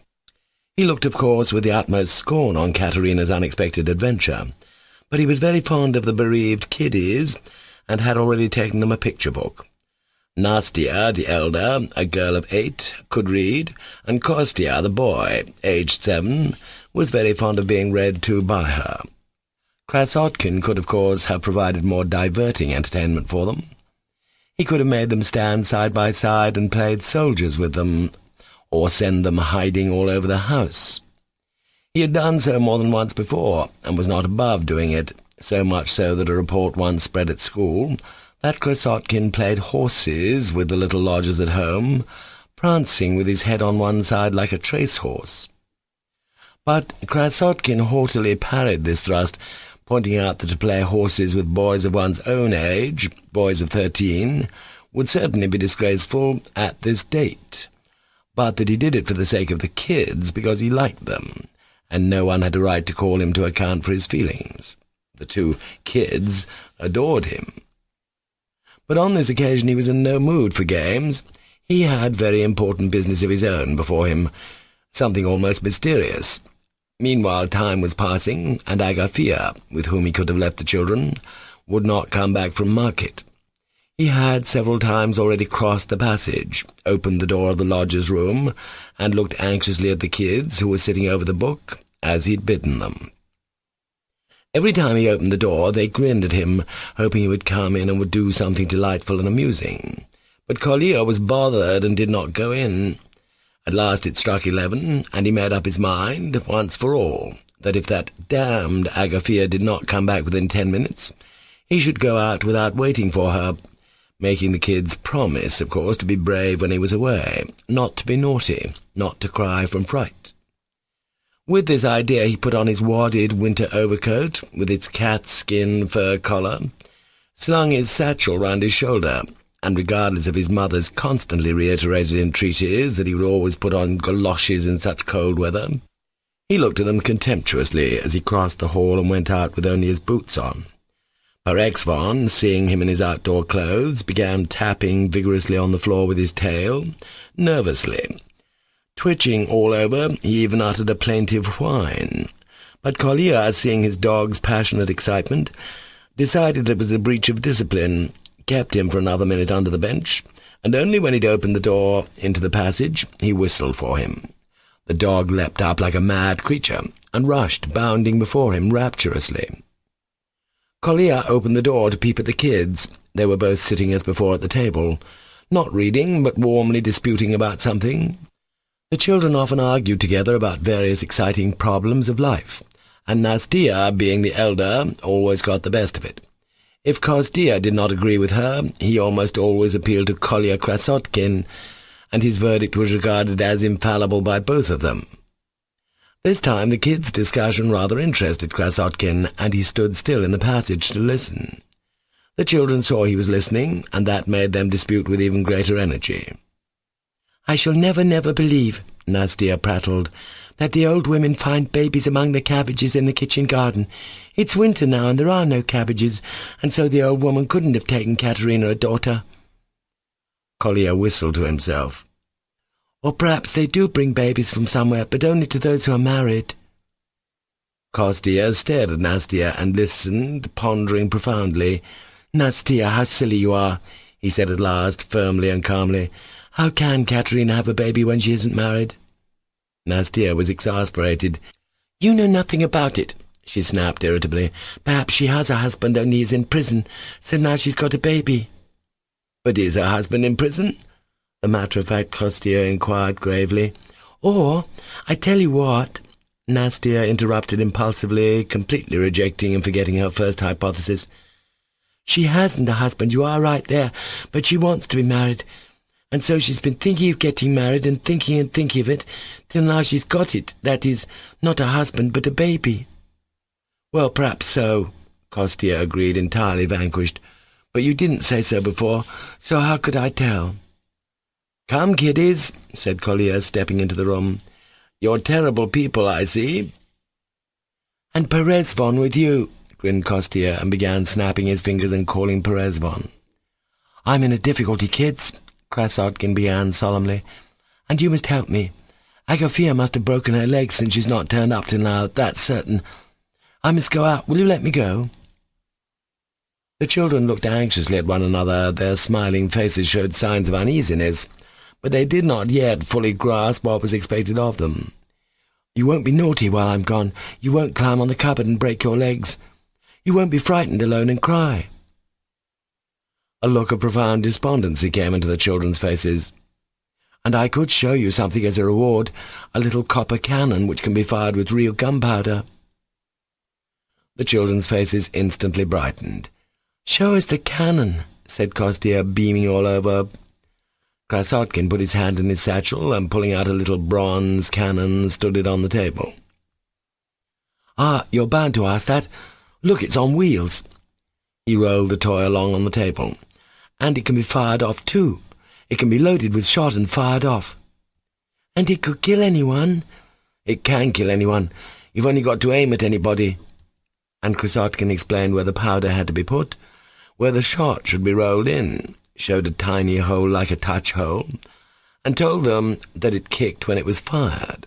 He looked, of course, with the utmost scorn on Katerina's unexpected adventure, but he was very fond of the bereaved kiddies, and had already taken them a picture book. Nastya, the elder, a girl of 8, could read, and Kostya, the boy, aged 7, was very fond of being read to by her. Krasotkin could, of course, have provided more diverting entertainment for them. He could have made them stand side by side and played soldiers with them, or send them hiding all over the house. He had done so more than once before, and was not above doing it, so much so that a report once spread at school that Krasotkin played horses with the little lodgers at home, prancing with his head on one side like a trace-horse. But Krasotkin haughtily parried this thrust, pointing out that to play horses with boys of one's own age, boys of 13, would certainly be disgraceful at this date, but that he did it for the sake of the kids, because he liked them, and no one had a right to call him to account for his feelings. The 2 kids adored him. But on this occasion he was in no mood for games. He had very important business of his own before him, something almost mysterious. Meanwhile time was passing, and Agafia, with whom he could have left the children, would not come back from market. He had several times already crossed the passage, opened the door of the lodger's room, and looked anxiously at the kids, who were sitting over the book, as he'd bidden them. Every time he opened the door, they grinned at him, hoping he would come in and would do something delightful and amusing. But Kolya was bothered and did not go in. At last it struck 11, and he made up his mind, once for all, that if that damned Agafea did not come back within 10 minutes, he should go out without waiting for her, making the kids promise, of course, to be brave when he was away, not to be naughty, not to cry from fright. With this idea he put on his wadded winter overcoat, with its cat-skin fur collar, slung his satchel round his shoulder, and regardless of his mother's constantly reiterated entreaties that he would always put on goloshes in such cold weather, he looked at them contemptuously as he crossed the hall and went out with only his boots on. Perezvon, seeing him in his outdoor clothes, began tapping vigorously on the floor with his tail, nervously. Twitching all over, he even uttered a plaintive whine. But Kolya, seeing his dog's passionate excitement, decided it was a breach of discipline, kept him for another minute under the bench, and only when he'd opened the door into the passage he whistled for him. The dog leapt up like a mad creature, and rushed, bounding before him rapturously. Kolya opened the door to peep at the kids. They were both sitting as before at the table, not reading, but warmly disputing about something. The children often argued together about various exciting problems of life, and Nastia, being the elder, always got the best of it. If Kostya did not agree with her, he almost always appealed to Kolya Krasotkin, and his verdict was regarded as infallible by both of them. This time the kids' discussion rather interested Krasotkin, and he stood still in the passage to listen. The children saw he was listening, and that made them dispute with even greater energy. "I shall never believe," Nastia prattled, "that the old women find babies among the cabbages in the kitchen garden. It's winter now, and there are no cabbages, and so the old woman couldn't have taken Katerina a daughter." Kolya whistled to himself. "Or perhaps they do bring babies from somewhere, but only to those who are married." Kostya stared at Nastia and listened, pondering profoundly. "Nastia, how silly you are," he said at last, firmly and calmly. "How can Katerina have a baby when she isn't married?" Nastia was exasperated. "You know nothing about it," she snapped irritably. "Perhaps she has a husband, only he's in prison, so now she's got a baby." "But is her husband in prison?" the matter-of-fact Kostya inquired gravely. "Or, I tell you what," Nastia interrupted impulsively, completely rejecting and forgetting her first hypothesis. "She hasn't a husband, you are right there, but she wants to be married, and so she's been thinking of getting married and thinking of it, till now she's got it, that is, not a husband, but a baby." "Well, perhaps so," Kostya agreed, entirely vanquished. "But you didn't say so before, so how could I tell?" "Come, kiddies," said Kolya, stepping into the room. "You're terrible people, I see." "And Perezvon with you," grinned Kostya, and began snapping his fingers and calling Perezvon. "I'm in a difficulty, kids," Krasotkin began solemnly, "and you must help me. Agafea must have broken her leg since she's not turned up till now, that's certain. I must go out. Will you let me go?" The children looked anxiously at one another. Their smiling faces showed signs of uneasiness, but they did not yet fully grasp what was expected of them. "You won't be naughty while I'm gone. You won't climb on the cupboard and break your legs. You won't be frightened alone and cry." A look of profound despondency came into the children's faces. "And I could show you something as a reward, a little copper cannon which can be fired with real gunpowder." The children's faces instantly brightened. "Show us the cannon," said Kostya, beaming all over. Krasotkin put his hand in his satchel, and pulling out a little bronze cannon, stood it on the table. "Ah, you're bound to ask that. Look, it's on wheels." He rolled the toy along on the table. "And it can be fired off, too. It can be loaded with shot and fired off." "And it could kill anyone?" "It can kill anyone. You've only got to aim at anybody." And Krasotkin explained where the powder had to be put, where the shot should be rolled in, showed a tiny hole like a touch-hole, and told them that it kicked when it was fired.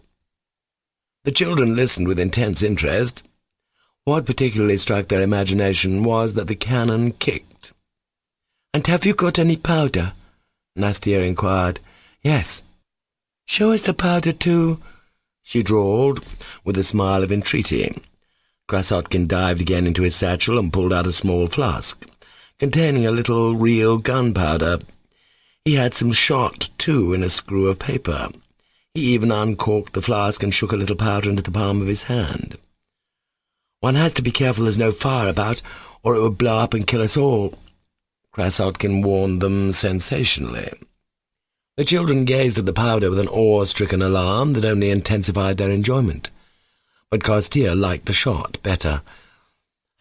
The children listened with intense interest. What particularly struck their imagination was that the cannon kicked. "And have you got any powder?" Nastia inquired. "Yes." "Show us the powder too," she drawled, with a smile of entreaty. Krasotkin dived again into his satchel and pulled out a small flask, containing a little real gunpowder. He had some shot, too, in a screw of paper. He even uncorked the flask and shook a little powder into the palm of his hand. "One has to be careful there's no fire about, or it would blow up and kill us all," Krasotkin warned them sensationally. The children gazed at the powder with an awe-stricken alarm that only intensified their enjoyment. But Kostya liked the shot better.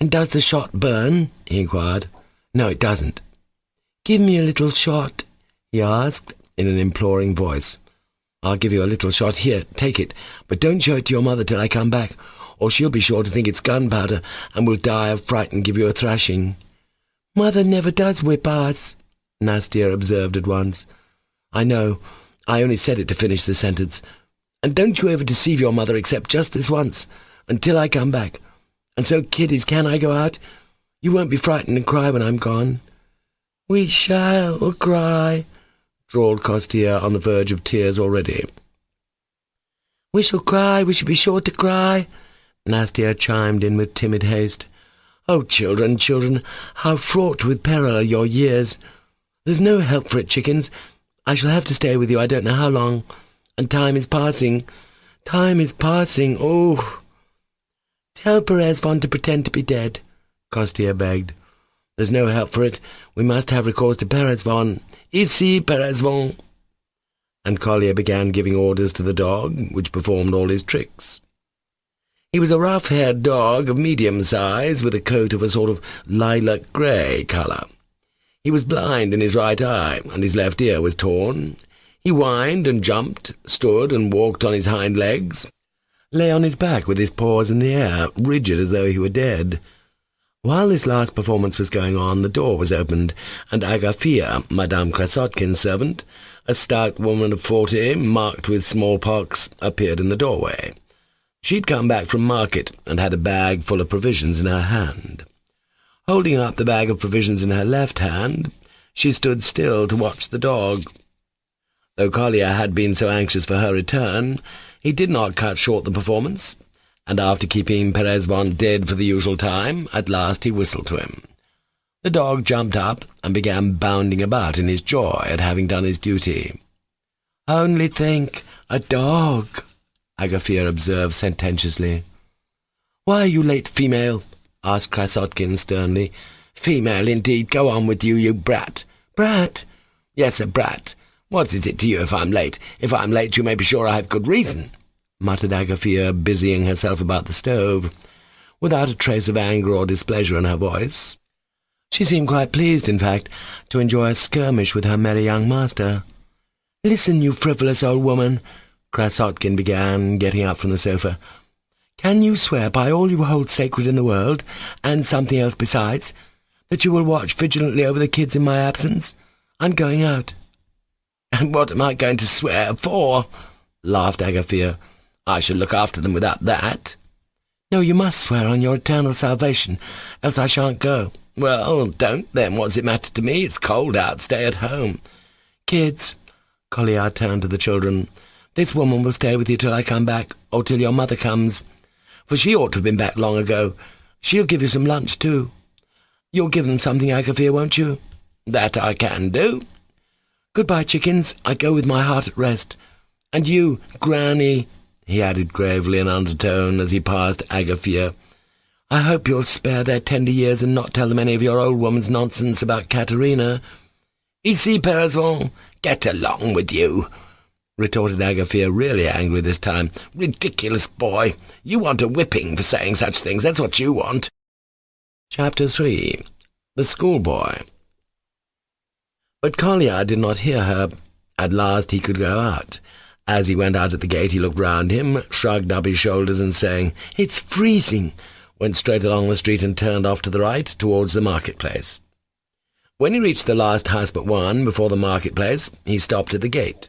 "And does the shot burn?" he inquired. "No, it doesn't." "Give me a little shot," he asked, in an imploring voice. "I'll give you a little shot. Here, take it, but don't show it to your mother till I come back, or she'll be sure to think it's gunpowder and will die of fright and give you a thrashing." "Mother never does whip us," Nastya observed at once. "I know. I only said it to finish the sentence. And don't you ever deceive your mother except just this once, until I come back. And so, kiddies, can I go out? You won't be frightened and cry when I'm gone?" "We shall cry," drawled Kostya, on the verge of tears already. "We shall cry, we shall be sure to cry," Nastya chimed in with timid haste. "Oh, children, children, how fraught with peril are your years! There's no help for it, chickens. I shall have to stay with you I don't know how long, and time is passing. Time is passing, oh!" "Tell Perezvon to pretend to be dead," Kostya begged. "There's no help for it. We must have recourse to Perezvon. Ici, Perezvon." And Kolya began giving orders to the dog, which performed all his tricks. He was a rough-haired dog of medium size, with a coat of a sort of lilac-grey colour. He was blind in his right eye, and his left ear was torn. He whined and jumped, stood and walked on his hind legs, lay on his back with his paws in the air, rigid as though he were dead. While this last performance was going on, the door was opened, and Agafia, Madame Krasotkin's servant, a stout woman of 40, marked with smallpox, appeared in the doorway. She'd come back from market, and had a bag full of provisions in her hand. Holding up the bag of provisions in her left hand, she stood still to watch the dog. Though Kolya had been so anxious for her return, he did not cut short the performance, and after keeping Perezvon dead for the usual time, at last he whistled to him. The dog jumped up and began bounding about in his joy at having done his duty. "Only think, a dog!" Agafia observed sententiously. "Why are you late, female?" asked Krasotkin sternly. "Female, indeed. Go on with you, you brat." "Brat?" "Yes, a brat. What is it to you if I'm late? If I'm late, you may be sure I have good reason," muttered Agafia, busying herself about the stove, without a trace of anger or displeasure in her voice. She seemed quite pleased, in fact, to enjoy a skirmish with her merry young master. "Listen, you frivolous old woman," Krasotkin began, getting up from the sofa. "Can you swear by all you hold sacred in the world, and something else besides, that you will watch vigilantly over the kids in my absence? I'm going out." "And what am I going to swear for?" laughed Agafia. "I shall look after them without that." "No, you must swear on your eternal salvation, else I shan't go." "Well, don't then. What's it matter to me? It's cold out. Stay at home." "Kids," Kolya turned to the children, "this woman will stay with you till I come back, or till your mother comes, for she ought to have been back long ago. She'll give you some lunch, too. You'll give them something, Agafia, won't you?" "That I can do." "Good-bye, chickens. I go with my heart at rest. And you, Granny," he added gravely in undertone as he passed Agafia, "I hope you'll spare their tender years and not tell them any of your old woman's nonsense about Katerina." "Ici, Perezvon, get along with you," retorted Agafia, really angry this time. "Ridiculous boy! You want a whipping for saying such things, that's what you want." Chapter 3. The Schoolboy. But Kolya did not hear her. At last he could go out. As he went out at the gate he looked round him, shrugged up his shoulders, and saying, "It's freezing," went straight along the street and turned off to the right, towards the market-place. When he reached the last house but one, before the market-place, he stopped at the gate,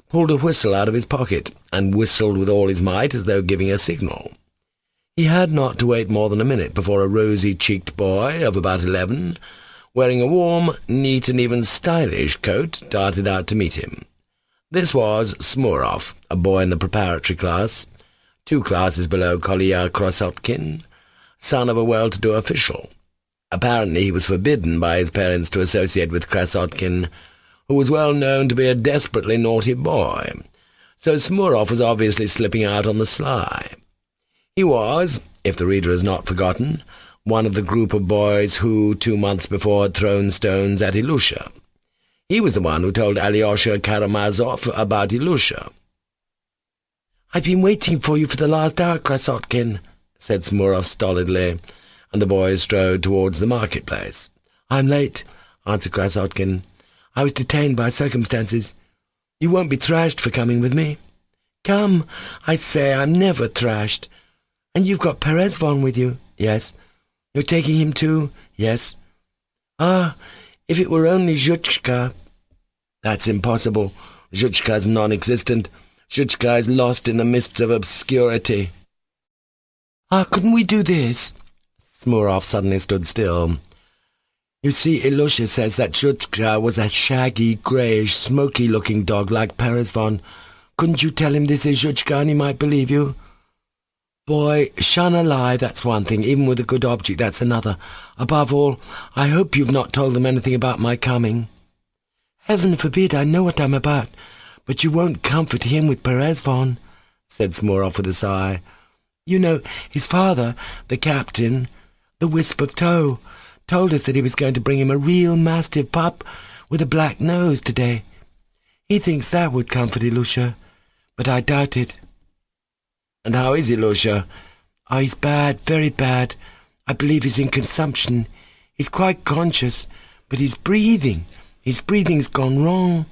pulled a whistle out of his pocket, and whistled with all his might as though giving a signal. He had not to wait more than a minute before a rosy-cheeked boy of about 11, wearing a warm, neat and even stylish coat, darted out to meet him. This was Smurov, a boy in the preparatory class, 2 classes below Kolya Krasotkin. son of a well-to-do official. Apparently he was forbidden by his parents to associate with Krasotkin, who was well known to be a desperately naughty boy, so Smurov was obviously slipping out on the sly. He was, if the reader has not forgotten, one of the group of boys who, 2 months before, had thrown stones at Ilusha. He was the one who told Alyosha Karamazov about Ilusha. "I've been waiting for you for the last hour, Krasotkin," said Smurov stolidly, and the boys strode towards the marketplace. "I'm late," answered Krasotkin. "I was detained by circumstances. You won't be thrashed for coming with me?" "Come, I say, I'm never thrashed. And you've got Perezvon with you?" "Yes." "You're taking him too?" "Yes." "Ah, if it were only Zhutchka." "That's impossible. Zhutchka's non-existent. Zhutchka is lost in the mists of obscurity." "Ah, couldn't we do this?" Smurov suddenly stood still. "You see, Ilusha says that Zhutchka was a shaggy, greyish, smoky-looking dog like Perezvon. Couldn't you tell him this is Zhutchka and he might believe you?" "Boy, shun a lie, that's one thing. Even with a good object, that's another. Above all, I hope you've not told them anything about my coming." "Heaven forbid, I know what I'm about. But you won't comfort him with Perezvon," said Smurov with a sigh. "You know, his father, the captain, the Wisp of Tow, told us that he was going to bring him a real mastiff pup with a black nose today. He thinks that would comfort Ilusha, but I doubt it." "And how is Ilusha?" "Oh, he's bad, very bad. I believe he's in consumption. He's quite conscious, but his breathing's gone wrong.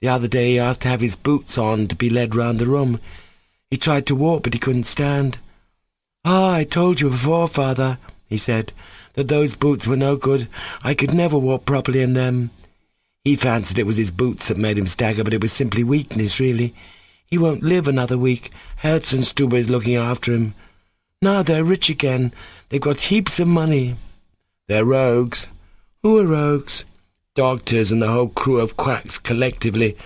The other day he asked to have his boots on to be led round the room. He tried to walk, but he couldn't stand. 'Ah, I told you before, father,' he said, 'that those boots were no good. I could never walk properly in them.' He fancied it was his boots that made him stagger, but it was simply weakness, really. He won't live another week. Herzenstube is looking after him. Now they're rich again. They've got heaps of money." "They're rogues." "Who are rogues?" "Doctors and the whole crew of quacks collectively,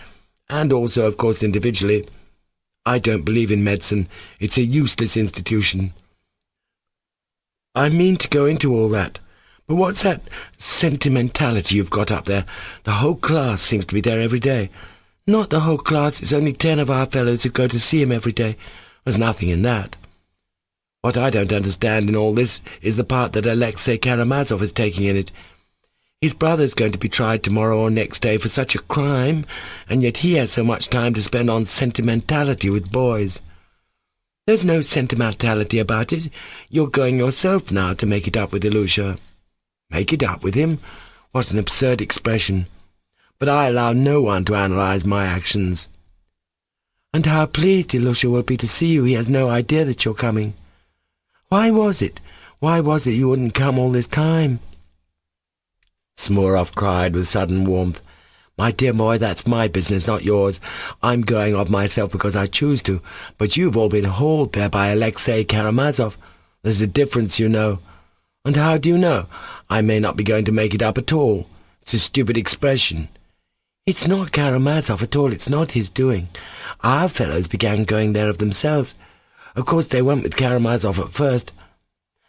and also, of course, individually. I don't believe in medicine. It's a useless institution." "I mean to go into all that. But what's that sentimentality you've got up there? The whole class seems to be there every day." "Not the whole class. It's only 10 of our fellows who go to see him every day. There's nothing in that." "What I don't understand in all this is the part that Alexei Karamazov is taking in it. His brother's going to be tried tomorrow or next day for such a crime, and yet he has so much time to spend on sentimentality with boys." "There's no sentimentality about it. You're going yourself now to make it up with Ilusha." "Make it up with him? What an absurd expression. But I allow no one to analyze my actions." "And how pleased Ilusha will be to see you. He has no idea that you're coming. Why was it you wouldn't come all this time?" Smurov cried with sudden warmth. "My dear boy, that's my business, not yours. I'm going of myself because I choose to, but you've all been hauled there by Alexei Karamazov. There's a difference, you know. And how do you know? I may not be going to make it up at all. It's a stupid expression." "It's not Karamazov at all. It's not his doing. Our fellows began going there of themselves. Of course they went with Karamazov at first.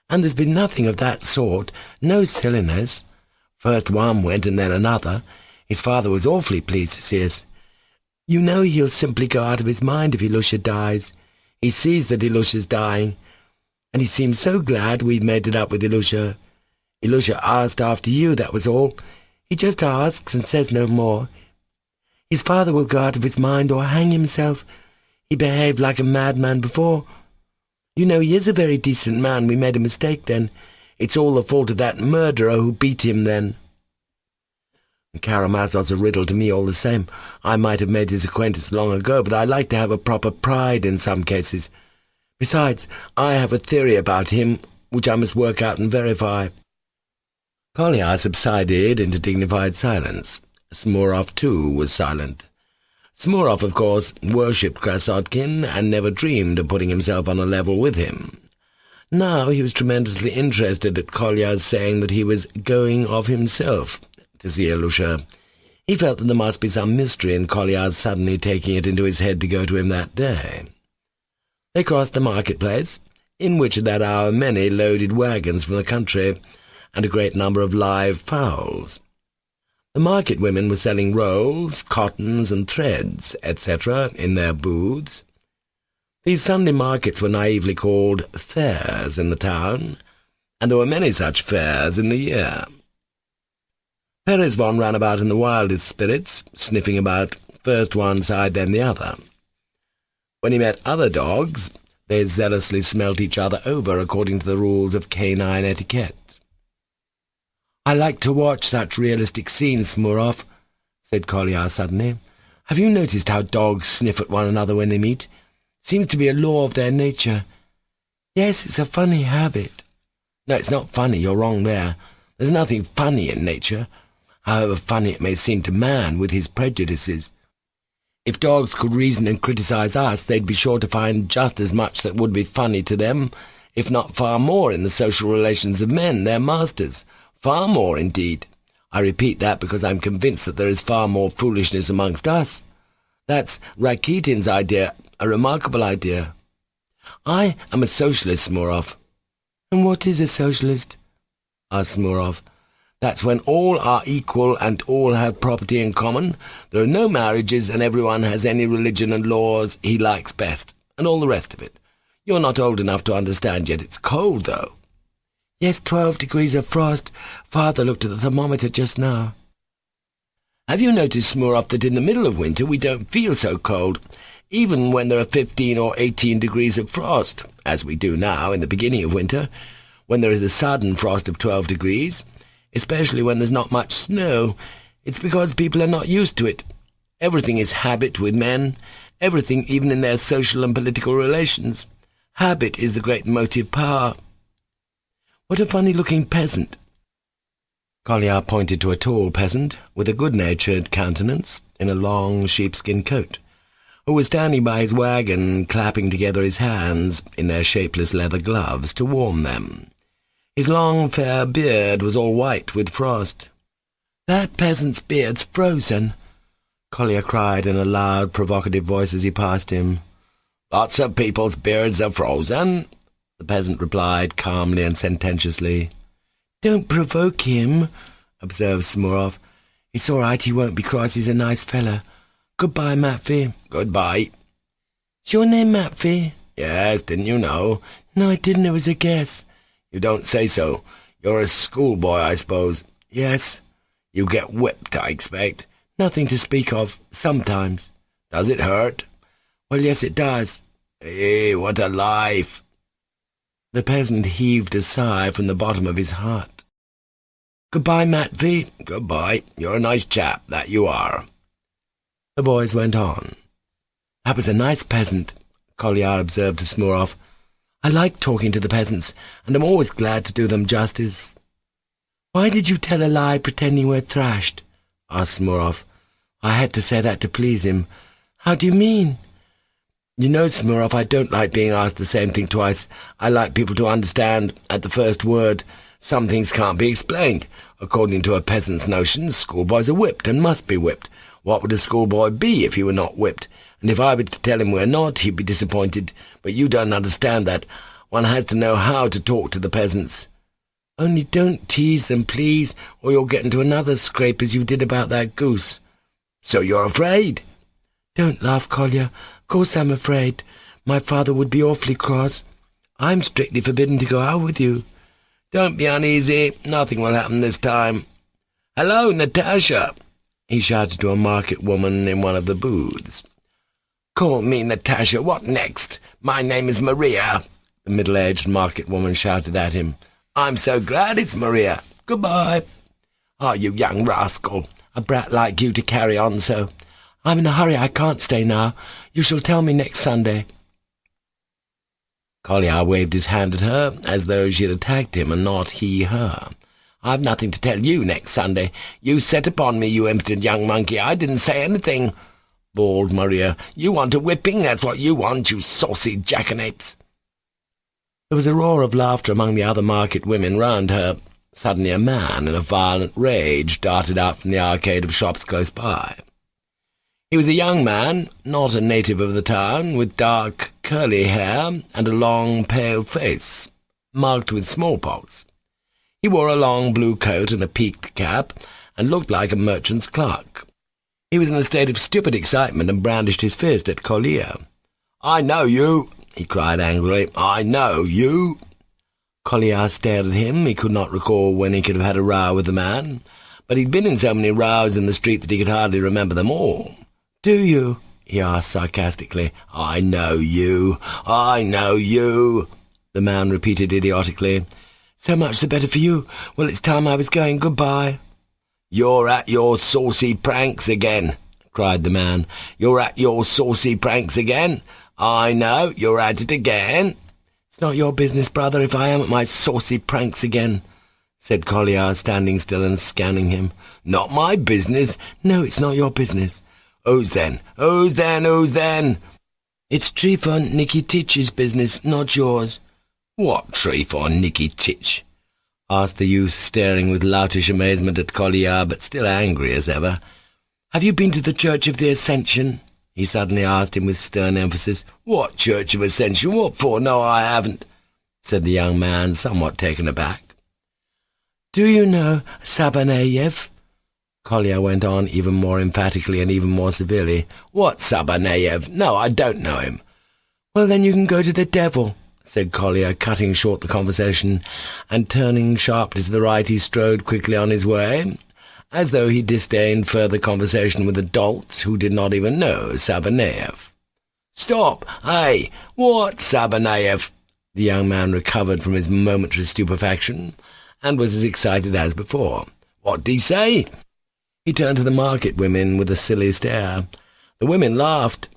And there's been nothing of that sort, no silliness. First one went and then another. His father was awfully pleased to see us. You know he'll simply go out of his mind if Ilusha dies. He sees that Ilusha's dying, and he seems so glad we've made it up with Ilusha. Ilusha asked after you, that was all. He just asks and says no more. His father will go out of his mind or hang himself. He behaved like a madman before. You know he is a very decent man. We made a mistake then. It's all the fault of that murderer who beat him then. Karamazov's a riddle to me all the same. I might have made his acquaintance long ago, but I like to have a proper pride in some cases. Besides, I have a theory about him which I must work out and verify." Kolya subsided into dignified silence. Smurov, too, was silent. Smurov, of course, worshipped Krasotkin and never dreamed of putting himself on a level with him. Now he was tremendously interested at Kolya's saying that he was going of himself to see Ilusha. He felt that there must be some mystery in Kolya's suddenly taking it into his head to go to him that day. They crossed the marketplace. in which at that hour many loaded wagons from the country, and a great number of live fowls. The market women were selling rolls, cottons, and threads, etc., in their booths. These Sunday markets were naively called fairs in the town, and there were many such fairs in the year. Peresvon ran about in the wildest spirits, sniffing about, first one side then the other. When he met other dogs, they zealously smelt each other over according to the rules of canine etiquette. "I like to watch such realistic scenes, Smurov," said Kolya suddenly. "Have you noticed how dogs sniff at one another when they meet? Seems to be a law of their nature." "Yes, it's a funny habit." "No, it's not funny. You're wrong there. There's nothing funny in nature, however funny it may seem to man with his prejudices. If dogs could reason and criticize us, they'd be sure to find just as much that would be funny to them, if not far more, in the social relations of men, their masters. Far more, indeed. I repeat that because I'm convinced that there is far more foolishness amongst us. That's Rakitin's idea, a remarkable idea. I am a socialist, Smurov." "And what is a socialist?" asked Smurov. "That's when all are equal and all have property in common. There are no marriages, and everyone has any religion and laws he likes best, and all the rest of it. You're not old enough to understand yet. It's cold, though." "Yes, 12 degrees of frost. Father looked at the thermometer just now." "Have you noticed, Smurov, that in the middle of winter we don't feel so cold, even when there are 15 or 18 degrees of frost, as we do now in the beginning of winter, when there is a sudden frost of 12 degrees, especially when there's not much snow? It's because people are not used to it. Everything is habit with men, everything, even in their social and political relations. Habit is the great motive power." "What a funny-looking peasant." Kolya pointed to a tall peasant, with a good-natured countenance, in a long sheepskin coat, who was standing by his wagon, clapping together his hands in their shapeless leather gloves to warm them. His long, fair beard was all white with frost. "That peasant's beard's frozen," Kolya cried in a loud, provocative voice as he passed him. "Lots of people's beards are frozen," the peasant replied calmly and sententiously. "Don't provoke him," observed Smurov. "It's all right, he won't be cross, he's a nice fella. Goodbye, Matvey." "Goodbye." "Is your name Matvey?" "Yes, didn't you know?" "No, I didn't, it was a guess." "You don't say so. You're a schoolboy, I suppose?" "Yes." "You get whipped, I expect?" "Nothing to speak of, sometimes." "Does it hurt?" "Well, yes, it does." "Hey, what a life!" The peasant heaved a sigh from the bottom of his heart. "Goodbye, Matvey." "Goodbye. You're a nice chap, that you are." The boys went on. "That was a nice peasant," Kolya observed to Smurov. "I like talking to the peasants, and I'm always glad to do them justice." "Why did you tell a lie pretending we're thrashed?" asked Smurov. "I had to say that to please him." "How do you mean?" "You know, Smurov, I don't like being asked the same thing twice. I like people to understand at the first word. Some things can't be explained. According to a peasant's notions, schoolboys are whipped and must be whipped. What would a schoolboy be if he were not whipped? And if I were to tell him we're not, he'd be disappointed. But you don't understand that. One has to know how to talk to the peasants." "Only don't tease them, please, or you'll get into another scrape as you did about that goose." "So you're afraid?" "Don't laugh, Kolya. Of course I'm afraid. My father would be awfully cross. I'm strictly forbidden to go out with you." "Don't be uneasy. Nothing will happen this time. Hello, Natasha!" he shouted to a market woman in one of the booths. "Call me Natasha. What next? My name is Maria," the middle-aged market woman shouted at him. "I'm so glad it's Maria. Goodbye." "Ah, you young rascal. A brat like you to carry on so. I'm in a hurry, I can't stay now. You shall tell me next Sunday." Kolya waved his hand at her, as though she had attacked him and not he her. "I've nothing to tell you next Sunday. You set upon me, you impotent young monkey. I didn't say anything," bawled Maria. "You want a whipping, that's what you want, you saucy jackanapes." There was a roar of laughter among the other market women round her. Suddenly a man in a violent rage darted out from the arcade of shops close by. He was a young man, not a native of the town, with dark, curly hair and a long, pale face, marked with smallpox. He wore a long blue coat and a peaked cap, and looked like a merchant's clerk. He was in a state of stupid excitement and brandished his fist at Collier. "I know you!" he cried angrily. "I know you!" Collier stared at him. He could not recall when he could have had a row with the man, but he'd been in so many rows in the street that he could hardly remember them all. "Do you?" he asked sarcastically. "I know you! I know you!" the man repeated idiotically. "So much the better for you. Well, it's time I was going. Goodbye." "You're at your saucy pranks again," cried the man. "You're at your saucy pranks again. I know, you're at it again." "It's not your business, brother, if I am at my saucy pranks again," said Collier, standing still and scanning him. "Not my business?" "No, it's not your business." "Whose then? Whose then? Whose then?" "It's Trifon Nikititch's business, not yours." "What Trifon Nikititch?" asked the youth, staring with loutish amazement at Collier, but still angry as ever. "Have you been to the Church of the Ascension?" he suddenly asked him with stern emphasis. "What Church of Ascension? What for? No, I haven't," said the young man, somewhat taken aback. "Do you know Sabaneyev?" Collier went on even more emphatically and even more severely. "What Sabaneyev? No, I don't know him." "Well, then you can go to the devil," said Collier, cutting short the conversation, and turning sharply to the right he strode quickly on his way, as though he disdained further conversation with adults who did not even know Sabaneyev. "Stop! Hey! What Sabaneyev?" The young man recovered from his momentary stupefaction, and was as excited as before. "What did he say?" He turned to the market women with a silly stare. The women laughed.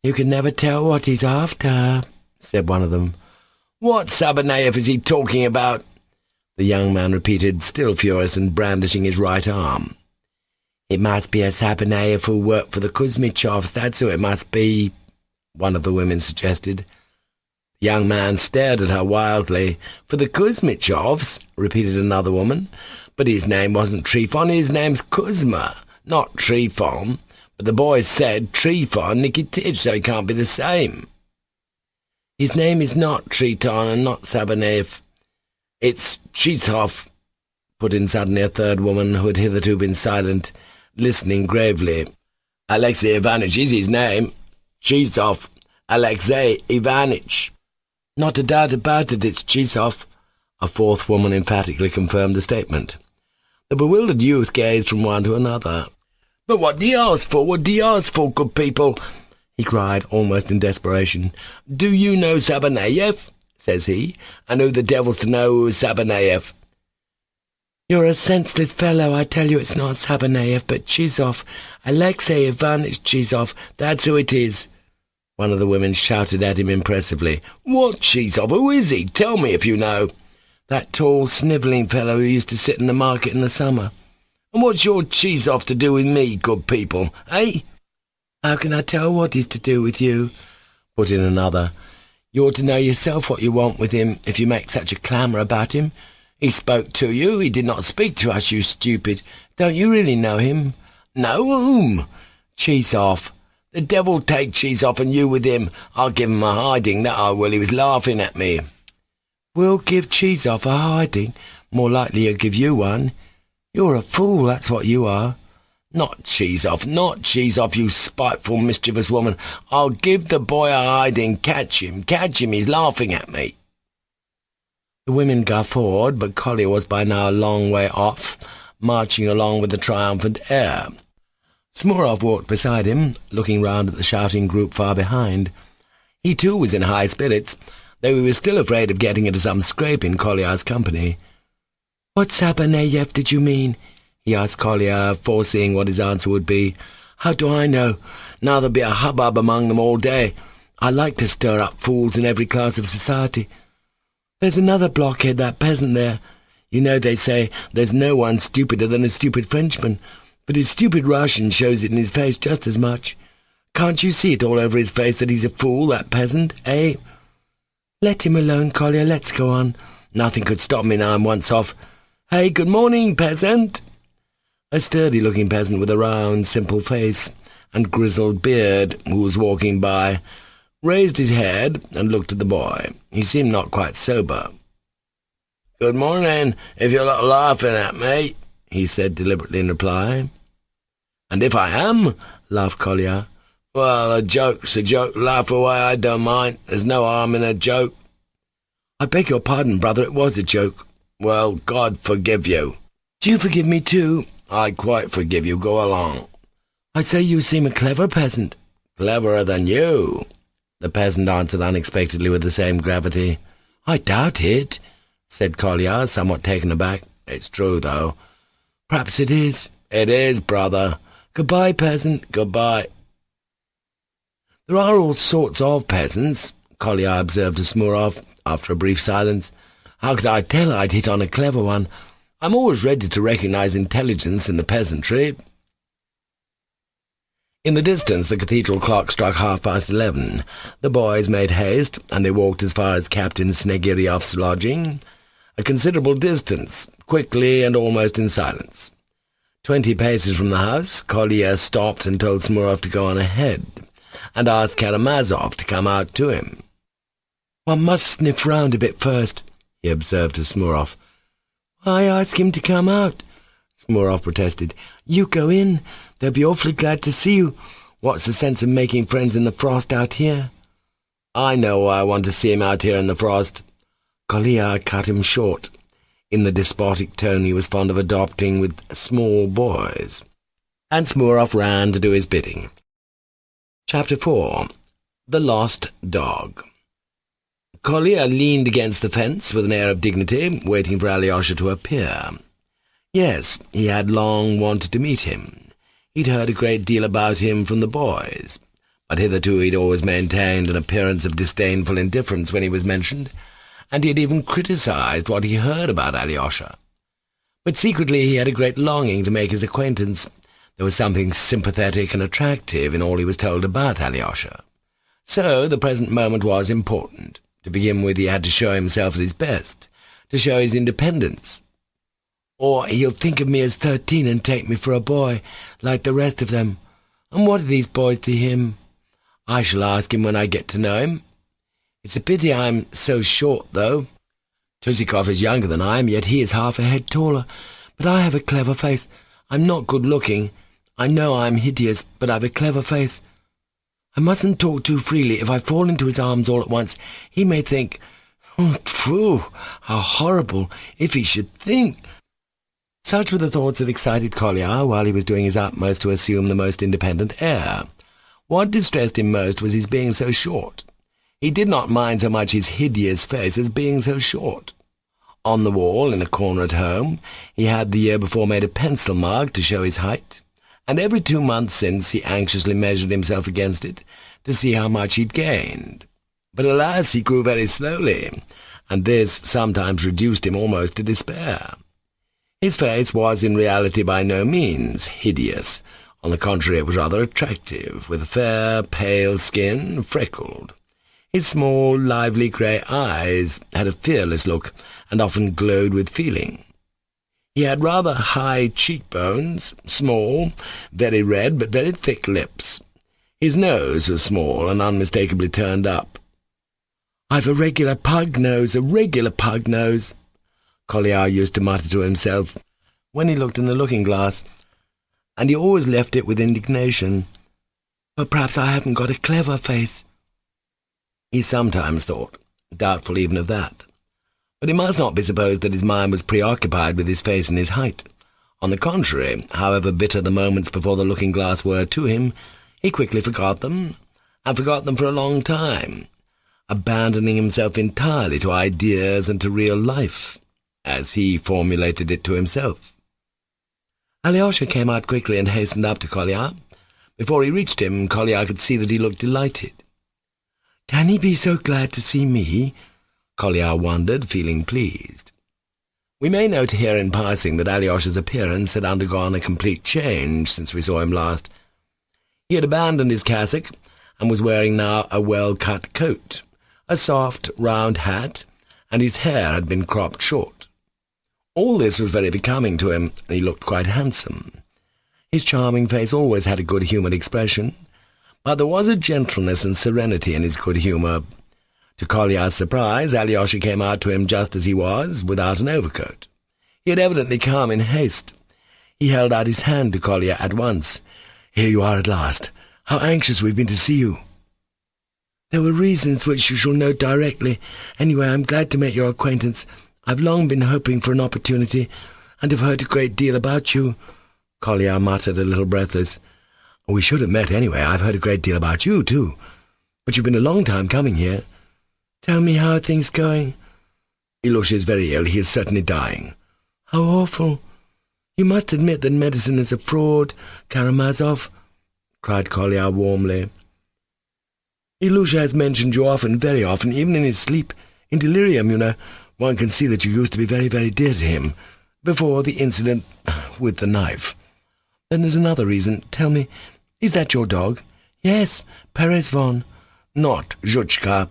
"You can never tell what he's after," said one of them. "What Sabaneyev is he talking about?" the young man repeated, still furious and brandishing his right arm. "It must be a Sabaneyev who worked for the Kuzmichovs, that's who it must be," one of the women suggested. The young man stared at her wildly. "For the Kuzmichovs?" repeated another woman. "But his name wasn't Trifon, his name's Kuzma, not Trifon. But the boy said Trifon Nikititch, so he can't be the same." "His name is not Triton and not Sabaneyev. It's Chisov," put in suddenly a third woman who had hitherto been silent, listening gravely. "Alexey Ivanitch is his name. Chisov. Alexey Ivanitch." "Not a doubt about it, it's Chisov," a fourth woman emphatically confirmed the statement. The bewildered youth gazed from one to another. "But what do you ask for? What do you ask for, good people?" he cried, almost in desperation. "Do you know Sabaneyev?" says he, "and who the devil's to know who is Sabaneyev?" "You're a senseless fellow. I tell you it's not Sabaneyev, but Chisov. Alexey Ivanitch Chisov, that's who it is." One of the women shouted at him impressively. "What Chisov? Who is he? Tell me if you know." "That tall, snivelling fellow who used to sit in the market in the summer." "And what's your Chisov to do with me, good people, eh?" "How can I tell what he's to do with you?" put in another. "You ought to know yourself what you want with him, if you make such a clamour about him. He spoke to you, he did not speak to us, you stupid. Don't you really know him?" "Know whom?" "Chisov. The devil take Chisov and you with him. I'll give him a hiding, that I will. He was laughing at me." "We'll give Chisov a hiding. More likely he'll give you one. You're a fool, that's what you are." Not Chisov, you spiteful, mischievous woman. I'll give the boy a hiding. Catch him, he's laughing at me." The women guffawed, but Collier was by now a long way off, marching along with a triumphant air. Smurov walked beside him, looking round at the shouting group far behind. He too was in high spirits, though he was still afraid of getting into some scrape in Collier's company. "What Sabaneyev did you mean?" he asked Collier, foreseeing what his answer would be. "How do I know? Now there'll be a hubbub among them all day. I like to stir up fools in every class of society. There's another blockhead, that peasant there. You know they say there's no one stupider than a stupid Frenchman, but his stupid Russian shows it in his face just as much. Can't you see it all over his face that he's a fool, that peasant, eh?" "Let him alone, Collier, let's go on. Nothing could stop me now I'm once off. Hey, good morning, peasant." A sturdy-looking peasant with a round, simple face and grizzled beard, who was walking by, raised his head and looked at the boy. He seemed not quite sober. "Good morning, if you're not laughing at me," he said deliberately in reply. "And if I am?" laughed Collier. "Well, a joke's a joke. Laugh away, I don't mind. There's no harm in a joke." "I beg your pardon, brother, it was a joke." "Well, God forgive you." "Do you forgive me too?" "I quite forgive you. Go along." "I say you seem a clever peasant." "Cleverer than you," the peasant answered unexpectedly with the same gravity. "I doubt it," said Collier, somewhat taken aback. "It's true, though." "Perhaps it is." "It is, brother." "Goodbye, peasant." "Goodbye." "There are all sorts of peasants," Collier observed to Smurov, after a brief silence. "How could I tell I'd hit on a clever one? I'm always ready to recognize intelligence in the peasantry." In the distance the cathedral clock struck 11:30. The boys made haste, and they walked as far as Captain Snegiryov's lodging, a considerable distance, quickly and almost in silence. 20 paces from the house, Collier stopped and told Smurov to go on ahead, and asked Karamazov to come out to him. "One must sniff round a bit first," he observed to Smurov. "Why ask him to come out?" Smurov protested. "You go in. They'll be awfully glad to see you. What's the sense of making friends in the frost out here?" "I know why I want to see him out here in the frost." Collier cut him short, in the despotic tone he was fond of adopting with small boys, and Smurov ran to do his bidding. Chapter 4. The Lost Dog. Collier leaned against the fence with an air of dignity, waiting for Alyosha to appear. Yes, he had long wanted to meet him. He'd heard a great deal about him from the boys, but hitherto he'd always maintained an appearance of disdainful indifference when he was mentioned, and he had even criticized what he heard about Alyosha. But secretly he had a great longing to make his acquaintance. There was something sympathetic and attractive in all he was told about Alyosha. So the present moment was important. To begin with, he had to show himself at his best, to show his independence. "Or he'll think of me as 13 and take me for a boy, like the rest of them. And what are these boys to him? I shall ask him when I get to know him. It's a pity I'm so short, though. Tuzikov is younger than I am, yet he is half a head taller. But I have a clever face. I'm not good-looking. I know I'm hideous, but I've a clever face. I mustn't talk too freely. If I fall into his arms all at once, he may think, 'Oh, phew, how horrible, if he should think.'" Such were the thoughts that excited Collier while he was doing his utmost to assume the most independent air. What distressed him most was his being so short. He did not mind so much his hideous face as being so short. On the wall, in a corner at home, he had the year before made a pencil mark to show his height, and every 2 months since he anxiously measured himself against it to see how much he'd gained. But alas, he grew very slowly, and this sometimes reduced him almost to despair. His face was in reality by no means hideous. On the contrary, it was rather attractive, with a fair, pale skin, freckled. His small, lively grey eyes had a fearless look, and often glowed with feeling. He had rather high cheekbones, small, very red, but very thick lips. His nose was small and unmistakably turned up. "I've a regular pug nose, Collier used to mutter to himself when he looked in the looking-glass, and he always left it with indignation. "But perhaps I haven't got a clever face," he sometimes thought, doubtful even of that. But it must not be supposed that his mind was preoccupied with his face and his height. On the contrary, however bitter the moments before the looking-glass were to him, he quickly forgot them, and forgot them for a long time, abandoning himself entirely to ideas and to real life, as he formulated it to himself. Alyosha came out quickly and hastened up to Collier. Before he reached him, Collier could see that he looked delighted. "Can he be so glad to see me?" Collier wondered, feeling pleased. We may note here in passing that Alyosha's appearance had undergone a complete change since we saw him last. He had abandoned his cassock, and was wearing now a well-cut coat, a soft, round hat, and his hair had been cropped short. All this was very becoming to him, and he looked quite handsome. His charming face always had a good-humoured expression, but there was a gentleness and serenity in his good humour. To Kolya's surprise, Alyosha came out to him just as he was, without an overcoat. He had evidently come in haste. He held out his hand to Kolya at once. "Here you are at last. How anxious we've been to see you." "There were reasons which you shall note directly. Anyway, I'm glad to make your acquaintance. I've long been hoping for an opportunity, and have heard a great deal about you." Kolya muttered, a little breathless. "We should have met anyway. I've heard a great deal about you, too. But you've been a long time coming here. Tell me, how are things going?" "Ilusha is very ill. He is certainly dying." "How awful! You must admit that medicine is a fraud, Karamazov," cried Kolya warmly. "Ilusha has mentioned you often, very often, even in his sleep. In delirium, you know. One can see that you used to be very, very dear to him, before the incident with the knife. Then there's another reason. Tell me, is that your dog?" "Yes, Perezvon." "Not Zhutchka."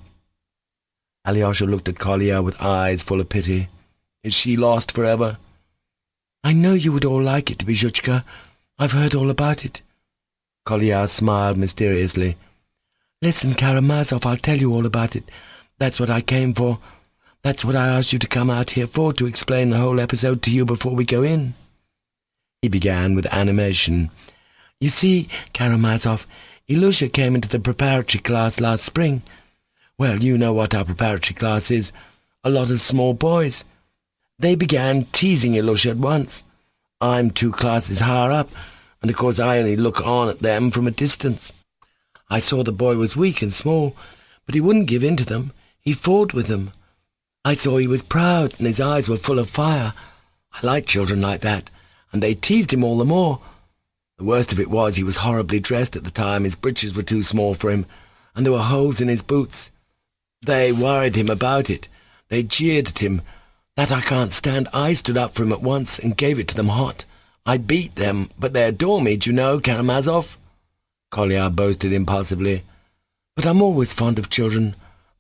Alyosha looked at Kolya with eyes full of pity. "Is she lost forever?" "I know you would all like it to be Zhutchka. I've heard all about it." Kolya smiled mysteriously. "Listen, Karamazov, I'll tell you all about it. That's what I came for. That's what I asked you to come out here for, to explain the whole episode to you before we go in." He began with animation. "You see, Karamazov, Ilusha came into the preparatory class last spring. Well, you know what our preparatory class is. A lot of small boys. They began teasing Ilusha at once. I'm 2 classes higher up, and of course I only look on at them from a distance. I saw the boy was weak and small, but he wouldn't give in to them. He fought with them. I saw he was proud, and his eyes were full of fire. I like children like that, and they teased him all the more. The worst of it was he was horribly dressed at the time. His breeches were too small for him, and there were holes in his boots. They worried him about it. They jeered at him. That I can't stand. I stood up for him at once and gave it to them hot. I beat them, but they adore me, do you know, Karamazov?" Kolya boasted impulsively. "But I'm always fond of children.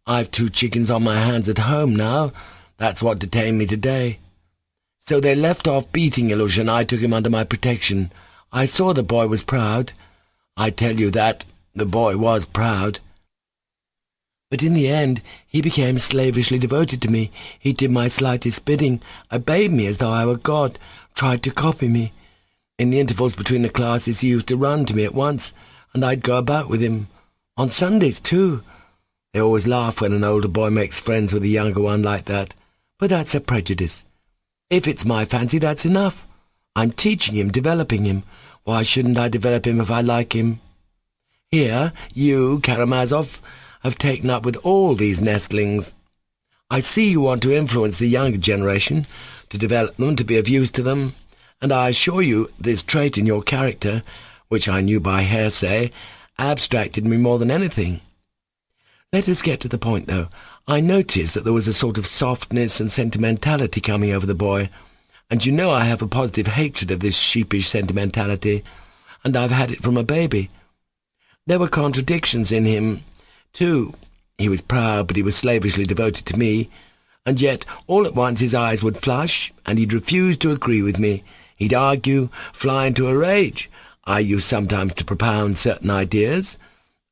I've 2 chickens on my hands at home now. That's what detained me today. So they left off beating Ilusha, and I took him under my protection. I saw the boy was proud. I tell you that, the boy was proud. But in the end, he became slavishly devoted to me. He did my slightest bidding, obeyed me as though I were God, tried to copy me. In the intervals between the classes he used to run to me at once, and I'd go about with him. On Sundays, too. They always laugh when an older boy makes friends with a younger one like that. But that's a prejudice. If it's my fancy, that's enough. I'm teaching him, developing him. Why shouldn't I develop him if I like him? Here, you, Karamazov, have taken up with all these nestlings. I see you want to influence the younger generation, to develop them, to be of use to them, and I assure you this trait in your character, which I knew by hearsay, abstracted me more than anything. Let us get to the point, though. I noticed that there was a sort of softness and sentimentality coming over the boy, and you know I have a positive hatred of this sheepish sentimentality, and I've had it from a baby. There were contradictions in him, too. He was proud, but he was slavishly devoted to me, and yet all at once his eyes would flush, and he'd refuse to agree with me. He'd argue, fly into a rage. I used sometimes to propound certain ideas.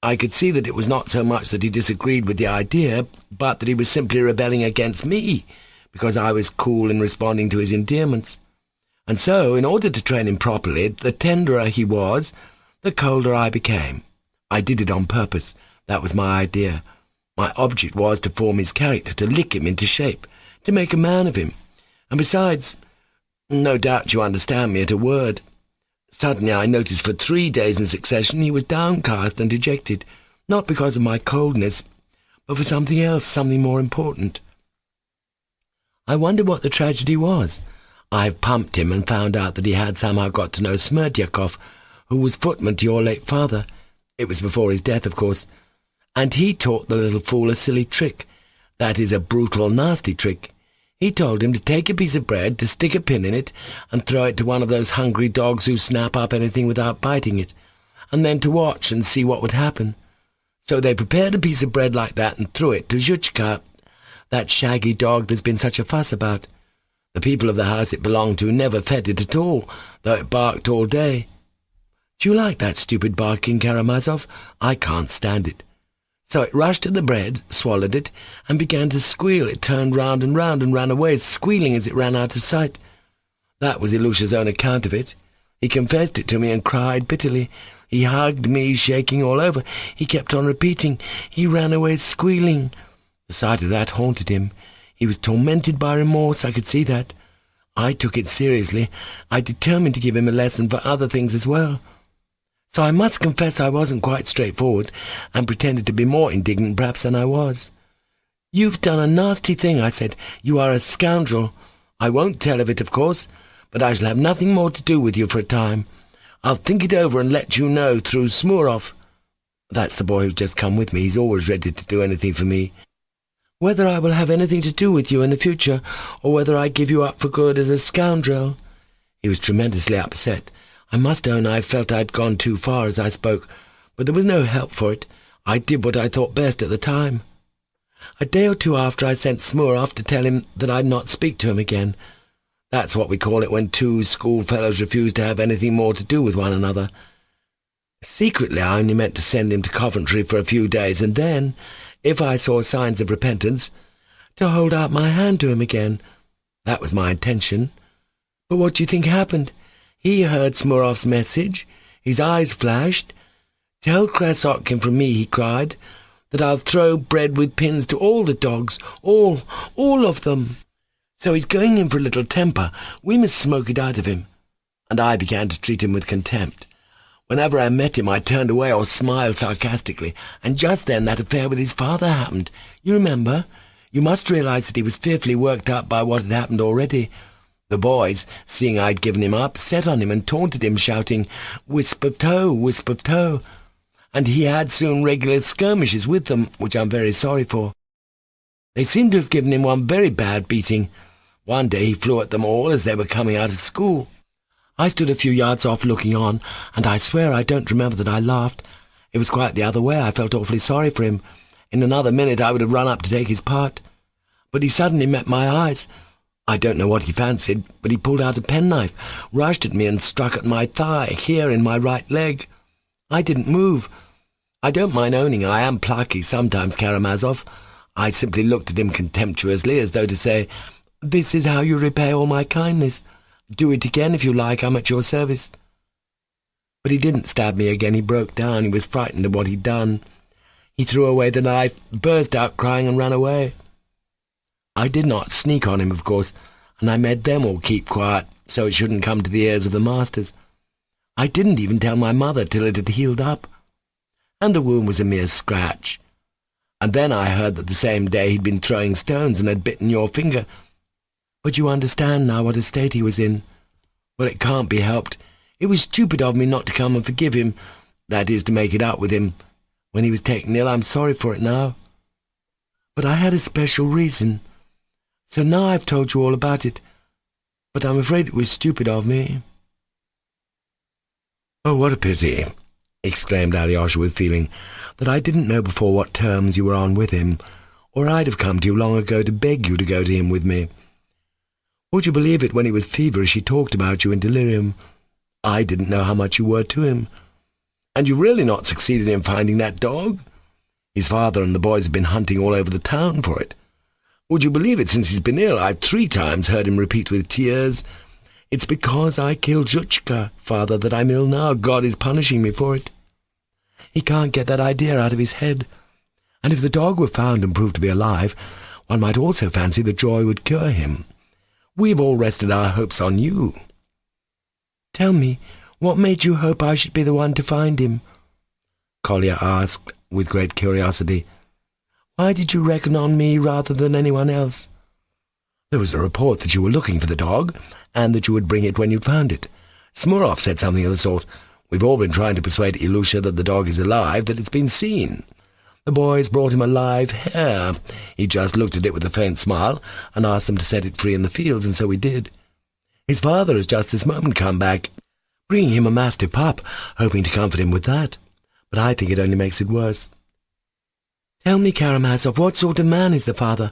I could see that it was not so much that he disagreed with the idea, but that he was simply rebelling against me, because I was cool in responding to his endearments. And so, in order to train him properly, the tenderer he was, the colder I became. I did it on purpose. That was my idea. My object was to form his character, to lick him into shape, to make a man of him. And besides, no doubt you understand me at a word. Suddenly I noticed for 3 days in succession he was downcast and dejected, not because of my coldness, but for something else, something more important. I wondered what the tragedy was. I've pumped him and found out that he had somehow got to know Smerdyakov, who was footman to your late father. It was before his death, of course. And he taught the little fool a silly trick. That is a brutal, nasty trick. He told him to take a piece of bread, to stick a pin in it, and throw it to one of those hungry dogs who snap up anything without biting it, and then to watch and see what would happen. So they prepared a piece of bread like that and threw it to Zhutchka, that shaggy dog there's been such a fuss about. The people of the house it belonged to never fed it at all, though it barked all day. Do you like that stupid barking, Karamazov? I can't stand it. So it rushed at the bread, swallowed it, and began to squeal. It turned round and ran away, squealing as it ran out of sight. That was Ilusha's own account of it. He confessed it to me and cried bitterly. He hugged me, shaking all over. He kept on repeating, he ran away squealing. The sight of that haunted him. He was tormented by remorse, I could see that. I took it seriously. I determined to give him a lesson for other things as well. So I must confess I wasn't quite straightforward, and pretended to be more indignant perhaps than I was. "You've done a nasty thing," I said. "You are a scoundrel. I won't tell of it, of course, but I shall have nothing more to do with you for a time. I'll think it over and let you know through Smurov." That's the boy who's just come with me. He's always ready to do anything for me. "Whether I will have anything to do with you in the future, or whether I give you up for good as a scoundrel." He was tremendously upset. I must own I felt I'd gone too far as I spoke, but there was no help for it. I did what I thought best at the time. A day or two after, I sent Smurov to tell him that I'd not speak to him again. That's what we call it when two schoolfellows refuse to have anything more to do with one another. Secretly, I only meant to send him to Coventry for a few days, and then, if I saw signs of repentance, to hold out my hand to him again. That was my intention. But what do you think happened? He heard Smurov's message. His eyes flashed. "Tell Krasotkin from me," he cried, "that I'll throw bread with pins to all the dogs, all of them. So he's going in for a little temper. We must smoke it out of him." And I began to treat him with contempt. Whenever I met him, I turned away or smiled sarcastically, and just then that affair with his father happened. You remember? You must realize that he was fearfully worked up by what had happened already. The boys, seeing I'd given him up, set on him and taunted him, shouting, "Wisp of toe, wisp of toe." And he had soon regular skirmishes with them, which I'm very sorry for. They seemed to have given him one very bad beating. One day he flew at them all as they were coming out of school. I stood a few yards off looking on, and I swear I don't remember that I laughed. It was quite the other way. I felt awfully sorry for him. In another minute I would have run up to take his part. But he suddenly met my eyes. I don't know what he fancied, but he pulled out a penknife, rushed at me and struck at my thigh, here in my right leg. I didn't move. I don't mind owning I am plucky sometimes, Karamazov. I simply looked at him contemptuously, as though to say, "This is how you repay all my kindness. Do it again if you like, I'm at your service." But he didn't stab me again. He broke down. He was frightened at what he'd done. He threw away the knife, burst out crying, and ran away. I did not sneak on him, of course, and I made them all keep quiet, so it shouldn't come to the ears of the masters. I didn't even tell my mother till it had healed up. And the wound was a mere scratch. And then I heard that the same day he'd been throwing stones and had bitten your finger. But you understand now what a state he was in. Well, it can't be helped. It was stupid of me not to come and forgive him, that is, to make it up with him. When he was taken ill, I'm sorry for it now. But I had a special reason. So now I've told you all about it, but I'm afraid it was stupid of me." "Oh, what a pity," exclaimed Alyosha with feeling, "that I didn't know before what terms you were on with him, or I'd have come to you long ago to beg you to go to him with me. Would you believe it, when he was feverish he talked about you in delirium. I didn't know how much you were to him. And you really not succeeded in finding that dog? His father and the boys have been hunting all over the town for it. Would you believe it, since he's been ill, I've 3 times heard him repeat with tears, 'It's because I killed Zhutchka, father, that I'm ill now. God is punishing me for it.' He can't get that idea out of his head. And if the dog were found and proved to be alive, one might also fancy the joy would cure him. We've all rested our hopes on you." "Tell me, what made you hope I should be the one to find him?" Kolya asked with great curiosity. "Why did you reckon on me rather than anyone else?" "There was a report that you were looking for the dog, and that you would bring it when you'd found it. Smurov said something of the sort. We've all been trying to persuade Ilusha that the dog is alive, that it's been seen. The boys brought him a live hare. He just looked at it with a faint smile, and asked them to set it free in the fields, and so we did. His father has just this moment come back, bringing him a mastiff pup, hoping to comfort him with that. But I think it only makes it worse." "Tell me, Karamazov, what sort of man is the father?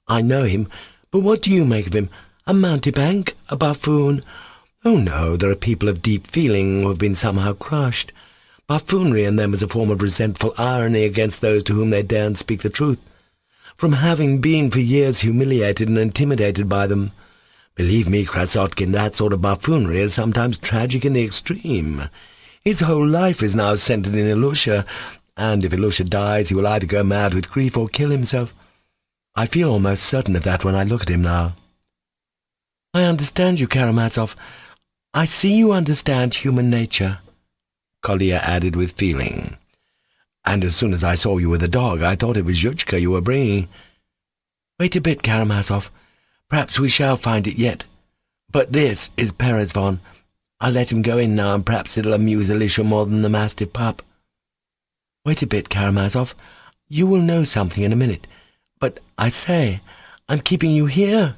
I know him, but what do you make of him? A mountebank? A buffoon? Oh no, there are people of deep feeling who have been somehow crushed. Buffoonery in them is a form of resentful irony against those to whom they daren't speak the truth, from having been for years humiliated and intimidated by them. Believe me, Krasotkin, that sort of buffoonery is sometimes tragic in the extreme. His whole life is now centered in Ilusha, and if Ilusha dies, he will either go mad with grief or kill himself. I feel almost certain of that when I look at him now. I understand you, Karamazov. I see you understand human nature, Kolya added with feeling. And as soon as I saw you with the dog, I thought it was Zhutchka you were bringing. Wait a bit, Karamazov. Perhaps we shall find it yet. But this is Perezvon. I'll let him go in now, and perhaps it'll amuse Ilusha more than the mastiff pup. Wait a bit, Karamazov. You will know something in a minute. But, I say, I'm keeping you here,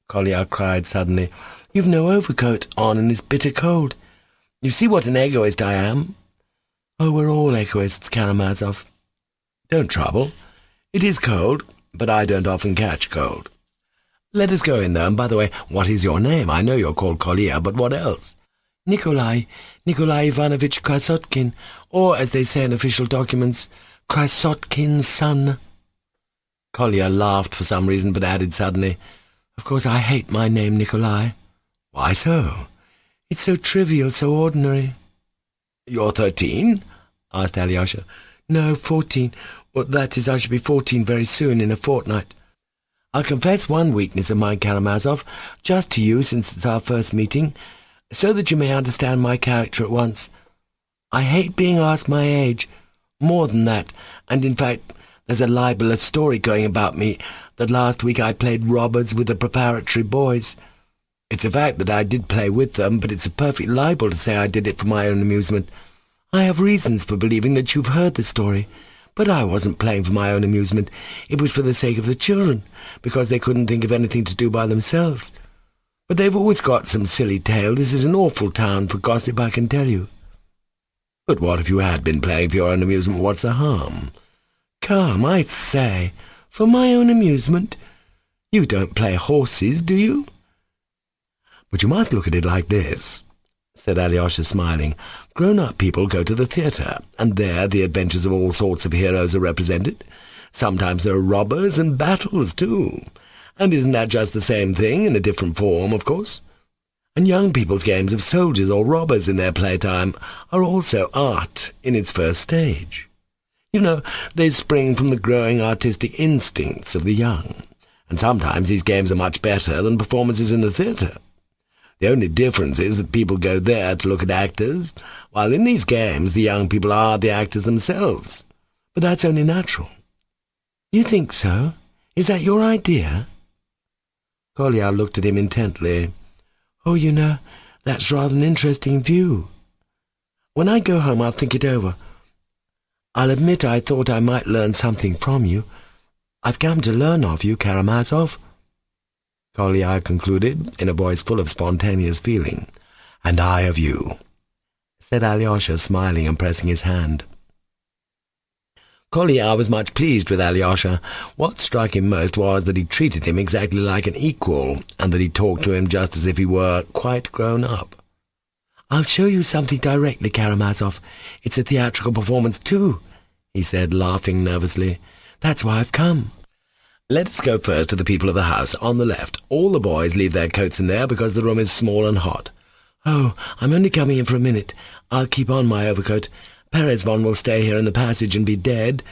Kolya cried suddenly. You've no overcoat on in this bitter cold. You see what an egoist I am? Oh, we're all egoists, Karamazov. Don't trouble. It is cold, but I don't often catch cold. Let us go in, though, and by the way, what is your name? I know you're called Kolya, but what else? Nikolai Ivanovich Krasotkin, or, as they say in official documents, Krasotkin's son. Kolya laughed for some reason, but added suddenly, Of course I hate my name, Nikolai. Why so? It's so trivial, so ordinary. You're 13? Asked Alyosha. No, 14. Well, that is, I shall be 14 very soon, in a fortnight. I'll confess one weakness of mine, Karamazov, just to you, since it's our first meeting, so that you may understand my character at once. I hate being asked my age. More than that, and in fact, there's a libelous story going about me that last week I played robbers with the preparatory boys. It's a fact that I did play with them, but it's a perfect libel to say I did it for my own amusement. I have reasons for believing that you've heard the story, but I wasn't playing for my own amusement. It was for the sake of the children, because they couldn't think of anything to do by themselves. But they've always got some silly tale. This is an awful town for gossip, I can tell you. But what if you had been playing for your own amusement? What's the harm? Come, I say, for my own amusement? You don't play horses, do you? But you must look at it like this, said Alyosha, smiling. Grown-up people go to the theatre, and there the adventures of all sorts of heroes are represented. Sometimes there are robbers and battles, too. And isn't that just the same thing, in a different form, of course? And young people's games of soldiers or robbers in their playtime are also art in its first stage. You know, they spring from the growing artistic instincts of the young, and sometimes these games are much better than performances in the theatre. The only difference is that people go there to look at actors, while in these games the young people are the actors themselves. But that's only natural. You think so? Is that your idea? Kolya looked at him intently. Oh, you know, that's rather an interesting view. When I go home I'll think it over. I'll admit I thought I might learn something from you. I've come to learn of you, Karamazov, Kolya concluded, in a voice full of spontaneous feeling. And I of you, said Alyosha, smiling and pressing his hand. Kolya was much pleased with Alyosha. What struck him most was that he treated him exactly like an equal, and that he talked to him just as if he were quite grown up. I'll show you something directly, Karamazov. It's a theatrical performance, too, he said, laughing nervously. That's why I've come. Let us go first to the people of the house, on the left. All the boys leave their coats in there because the room is small and hot. Oh, I'm only coming in for a minute. I'll keep on my overcoat. Perezvon will stay here in the passage and be dead.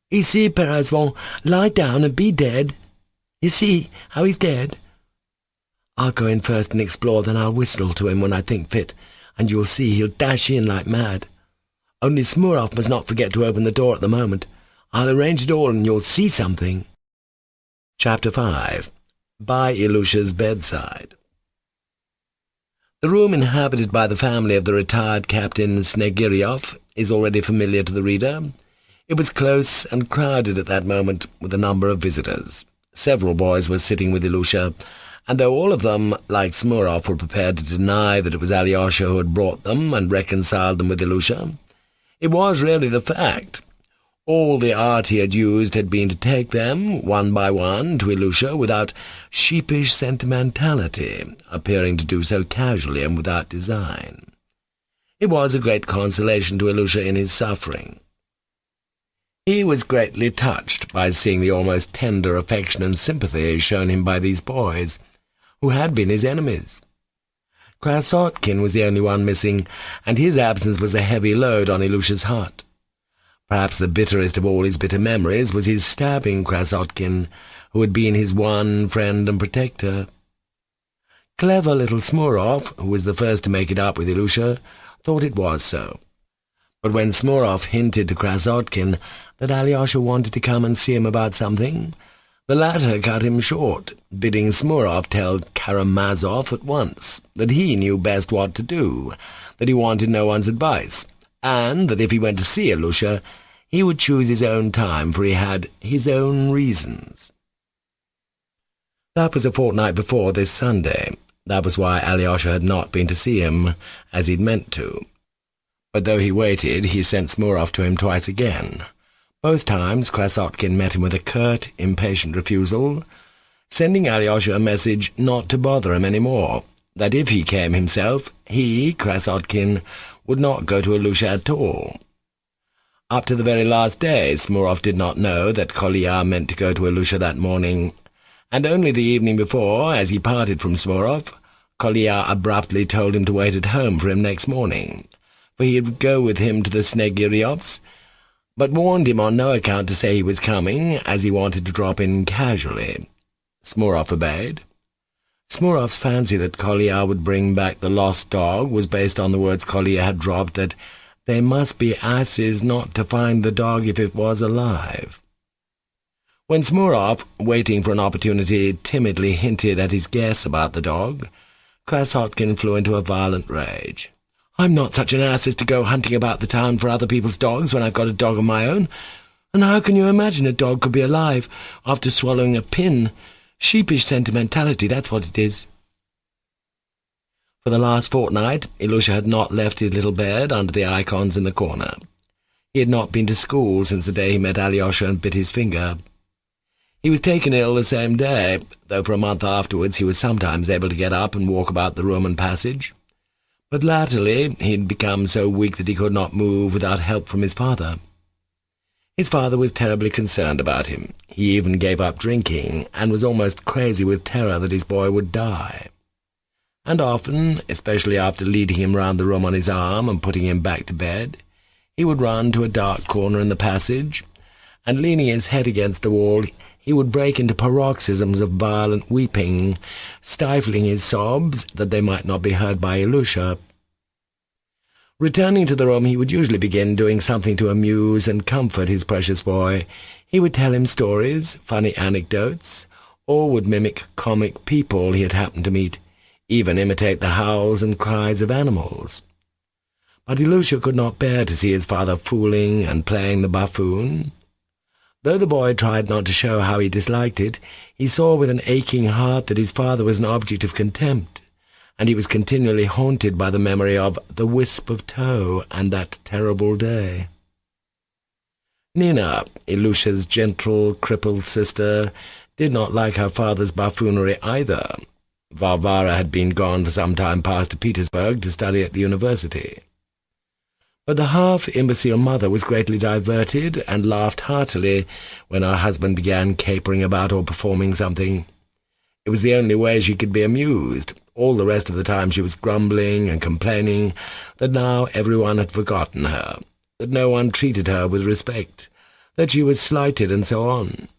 You see, Perezvon, lie down and be dead. You see how he's dead? I'll go in first and explore, then I'll whistle to him when I think fit, and you'll see he'll dash in like mad. Only Smurov must not forget to open the door at the moment. I'll arrange it all and you'll see something. Chapter 5. By Ilusha's Bedside. The room inhabited by the family of the retired Captain Snegiryov is already familiar to the reader. It was close and crowded at that moment with a number of visitors. Several boys were sitting with Ilusha, and though all of them, like Smurov, were prepared to deny that it was Alyosha who had brought them and reconciled them with Ilusha, it was really the fact. All the art he had used had been to take them, one by one, to Ilusha without sheepish sentimentality, appearing to do so casually and without design. It was a great consolation to Ilusha in his suffering. He was greatly touched by seeing the almost tender affection and sympathy shown him by these boys, who had been his enemies. Krasotkin was the only one missing, and his absence was a heavy load on Ilusha's heart. Perhaps the bitterest of all his bitter memories was his stabbing Krasotkin, who had been his one friend and protector. Clever little Smurov, who was the first to make it up with Ilusha, thought it was so. But when Smurov hinted to Krasotkin that Alyosha wanted to come and see him about something, the latter cut him short, bidding Smurov tell Karamazov at once that he knew best what to do, that he wanted no one's advice, and that if he went to see Ilusha, he would choose his own time, for he had his own reasons. That was a fortnight before this Sunday. That was why Alyosha had not been to see him, as he'd meant to. But though he waited, he sent Smurov to him twice again. Both times Krasotkin met him with a curt, impatient refusal, sending Alyosha a message not to bother him any more, that if he came himself, he, Krasotkin, would not go to Ilusha at all. Up to the very last day, Smurov did not know that Kolya meant to go to Ilusha that morning, and only the evening before, as he parted from Smurov, Kolya abruptly told him to wait at home for him next morning, for he would go with him to the Snegiryovs, but warned him on no account to say he was coming, as he wanted to drop in casually. Smurov obeyed. Smurov's fancy that Kolya would bring back the lost dog was based on the words Kolya had dropped that they must be asses not to find the dog if it was alive. When Smurov, waiting for an opportunity, timidly hinted at his guess about the dog, Krasotkin flew into a violent rage. "I'm not such an ass as to go hunting about the town for other people's dogs when I've got a dog of my own. And how can you imagine a dog could be alive after swallowing a pin? Sheepish sentimentality, that's what it is." For the last fortnight, Ilusha had not left his little bed under the icons in the corner. He had not been to school since the day he met Alyosha and bit his finger. He was taken ill the same day, though for a month afterwards he was sometimes able to get up and walk about the room and passage. But latterly he had become so weak that he could not move without help from his father. His father was terribly concerned about him. He even gave up drinking, and was almost crazy with terror that his boy would die. And often, especially after leading him round the room on his arm and putting him back to bed, he would run to a dark corner in the passage, and leaning his head against the wall, he would break into paroxysms of violent weeping, stifling his sobs that they might not be heard by Ilusha. Returning to the room, he would usually begin doing something to amuse and comfort his precious boy. He would tell him stories, funny anecdotes, or would mimic comic people he had happened to meet, even imitate the howls and cries of animals. But Ilusha could not bear to see his father fooling and playing the buffoon. Though the boy tried not to show how he disliked it, he saw with an aching heart that his father was an object of contempt, and he was continually haunted by the memory of the wisp of tow and that terrible day. Nina, Ilusha's gentle, crippled sister, did not like her father's buffoonery either. Varvara had been gone for some time past to Petersburg to study at the university. But the half-imbecile mother was greatly diverted and laughed heartily when her husband began capering about or performing something. It was the only way she could be amused. All the rest of the time she was grumbling and complaining that now everyone had forgotten her, that no one treated her with respect, that she was slighted, and so on.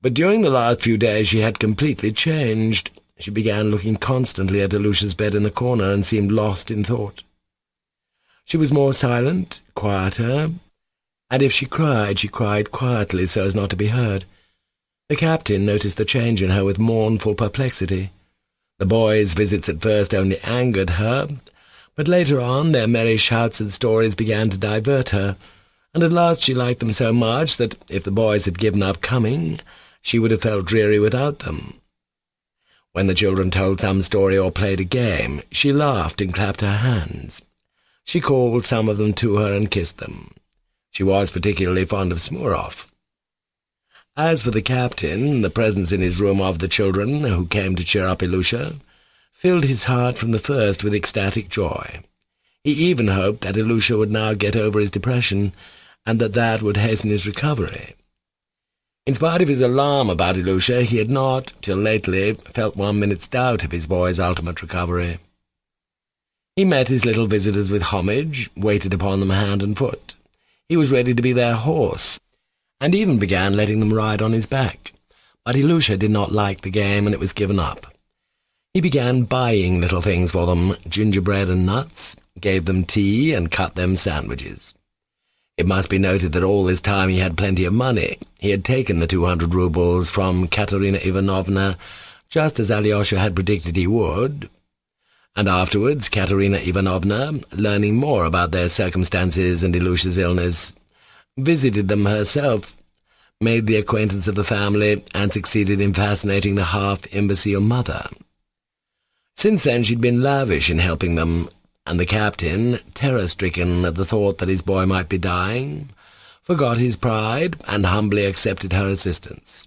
But during the last few days she had completely changed. She began looking constantly at Ilusha's bed in the corner and seemed lost in thought. She was more silent, quieter, and if she cried quietly so as not to be heard. The captain noticed the change in her with mournful perplexity. The boys' visits at first only angered her, but later on their merry shouts and stories began to divert her, and at last she liked them so much that, if the boys had given up coming, she would have felt dreary without them. When the children told some story or played a game, she laughed and clapped her hands. She called some of them to her and kissed them. She was particularly fond of Smurov. As for the captain, the presence in his room of the children, who came to cheer up Ilusha, filled his heart from the first with ecstatic joy. He even hoped that Ilusha would now get over his depression, and that would hasten his recovery. In spite of his alarm about Ilusha, he had not, till lately, felt 1 minute's doubt of his boy's ultimate recovery. He met his little visitors with homage, waited upon them hand and foot. He was ready to be their horse, and even began letting them ride on his back. But Ilusha did not like the game, and it was given up. He began buying little things for them, gingerbread and nuts, gave them tea, and cut them sandwiches. It must be noted that all this time he had plenty of money. He had taken the 200 roubles from Katerina Ivanovna, just as Alyosha had predicted he would, and afterwards Katerina Ivanovna, learning more about their circumstances and Ilusha's illness, visited them herself, made the acquaintance of the family, and succeeded in fascinating the half-imbecile mother. Since then she'd been lavish in helping them, and the captain, terror-stricken at the thought that his boy might be dying, forgot his pride and humbly accepted her assistance.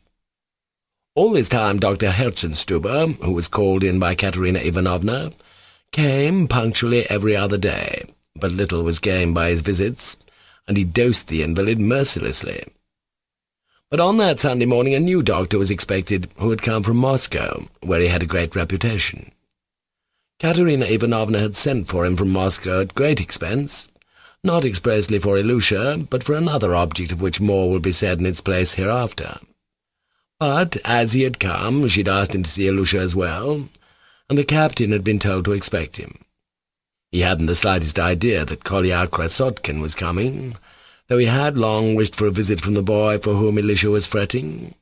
All this time Dr. Herzenstube, who was called in by Katerina Ivanovna, came punctually every other day, but little was gained by his visits, and he dosed the invalid mercilessly. But on that Sunday morning a new doctor was expected, who had come from Moscow, where he had a great reputation. Katerina Ivanovna had sent for him from Moscow at great expense, not expressly for Ilusha, but for another object of which more will be said in its place hereafter. But, as he had come, she'd asked him to see Ilusha as well, and the captain had been told to expect him. He hadn't the slightest idea that Kolya Krasotkin was coming, though he had long wished for a visit from the boy for whom Ilusha was fretting.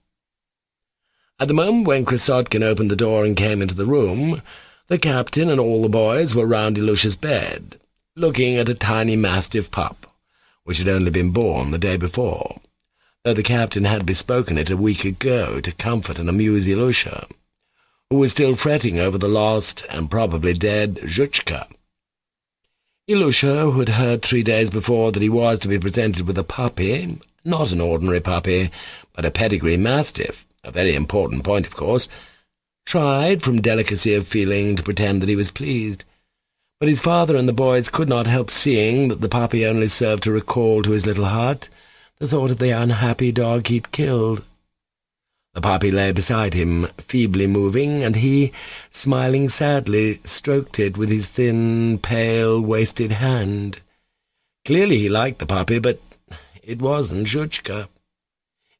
At the moment when Krasotkin opened the door and came into the room, the captain and all the boys were round Ilusha's bed, looking at a tiny mastiff pup, which had only been born the day before, though the captain had bespoken it a week ago to comfort and amuse Ilusha, who was still fretting over the lost and probably dead Zhuchka. Ilusha, who had heard 3 days before that he was to be presented with a puppy, not an ordinary puppy, but a pedigree mastiff, a very important point, of course, tried, from delicacy of feeling, to pretend that he was pleased, but his father and the boys could not help seeing that the puppy only served to recall to his little heart the thought of the unhappy dog he'd killed. The puppy lay beside him, feebly moving, and he, smiling sadly, stroked it with his thin, pale, wasted hand. Clearly he liked the puppy, but it wasn't Zhuchka.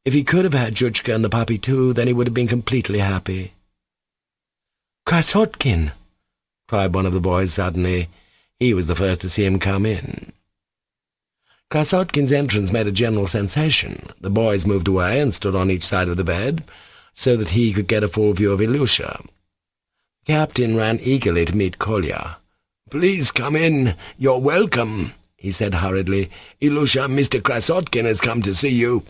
If he could have had Zhuchka and the puppy too, then he would have been completely happy. "Krasotkin!" cried one of the boys suddenly. He was the first to see him come in. Krasotkin's entrance made a general sensation. The boys moved away and stood on each side of the bed, so that he could get a full view of Ilusha. The captain ran eagerly to meet Kolya. "Please come in. You're welcome," he said hurriedly. "Ilusha, Mr. Krasotkin has come to see you."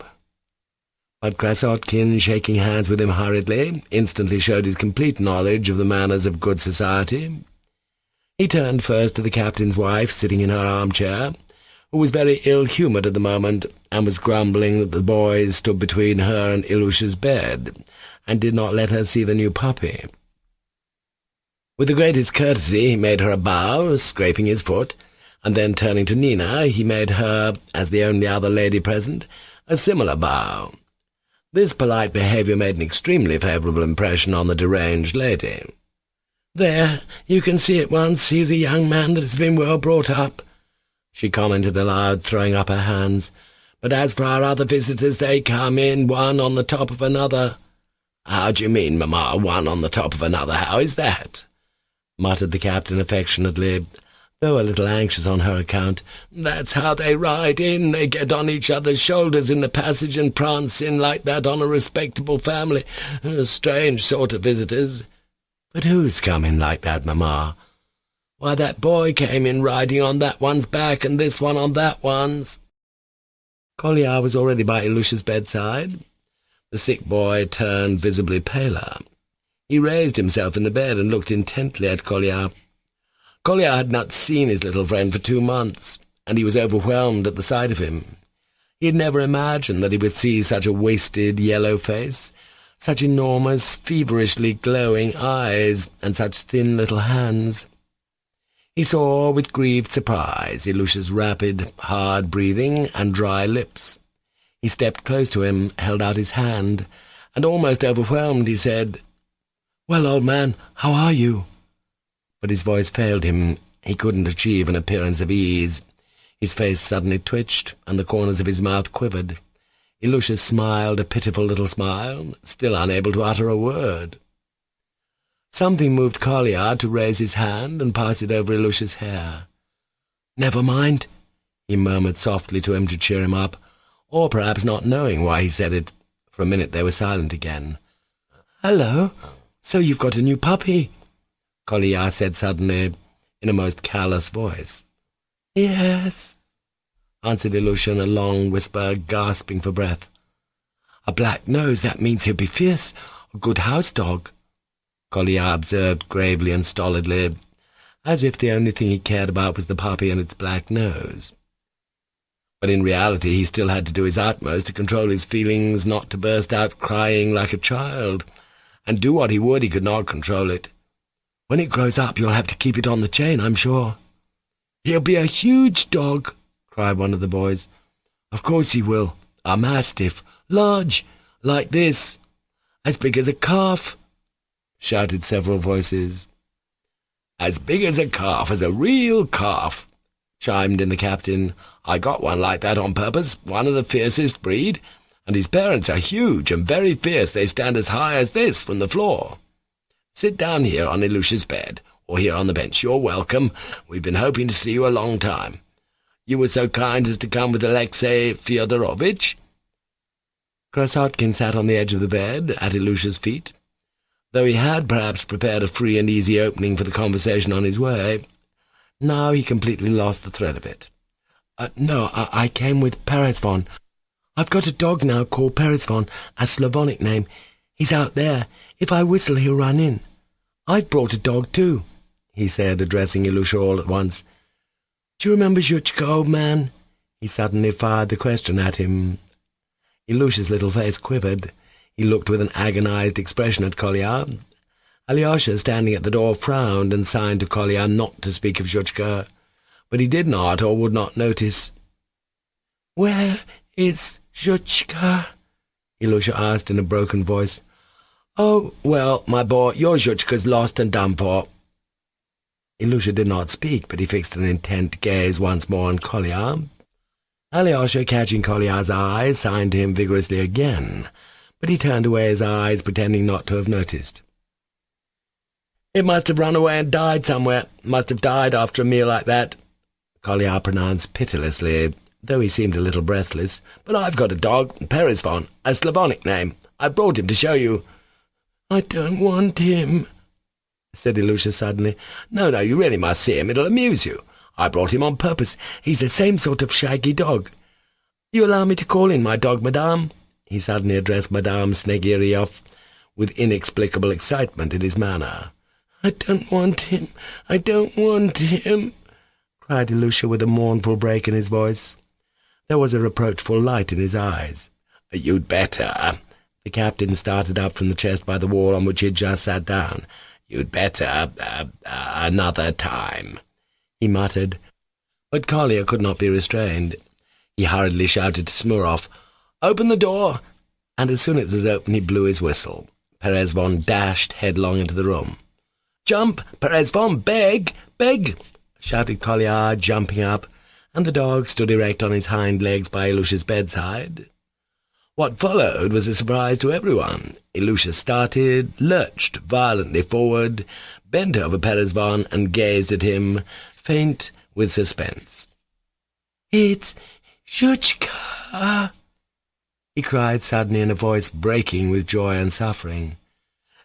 But Krasotkin, shaking hands with him hurriedly, instantly showed his complete knowledge of the manners of good society. He turned first to the captain's wife, sitting in her armchair, who was very ill-humoured at the moment, and was grumbling that the boys stood between her and Ilusha's bed, and did not let her see the new puppy. With the greatest courtesy he made her a bow, scraping his foot, and then turning to Nina, he made her, as the only other lady present, a similar bow. This polite behaviour made an extremely favourable impression on the deranged lady. "There, you can see at once he is a young man that has been well brought up," she commented aloud, throwing up her hands. "But as for our other visitors, they come in one on the top of another." "How do you mean, mamma, one on the top of another? How is that?" muttered the captain affectionately, though a little anxious on her account. "That's how they ride in. They get on each other's shoulders in the passage and prance in like that on a respectable family. Strange sort of visitors." "But who's come in like that, mamma?" "Why, that boy came in riding on that one's back and this one on that one's." Kolya was already by Ilusha's bedside. The sick boy turned visibly paler. He raised himself in the bed and looked intently at Kolya. Kolya had not seen his little friend for 2 months, and he was overwhelmed at the sight of him. He had never imagined that he would see such a wasted yellow face, such enormous, feverishly glowing eyes, and such thin little hands. He saw with grieved surprise Ilusha's rapid, hard breathing and dry lips. He stepped close to him, held out his hand, and almost overwhelmed he said, "Well, old man, how are you?" But his voice failed him. He couldn't achieve an appearance of ease. His face suddenly twitched, and the corners of his mouth quivered. Ilusha smiled a pitiful little smile, still unable to utter a word. Something moved Kolya to raise his hand and pass it over Ilusha's hair. "Never mind," he murmured softly to him to cheer him up, or perhaps not knowing why he said it. For a minute they were silent again. "Hello, so you've got a new puppy," Kolya said suddenly, in a most callous voice. "Yes," answered Ilusha in a long whisper, gasping for breath. "A black nose, that means he'll be fierce, a good house dog," Kolya observed gravely and stolidly, as if the only thing he cared about was the puppy and its black nose. But in reality he still had to do his utmost to control his feelings, not to burst out crying like a child, and do what he would, he could not control it. "When it grows up you'll have to keep it on the chain, I'm sure." "He'll be a huge dog," cried one of the boys. "Of course he will. A mastiff, large, like this, as big as a calf," shouted several voices. "As big as a calf, as a real calf," chimed in the captain. "I got one like that on purpose, one of the fiercest breed, and his parents are huge and very fierce. They stand as high as this from the floor. Sit down here on Ilusha's bed, or here on the bench. You're welcome. We've been hoping to see you a long time. You were so kind as to come with Alexei Fyodorovitch." Krasotkin sat on the edge of the bed, at Ilusha's feet. Though he had perhaps prepared a free and easy opening for the conversation on his way, now he completely lost the thread of it. No, I came with Perezvon. I've got a dog now called Perezvon, a Slavonic name. He's out there. If I whistle, he'll run in. I've brought a dog too," he said, addressing Ilusha all at once. "Do you remember Zhuchka, old man?" He suddenly fired the question at him. Ilusha's little face quivered. He looked with an agonized expression at Kolya. Alyosha, standing at the door, frowned and signed to Kolya not to speak of Zhuchka, but he did not or would not notice. "Where is Zhuchka?" Ilusha asked in a broken voice. "Oh, well, my boy, your Zhuchka's lost and done for." Ilusha did not speak, but he fixed an intent gaze once more on Kolya. Alyosha, catching Kolya's eye, signed to him vigorously again, but he turned away his eyes, pretending not to have noticed. "It must have run away and died somewhere. Must have died after a meal like that," Kolya pronounced pitilessly, though he seemed a little breathless. "But I've got a dog, Perezvon, a Slavonic name. I brought him to show you." "I don't want him," said Ilusha suddenly. No, you really must see him. It'll amuse you. I brought him on purpose. He's the same sort of shaggy dog. You allow me to call in my dog, madame?" He suddenly addressed Madame Snegiryov with inexplicable excitement in his manner. "I don't want him. I don't want him," cried Ilusha with a mournful break in his voice. There was a reproachful light in his eyes. "You'd better." The captain started up from the chest by the wall on which he had just sat down. "You'd better, another time," he muttered. But Kolya could not be restrained. He hurriedly shouted to Smurov, "Open the door!" And as soon as it was open, he blew his whistle. Perezvon dashed headlong into the room. "Jump, Perezvon, beg, beg!" shouted Kolya, jumping up, and the dog stood erect on his hind legs by Ilusha's bedside. What followed was a surprise to everyone. Ilusha started, lurched violently forward, bent over Perezvon, and gazed at him, faint with suspense. "It's Zhuchka!" he cried suddenly in a voice breaking with joy and suffering.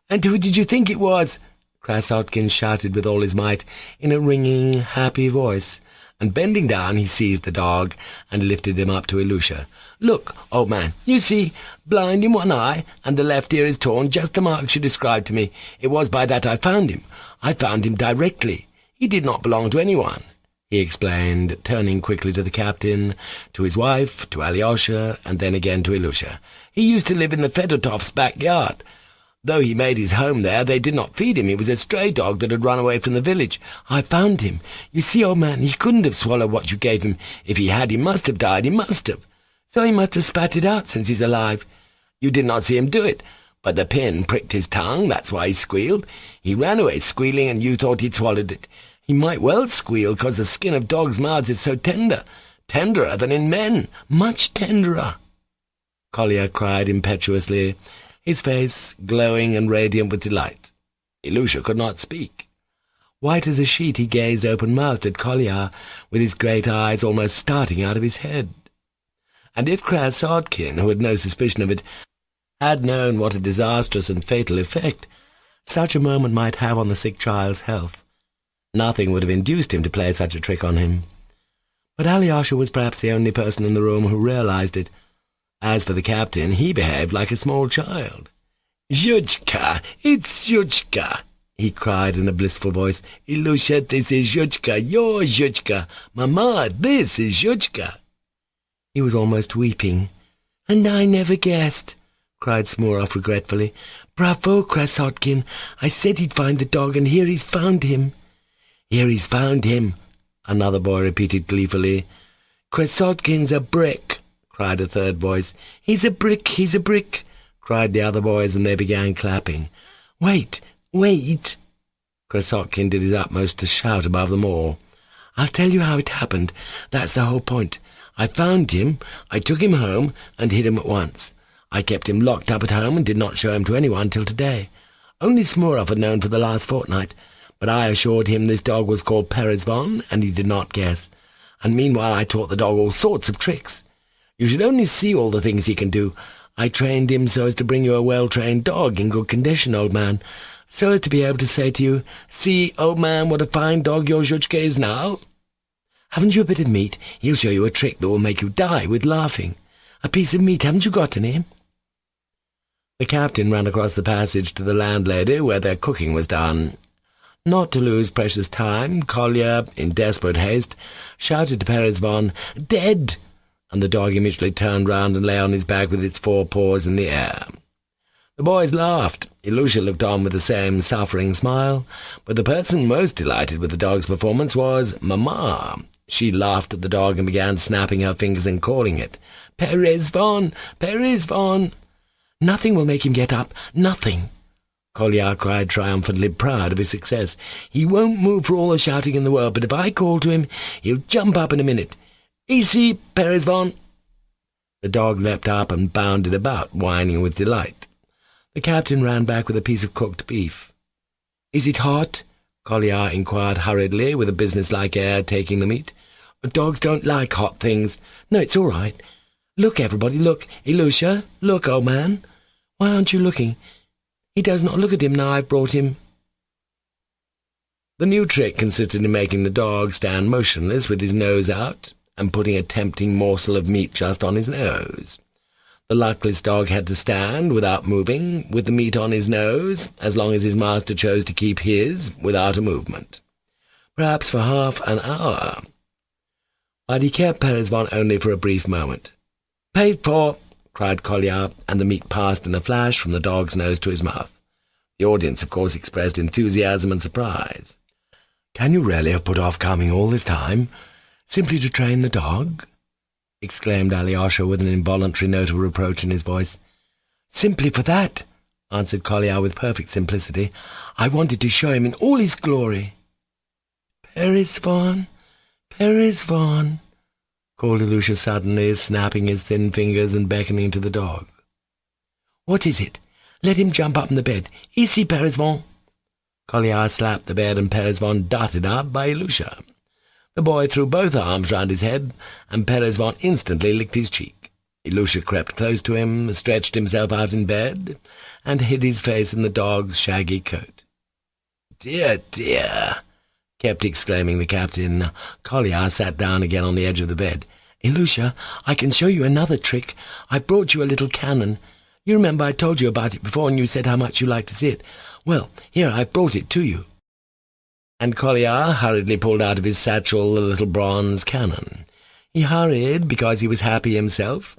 "And who did you think it was?" Krasotkin shouted with all his might, in a ringing, happy voice, and bending down he seized the dog and lifted him up to Ilusha. "Look, old man, you see, blind in one eye, and the left ear is torn, just the marks you described to me. It was by that I found him. I found him directly. He did not belong to anyone. he explained, turning quickly to the captain, to his wife, to Alyosha, and then again to Ilusha. "He used to live in the Fedotovs' backyard. Though he made his home there, they did not feed him. He was a stray dog that had run away from the village. I found him. You see, old man, he couldn't have swallowed what you gave him. If he had, he must have died. He must have. So he must have spat it out since he's alive. You did not see him do it, but the pin pricked his tongue. That's why he squealed. He ran away squealing, and you thought he'd swallowed it. He might well squeal, 'cause the skin of dogs' mouths is so tender. Tenderer than in men. Much tenderer." Kolya cried impetuously, his face glowing and radiant with delight. Ilusha could not speak. White as a sheet, he gazed open-mouthed at Kolya, with his great eyes almost starting out of his head. And if Krasotkin, who had no suspicion of it, had known what a disastrous and fatal effect such a moment might have on the sick child's health, nothing would have induced him to play such a trick on him. But Alyosha was perhaps the only person in the room who realized it. As for the captain, he behaved like a small child. "Zhutchka! It's Zhutchka!" he cried in a blissful voice. "Ilusha, this is Zhutchka, your Zhutchka! Mama, this is Zhutchka!" He was almost weeping. "And I never guessed," cried Smurov regretfully. "Bravo, Krasotkin! I said he'd find the dog, and here he's found him." "Here he's found him," another boy repeated gleefully. "Krasotkin's a brick," cried a third voice. "He's a brick, he's a brick," cried the other boys, and they began clapping. "Wait, wait!" Krasotkin did his utmost to shout above them all. "I'll tell you how it happened. That's the whole point. I found him, I took him home, and hid him at once. I kept him locked up at home and did not show him to anyone till today. Only Smurov had known for the last fortnight, but I assured him this dog was called Perezvon, and he did not guess. And meanwhile I taught the dog all sorts of tricks. You should only see all the things he can do. I trained him so as to bring you a well-trained dog in good condition, old man, so as to be able to say to you, 'See, old man, what a fine dog your Zhutchka is now.' Haven't you a bit of meat? He'll show you a trick that will make you die with laughing. A piece of meat, haven't you got any?" The captain ran across the passage to the landlady, where their cooking was done. Not to lose precious time, Kolya, in desperate haste, shouted to Perezvon, "Dead!" and the dog immediately turned round and lay on his back with its 4 paws in the air. The boys laughed. Ilusha looked on with the same suffering smile, but the person most delighted with the dog's performance was Mamma. She laughed at the dog and began snapping her fingers and calling it, "Perezvon! Perezvon!" "Nothing will make him get up, nothing!" Kolya cried triumphantly, proud of his success. "He won't move for all the shouting in the world, but if I call to him, he'll jump up in a minute. Easy, Perezvon!" The dog leapt up and bounded about, whining with delight. The captain ran back with a piece of cooked beef. "Is it hot?" Kolya inquired hurriedly, with a business-like air, taking the meat. "Dogs don't like hot things. No, it's all right. Look, everybody, look. Ilusha, look, old man. Why aren't you looking? He does not look at him now I've brought him." The new trick consisted in making the dog stand motionless with his nose out, and putting a tempting morsel of meat just on his nose. The luckless dog had to stand, without moving, with the meat on his nose, as long as his master chose to keep his, without a movement. Perhaps for half an hour. But he kept Perezvon only for a brief moment. "Paid for!" cried Kolya, and the meat passed in a flash from the dog's nose to his mouth. The audience, of course, expressed enthusiasm and surprise. "Can you really have put off coming all this time, simply to train the dog?" exclaimed Alyosha with an involuntary note of reproach in his voice. "Simply for that," answered Kolya with perfect simplicity. "I wanted to show him in all his glory." "Perezvon, Perezvon," called Ilusha suddenly, snapping his thin fingers and beckoning to the dog. "What is it? Let him jump up in the bed. Ici, Perezvon." Kolya slapped the bed, and Perezvon darted up by Ilusha. The boy threw both arms round his head, and Perezvon instantly licked his cheek. Ilusha crept close to him, stretched himself out in bed, and hid his face in the dog's shaggy coat. "Dear, dear!" kept exclaiming the captain. Kolya sat down again on the edge of the bed. "Ilusha, I can show you another trick. I brought you a little cannon. You remember I told you about it before, and you said how much you liked to see it. Well, here, I've brought it to you." And Collier hurriedly pulled out of his satchel the little bronze cannon. He hurried because he was happy himself.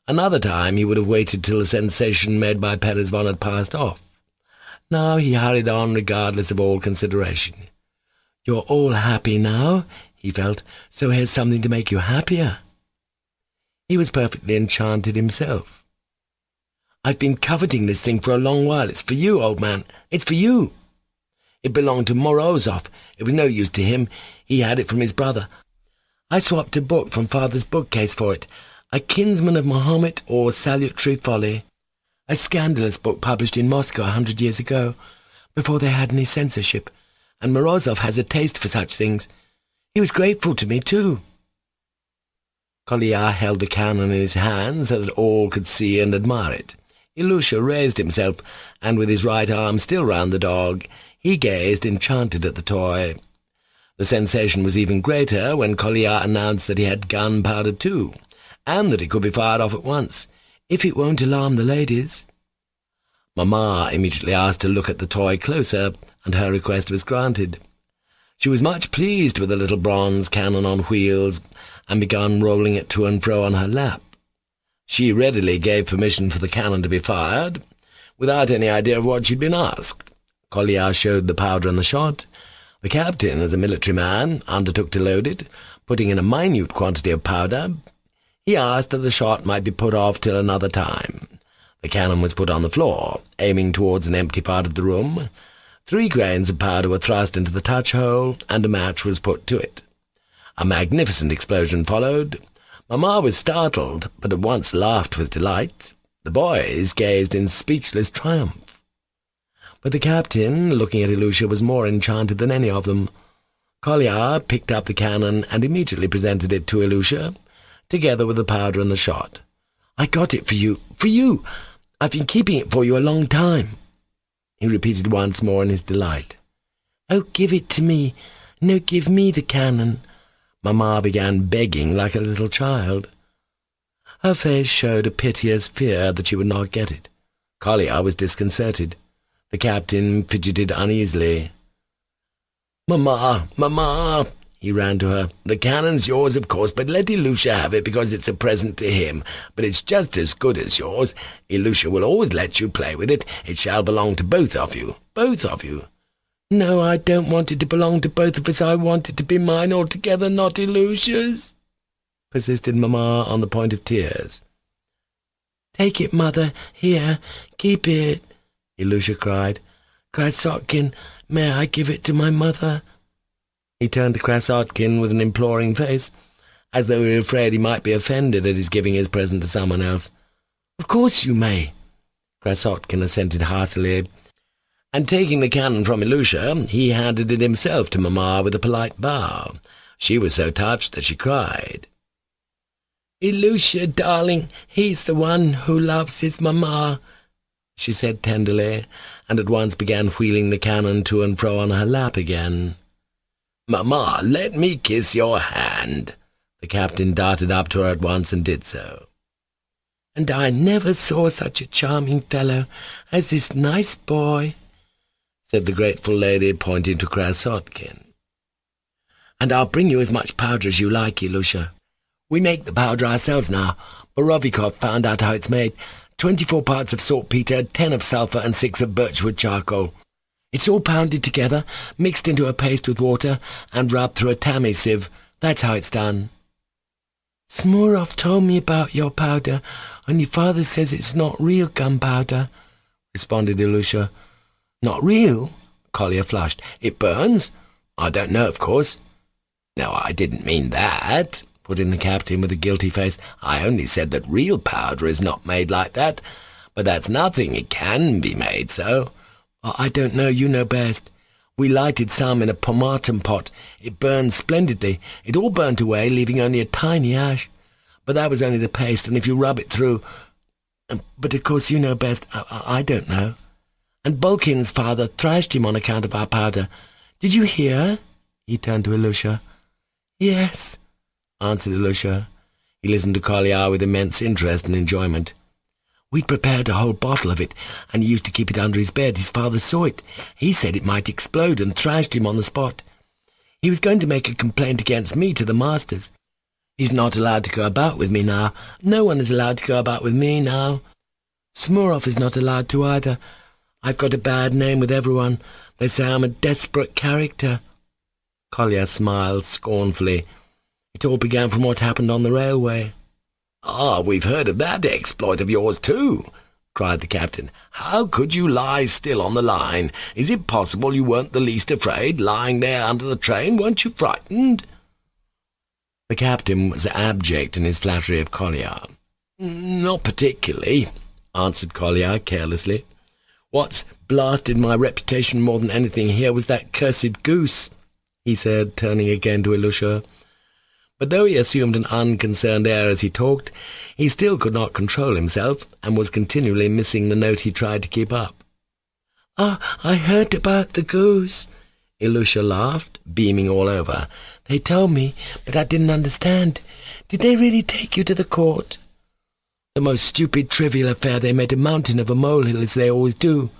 Another time he would have waited till the sensation made by Peresvon had passed off. Now he hurried on regardless of all consideration. "You're all happy now," he felt, "so here's something to make you happier." He was perfectly enchanted himself. "I've been coveting this thing for a long while. It's for you, old man. It's for you. It belonged to Morozov. It was no use to him. He had it from his brother. I swapped a book from Father's bookcase for it, A Kinsman of Mahomet or Salutary Folly, a scandalous book published in Moscow 100 years ago, before they had any censorship, and Morozov has a taste for such things. He was grateful to me, too." Collier held the cannon in his hand so that all could see and admire it. Ilusha raised himself, and with his right arm still round the dog, he gazed enchanted at the toy. The sensation was even greater when Collier announced that he had gunpowder too, and that it could be fired off at once, if it won't alarm the ladies. Mamma immediately asked to look at the toy closer, and her request was granted. She was much pleased with the little bronze cannon on wheels, and began rolling it to and fro on her lap. She readily gave permission for the cannon to be fired, without any idea of what she'd been asked. Collier showed the powder and the shot. The captain, as a military man, undertook to load it, putting in a minute quantity of powder. He asked that the shot might be put off till another time. The cannon was put on the floor, aiming towards an empty part of the room. 3 grains of powder were thrust into the touch-hole, and a match was put to it. A magnificent explosion followed. Mamma was startled, but at once laughed with delight. The boys gazed in speechless triumph. But the captain, looking at Ilusha, was more enchanted than any of them. Collier picked up the cannon and immediately presented it to Ilusha, together with the powder and the shot. "I got it for you, for you! I've been keeping it for you a long time," he repeated once more in his delight. "Oh, give it to me! No, give me the cannon!" Mamma began begging like a little child. Her face showed a piteous fear that she would not get it. Collier was disconcerted. The captain fidgeted uneasily. "Mamma, Mamma!" He ran to her. "The cannon's yours, of course, but let Ilusha have it because it's a present to him. But it's just as good as yours. Ilusha will always let you play with it. It shall belong to both of you. Both of you." "No, I don't want it to belong to both of us. I want it to be mine altogether, not Ilusha's," persisted Mamma on the point of tears. "Take it, Mother. Here, keep it," Ilusha cried. "Krasotkin, may I give it to my mother?" He turned to Krasotkin with an imploring face, as though he were afraid he might be offended at his giving his present to someone else. "Of course you may," Krasotkin assented heartily, and taking the cannon from Ilusha, he handed it himself to Mamma with a polite bow. She was so touched that she cried. "Ilusha, darling, he's the one who loves his Mamma," she said tenderly, and at once began wheeling the cannon to and fro on her lap again. "Mamma, let me kiss your hand." The captain darted up to her at once and did so. "And I never saw such a charming fellow as this nice boy," said the grateful lady, pointing to Krasotkin. "And I'll bring you as much powder as you like, Ilusha. We make the powder ourselves now. Borovikov found out how it's made. 24 parts of saltpetre, 10 of sulphur, and 6 of birchwood charcoal. It's all pounded together, mixed into a paste with water, and rubbed through a tammy sieve. That's how it's done." "Smurov told me about your powder, and your father says it's not real gunpowder," responded Ilusha. "Not real?" Collier flushed. "It burns? I don't know, of course." "No, I didn't mean that," put in the captain with a guilty face. "I only said that real powder is not made like that. But that's nothing. It can be made so." "I don't know. You know best. We lighted some in a pomatum pot. It burned splendidly. It all burnt away, leaving only a tiny ash. But that was only the paste, and if you rub it through... But of course you know best. I don't know. And Bulkin's father thrashed him on account of our powder. Did you hear?" He turned to Ilusha. "Yes," answered Ilusha. He listened to Collier with immense interest and enjoyment. We'd prepared a whole bottle of it, and he used to keep it under his bed. His father saw it. He said it might explode, and thrashed him on the spot. He was going to make a complaint against me to the masters. He's not allowed to go about with me now. No one is allowed to go about with me now. Smurov is not allowed to either. I've got a bad name with everyone. They say I'm a desperate character." Kolya smiled scornfully. "It all began from what happened on the railway." "Ah, we've heard of that exploit of yours too," cried the captain. "How could you lie still on the line? Is it possible you weren't the least afraid, lying there under the train? Weren't you frightened?" The captain was abject in his flattery of Kolya. "Not particularly," answered Kolya carelessly. "What's blasted my reputation more than anything here was that cursed goose," he said, turning again to Ilusha. But though he assumed an unconcerned air as he talked, he still could not control himself, and was continually missing the note he tried to keep up. "Ah, I heard about the goose," Ilusha laughed, beaming all over. "They told me, but I didn't understand. Did they really take you to the court?" "The most stupid, trivial affair. They made a mountain of a molehill, as they always do,"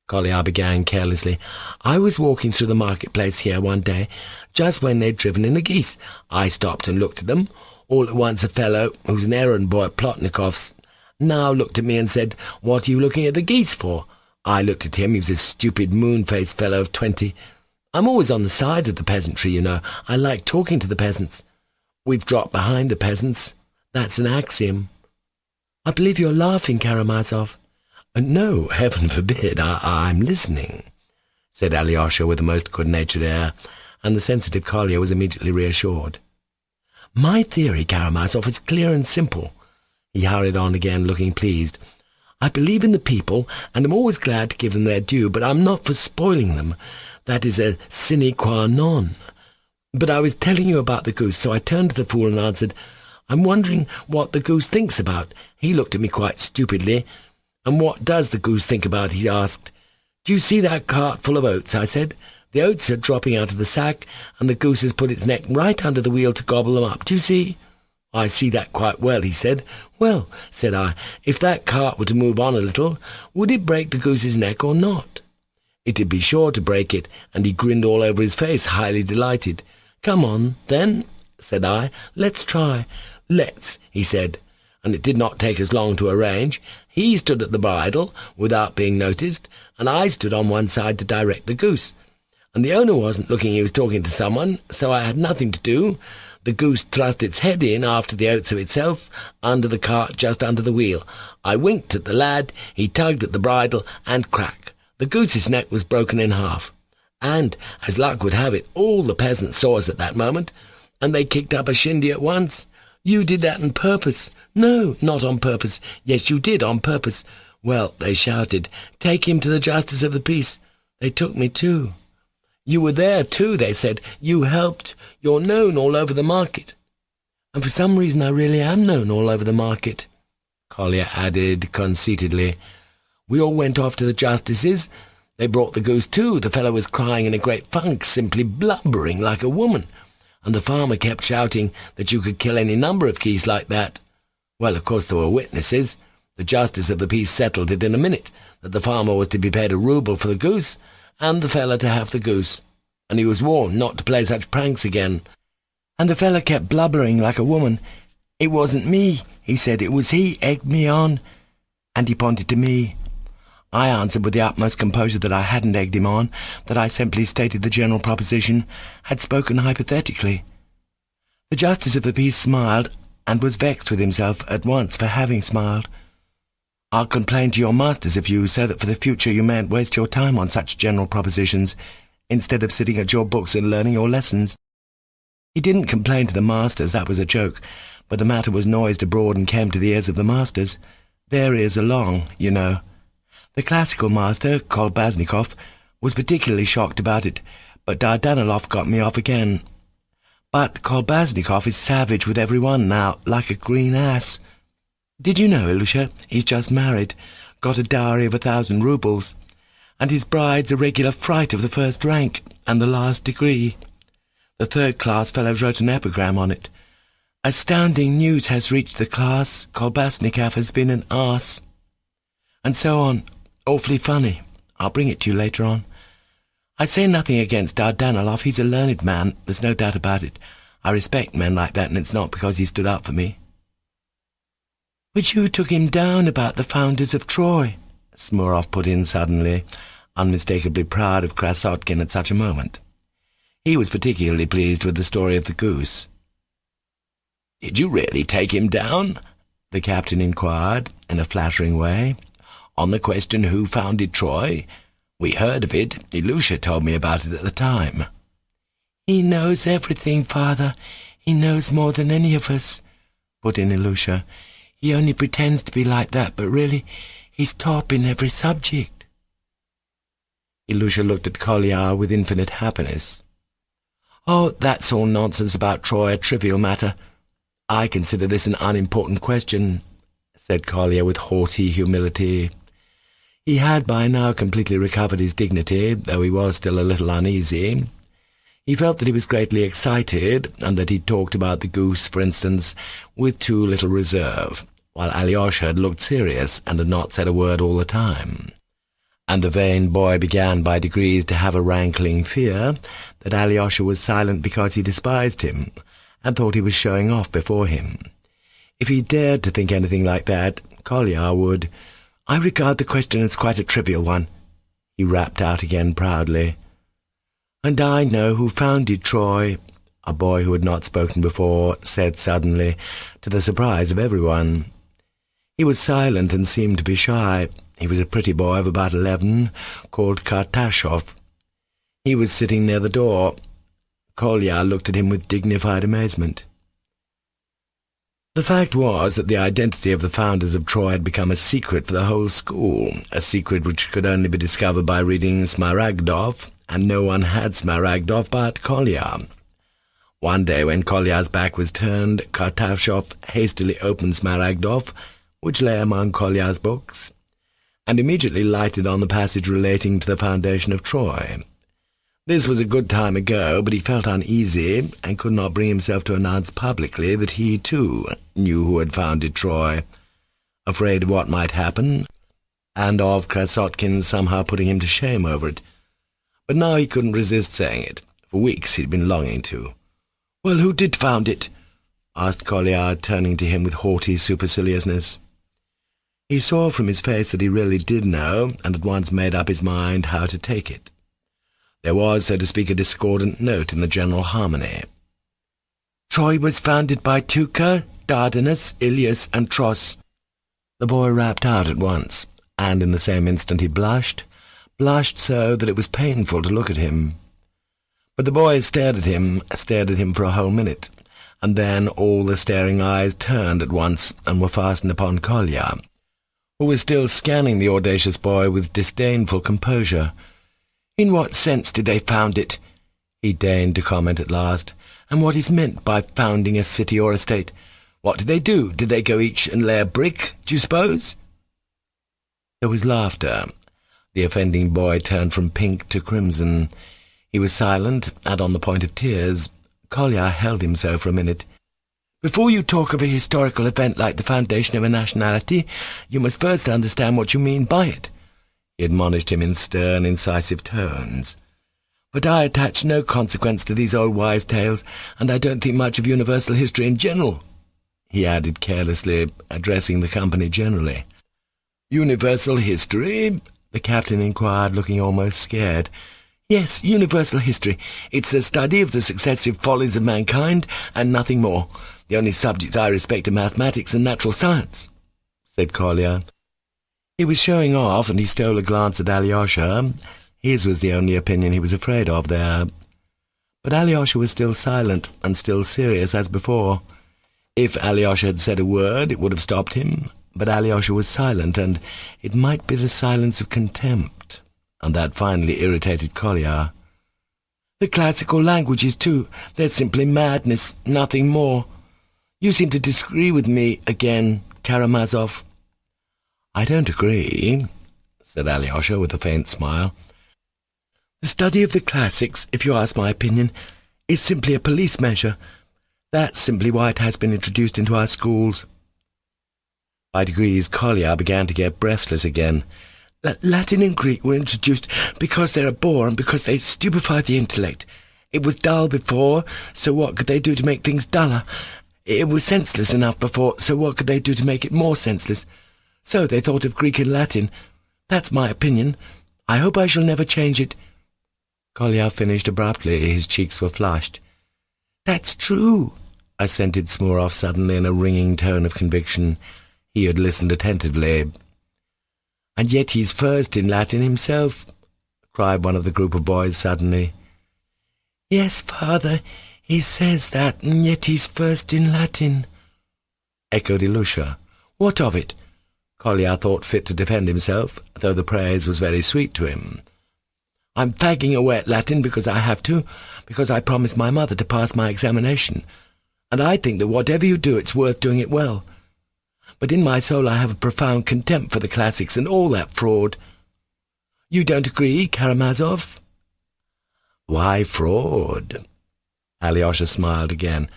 Kolya began carelessly. "I was walking through the marketplace here one day, just when they'd driven in the geese. I stopped and looked at them. All at once a fellow, who's an errand boy at Plotnikov's, now looked at me and said, 'What are you looking at the geese for?' I looked at him. He was a stupid, moon-faced fellow of 20. I'm always on the side of the peasantry, you know. I like talking to the peasants. We've dropped behind the peasants. That's an axiom." "I believe you're laughing, Karamazov." "No, heaven forbid. I'm listening," said Alyosha with the most good-natured air, and the sensitive Kolya was immediately reassured. "My theory, Karamazov, is clear and simple," he hurried on again, looking pleased. "I believe in the people, and am always glad to give them their due, but I'm not for spoiling them. That is a sine qua non. But I was telling you about the goose, so I turned to the fool and answered, 'I'm wondering what the goose thinks about.' He looked at me quite stupidly. 'And what does the goose think about?' he asked. 'Do you see that cart full of oats?' I said. 'The oats are dropping out of the sack, and the goose has put its neck right under the wheel to gobble them up. Do you see?' 'I see that quite well,' he said. 'Well,' said I, 'if that cart were to move on a little, would it break the goose's neck or not?' 'It'd be sure to break it,' and he grinned all over his face, highly delighted. 'Come on, then,' said I, 'let's try.' 'Let's,' he said, and it did not take us long to arrange. He stood at the bridle, without being noticed, and I stood on one side to direct the goose. And the owner wasn't looking, he was talking to someone, so I had nothing to do. The goose thrust its head in, after the oats of itself, under the cart just under the wheel. I winked at the lad, he tugged at the bridle, and crack! The goose's neck was broken in half. And, as luck would have it, all the peasants saw us at that moment, and they kicked up a shindy at once. 'You did that on purpose.' 'No, not on purpose.' 'Yes, you did, on purpose.' 'Well,' they shouted, 'take him to the justice of the peace.' They took me too. 'You were there too,' they said. 'You helped. You're known all over the market.' And for some reason I really am known all over the market," Kolya added conceitedly. "We all went off to the justice's. They brought the goose too. The fellow was crying in a great funk, simply blubbering like a woman. And the farmer kept shouting that you could kill any number of geese like that. Well, of course there were witnesses. The justice of the peace settled it in a minute, that the farmer was to be paid a rouble for the goose, and the fellow to have the goose, and he was warned not to play such pranks again. And the fellow kept blubbering like a woman. 'It wasn't me,' he said, 'it was he egged me on,' and he pointed to me. I answered with the utmost composure that I hadn't egged him on, that I simply stated the general proposition, had spoken hypothetically. The justice of the peace smiled, and was vexed with himself at once for having smiled. 'I'll complain to your masters of you, so that for the future you mayn't waste your time on such general propositions, instead of sitting at your books and learning your lessons.' He didn't complain to the masters, that was a joke, but the matter was noised abroad and came to the ears of the masters. Their ears are long, you know. The classical master, Kolbasnikov, was particularly shocked about it, but Dardanilov got me off again. But Kolbasnikov is savage with everyone now, like a green ass. Did you know, Ilusha, he's just married, got a dowry of 1,000 roubles, and his bride's a regular fright of the first rank and the last degree. The third-class fellows wrote an epigram on it. 'Astounding news has reached the class. Kolbasnikov has been an arse.' and so on. Awfully funny. I'll bring it to you later on. I say nothing against Dardanelov. He's a learned man, there's no doubt about it. I respect men like that, and it's not because he stood up for me. But you took him down about the founders of Troy, Smurov put in suddenly, unmistakably proud of Krasotkin at such a moment. He was particularly pleased with the story of the goose. "Did you really take him down?" the captain inquired, in a flattering way. "On the question who founded Troy? We heard of it. Ilusha told me about it at the time." "He knows everything, father. He knows more than any of us," put in Ilusha. "He only pretends to be like that, but really he's top in every subject." Ilusha looked at Kolya with infinite happiness. "Oh, that's all nonsense about Troy, a trivial matter. I consider this an unimportant question," said Kolya with haughty humility. He had by now completely recovered his dignity, though he was still a little uneasy. He felt that he was greatly excited, and that he talked about the goose, for instance, with too little reserve, while Alyosha had looked serious and had not said a word all the time. And the vain boy began by degrees to have a rankling fear that Alyosha was silent because he despised him, and thought he was showing off before him. If he dared to think anything like that, Kolya would. "I regard the question as quite a trivial one," he rapped out again proudly. "And I know who founded Troy," a boy who had not spoken before said suddenly, to the surprise of everyone. He was silent and seemed to be shy. He was a pretty boy of about 11, called Kartashov. He was sitting near the door. Kolya looked at him with dignified amazement. The fact was that the identity of the founders of Troy had become a secret for the whole school, a secret which could only be discovered by reading Smaragdov, and no one had Smaragdov but Kolya. One day, when Kolya's back was turned, Kartashov hastily opened Smaragdov, which lay among Kolya's books, and immediately lighted on the passage relating to the foundation of Troy. This was a good time ago, but he felt uneasy, and could not bring himself to announce publicly that he, too, knew who had founded Troy, afraid of what might happen, and of Krasotkin somehow putting him to shame over it. But now he couldn't resist saying it. For weeks he'd been longing to. "Well, who did found it?" asked Kolya, turning to him with haughty superciliousness. He saw from his face that he really did know, and at once made up his mind how to take it. There was, so to speak, a discordant note in the general harmony. "Troy was founded by Tuka, Dardanus, Ilias, and Tros," the boy rapped out at once, and in the same instant he blushed so that it was painful to look at him. But the boy stared at him for a whole minute, and then all the staring eyes turned at once and were fastened upon Kolya, who was still scanning the audacious boy with disdainful composure. "In what sense did they found it?" he deigned to comment at last. "And what is meant by founding a city or a state? What did they do? Did they go each and lay a brick, do you suppose?" There was laughter. The offending boy turned from pink to crimson. He was silent, and on the point of tears. Kolya held him so for a minute. "Before you talk of a historical event like the foundation of a nationality, you must first understand what you mean by it," he admonished him in stern, incisive tones. "But I attach no consequence to these old wives' tales, and I don't think much of universal history in general," he added carelessly, addressing the company generally. "Universal history?" the captain inquired, looking almost scared. "Yes, universal history. It's the study of the successive follies of mankind, and nothing more. The only subjects I respect are mathematics and natural science," said Kolya. He was showing off, and he stole a glance at Alyosha. His was the only opinion he was afraid of there. But Alyosha was still silent, and still serious as before. If Alyosha had said a word, it would have stopped him, but Alyosha was silent, and it might be the silence of contempt, and that finally irritated Kolya. "The classical languages, too, they're simply madness, nothing more. You seem to disagree with me again, Karamazov." "I don't agree," said Alyosha with a faint smile. "The study of the classics, if you ask my opinion, is simply a police measure. That's simply why it has been introduced into our schools." By degrees, Kolya began to get breathless again. Latin and Greek were introduced because they're a bore and because they stupefy the intellect. It was dull before, so what could they do to make things duller? It was senseless enough before, so what could they do to make it more senseless? So they thought of Greek and Latin. That's my opinion. I hope I shall never change it." Kolya finished abruptly. His cheeks were flushed. "That's true," assented Smurov suddenly in a ringing tone of conviction. He had listened attentively. "And yet he's first in Latin himself," cried one of the group of boys suddenly. "Yes, father, he says that, and yet he's first in Latin," echoed Ilusha. "What of it?" Kolya thought fit to defend himself, though the praise was very sweet to him. "I'm fagging away at Latin because I have to, because I promised my mother to pass my examination, and I think that whatever you do, it's worth doing it well. But in my soul I have a profound contempt for the classics and all that fraud. You don't agree, Karamazov?" "Why fraud?" Alyosha smiled again.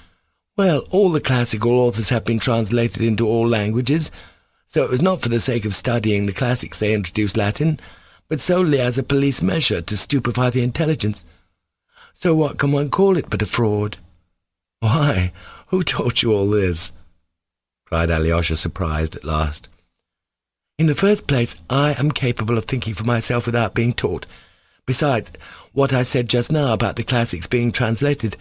"Well, all the classical authors have been translated into all languages, so it was not for the sake of studying the classics they introduced Latin, but solely as a police measure to stupefy the intelligence. So what can one call it but a fraud?" "Why, who taught you all this?" cried Alyosha, surprised at last. "In the first place, I am capable of thinking for myself without being taught. Besides, what I said just now about the classics being translated,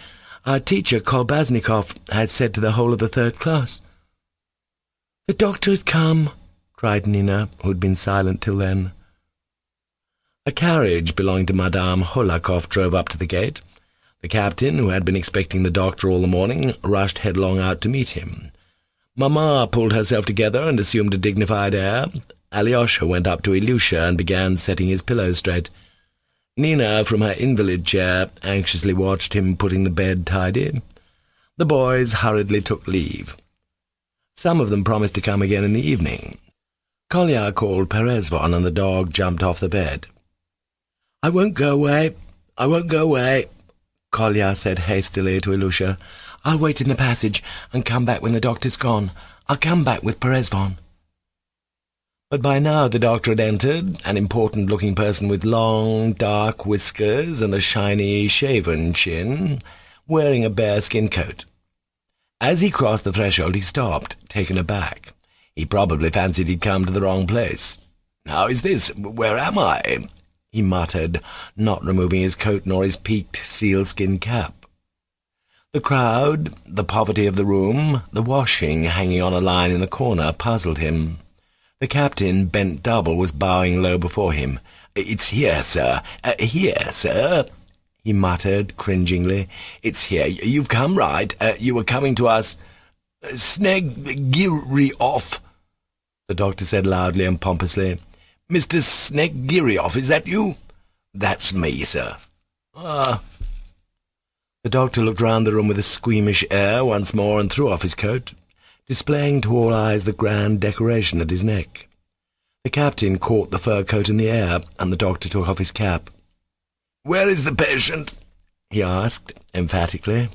our teacher, Kolbasnikov, had said to the whole of the third class." "The doctor has come," cried Nina, who had been silent till then. A carriage belonging to Madame Hohlakov drove up to the gate. The captain, who had been expecting the doctor all the morning, rushed headlong out to meet him. Mamma pulled herself together and assumed a dignified air. Alyosha went up to Ilusha and began setting his pillows straight. Nina, from her invalid chair, anxiously watched him putting the bed tidy. The boys hurriedly took leave. Some of them promised to come again in the evening. Kolya called Perezvon, and the dog jumped off the bed. "I won't go away. I won't go away," Kolya said hastily to Ilusha. "I'll wait in the passage and come back when the doctor's gone. I'll come back with Perezvon." But by now the doctor had entered, an important-looking person with long, dark whiskers and a shiny, shaven chin, wearing a bearskin coat. As he crossed the threshold he stopped, taken aback. He probably fancied he'd come to the wrong place. "How is this? Where am I?" he muttered, not removing his coat nor his peaked sealskin cap. The crowd, the poverty of the room, the washing hanging on a line in the corner puzzled him. The captain, bent double, was bowing low before him. "It's here, sir. Here, sir," he muttered cringingly. "It's here. You've come right. You were coming to us. Snegirioff," the doctor said loudly and pompously. "Mr. Snegirioff, is that you?" "That's me, sir." "Ah." The doctor looked round the room with a squeamish air once more and threw off his coat, displaying to all eyes the grand decoration at his neck. The captain caught the fur coat in the air, and the doctor took off his cap. "Where is the patient?" he asked, emphatically.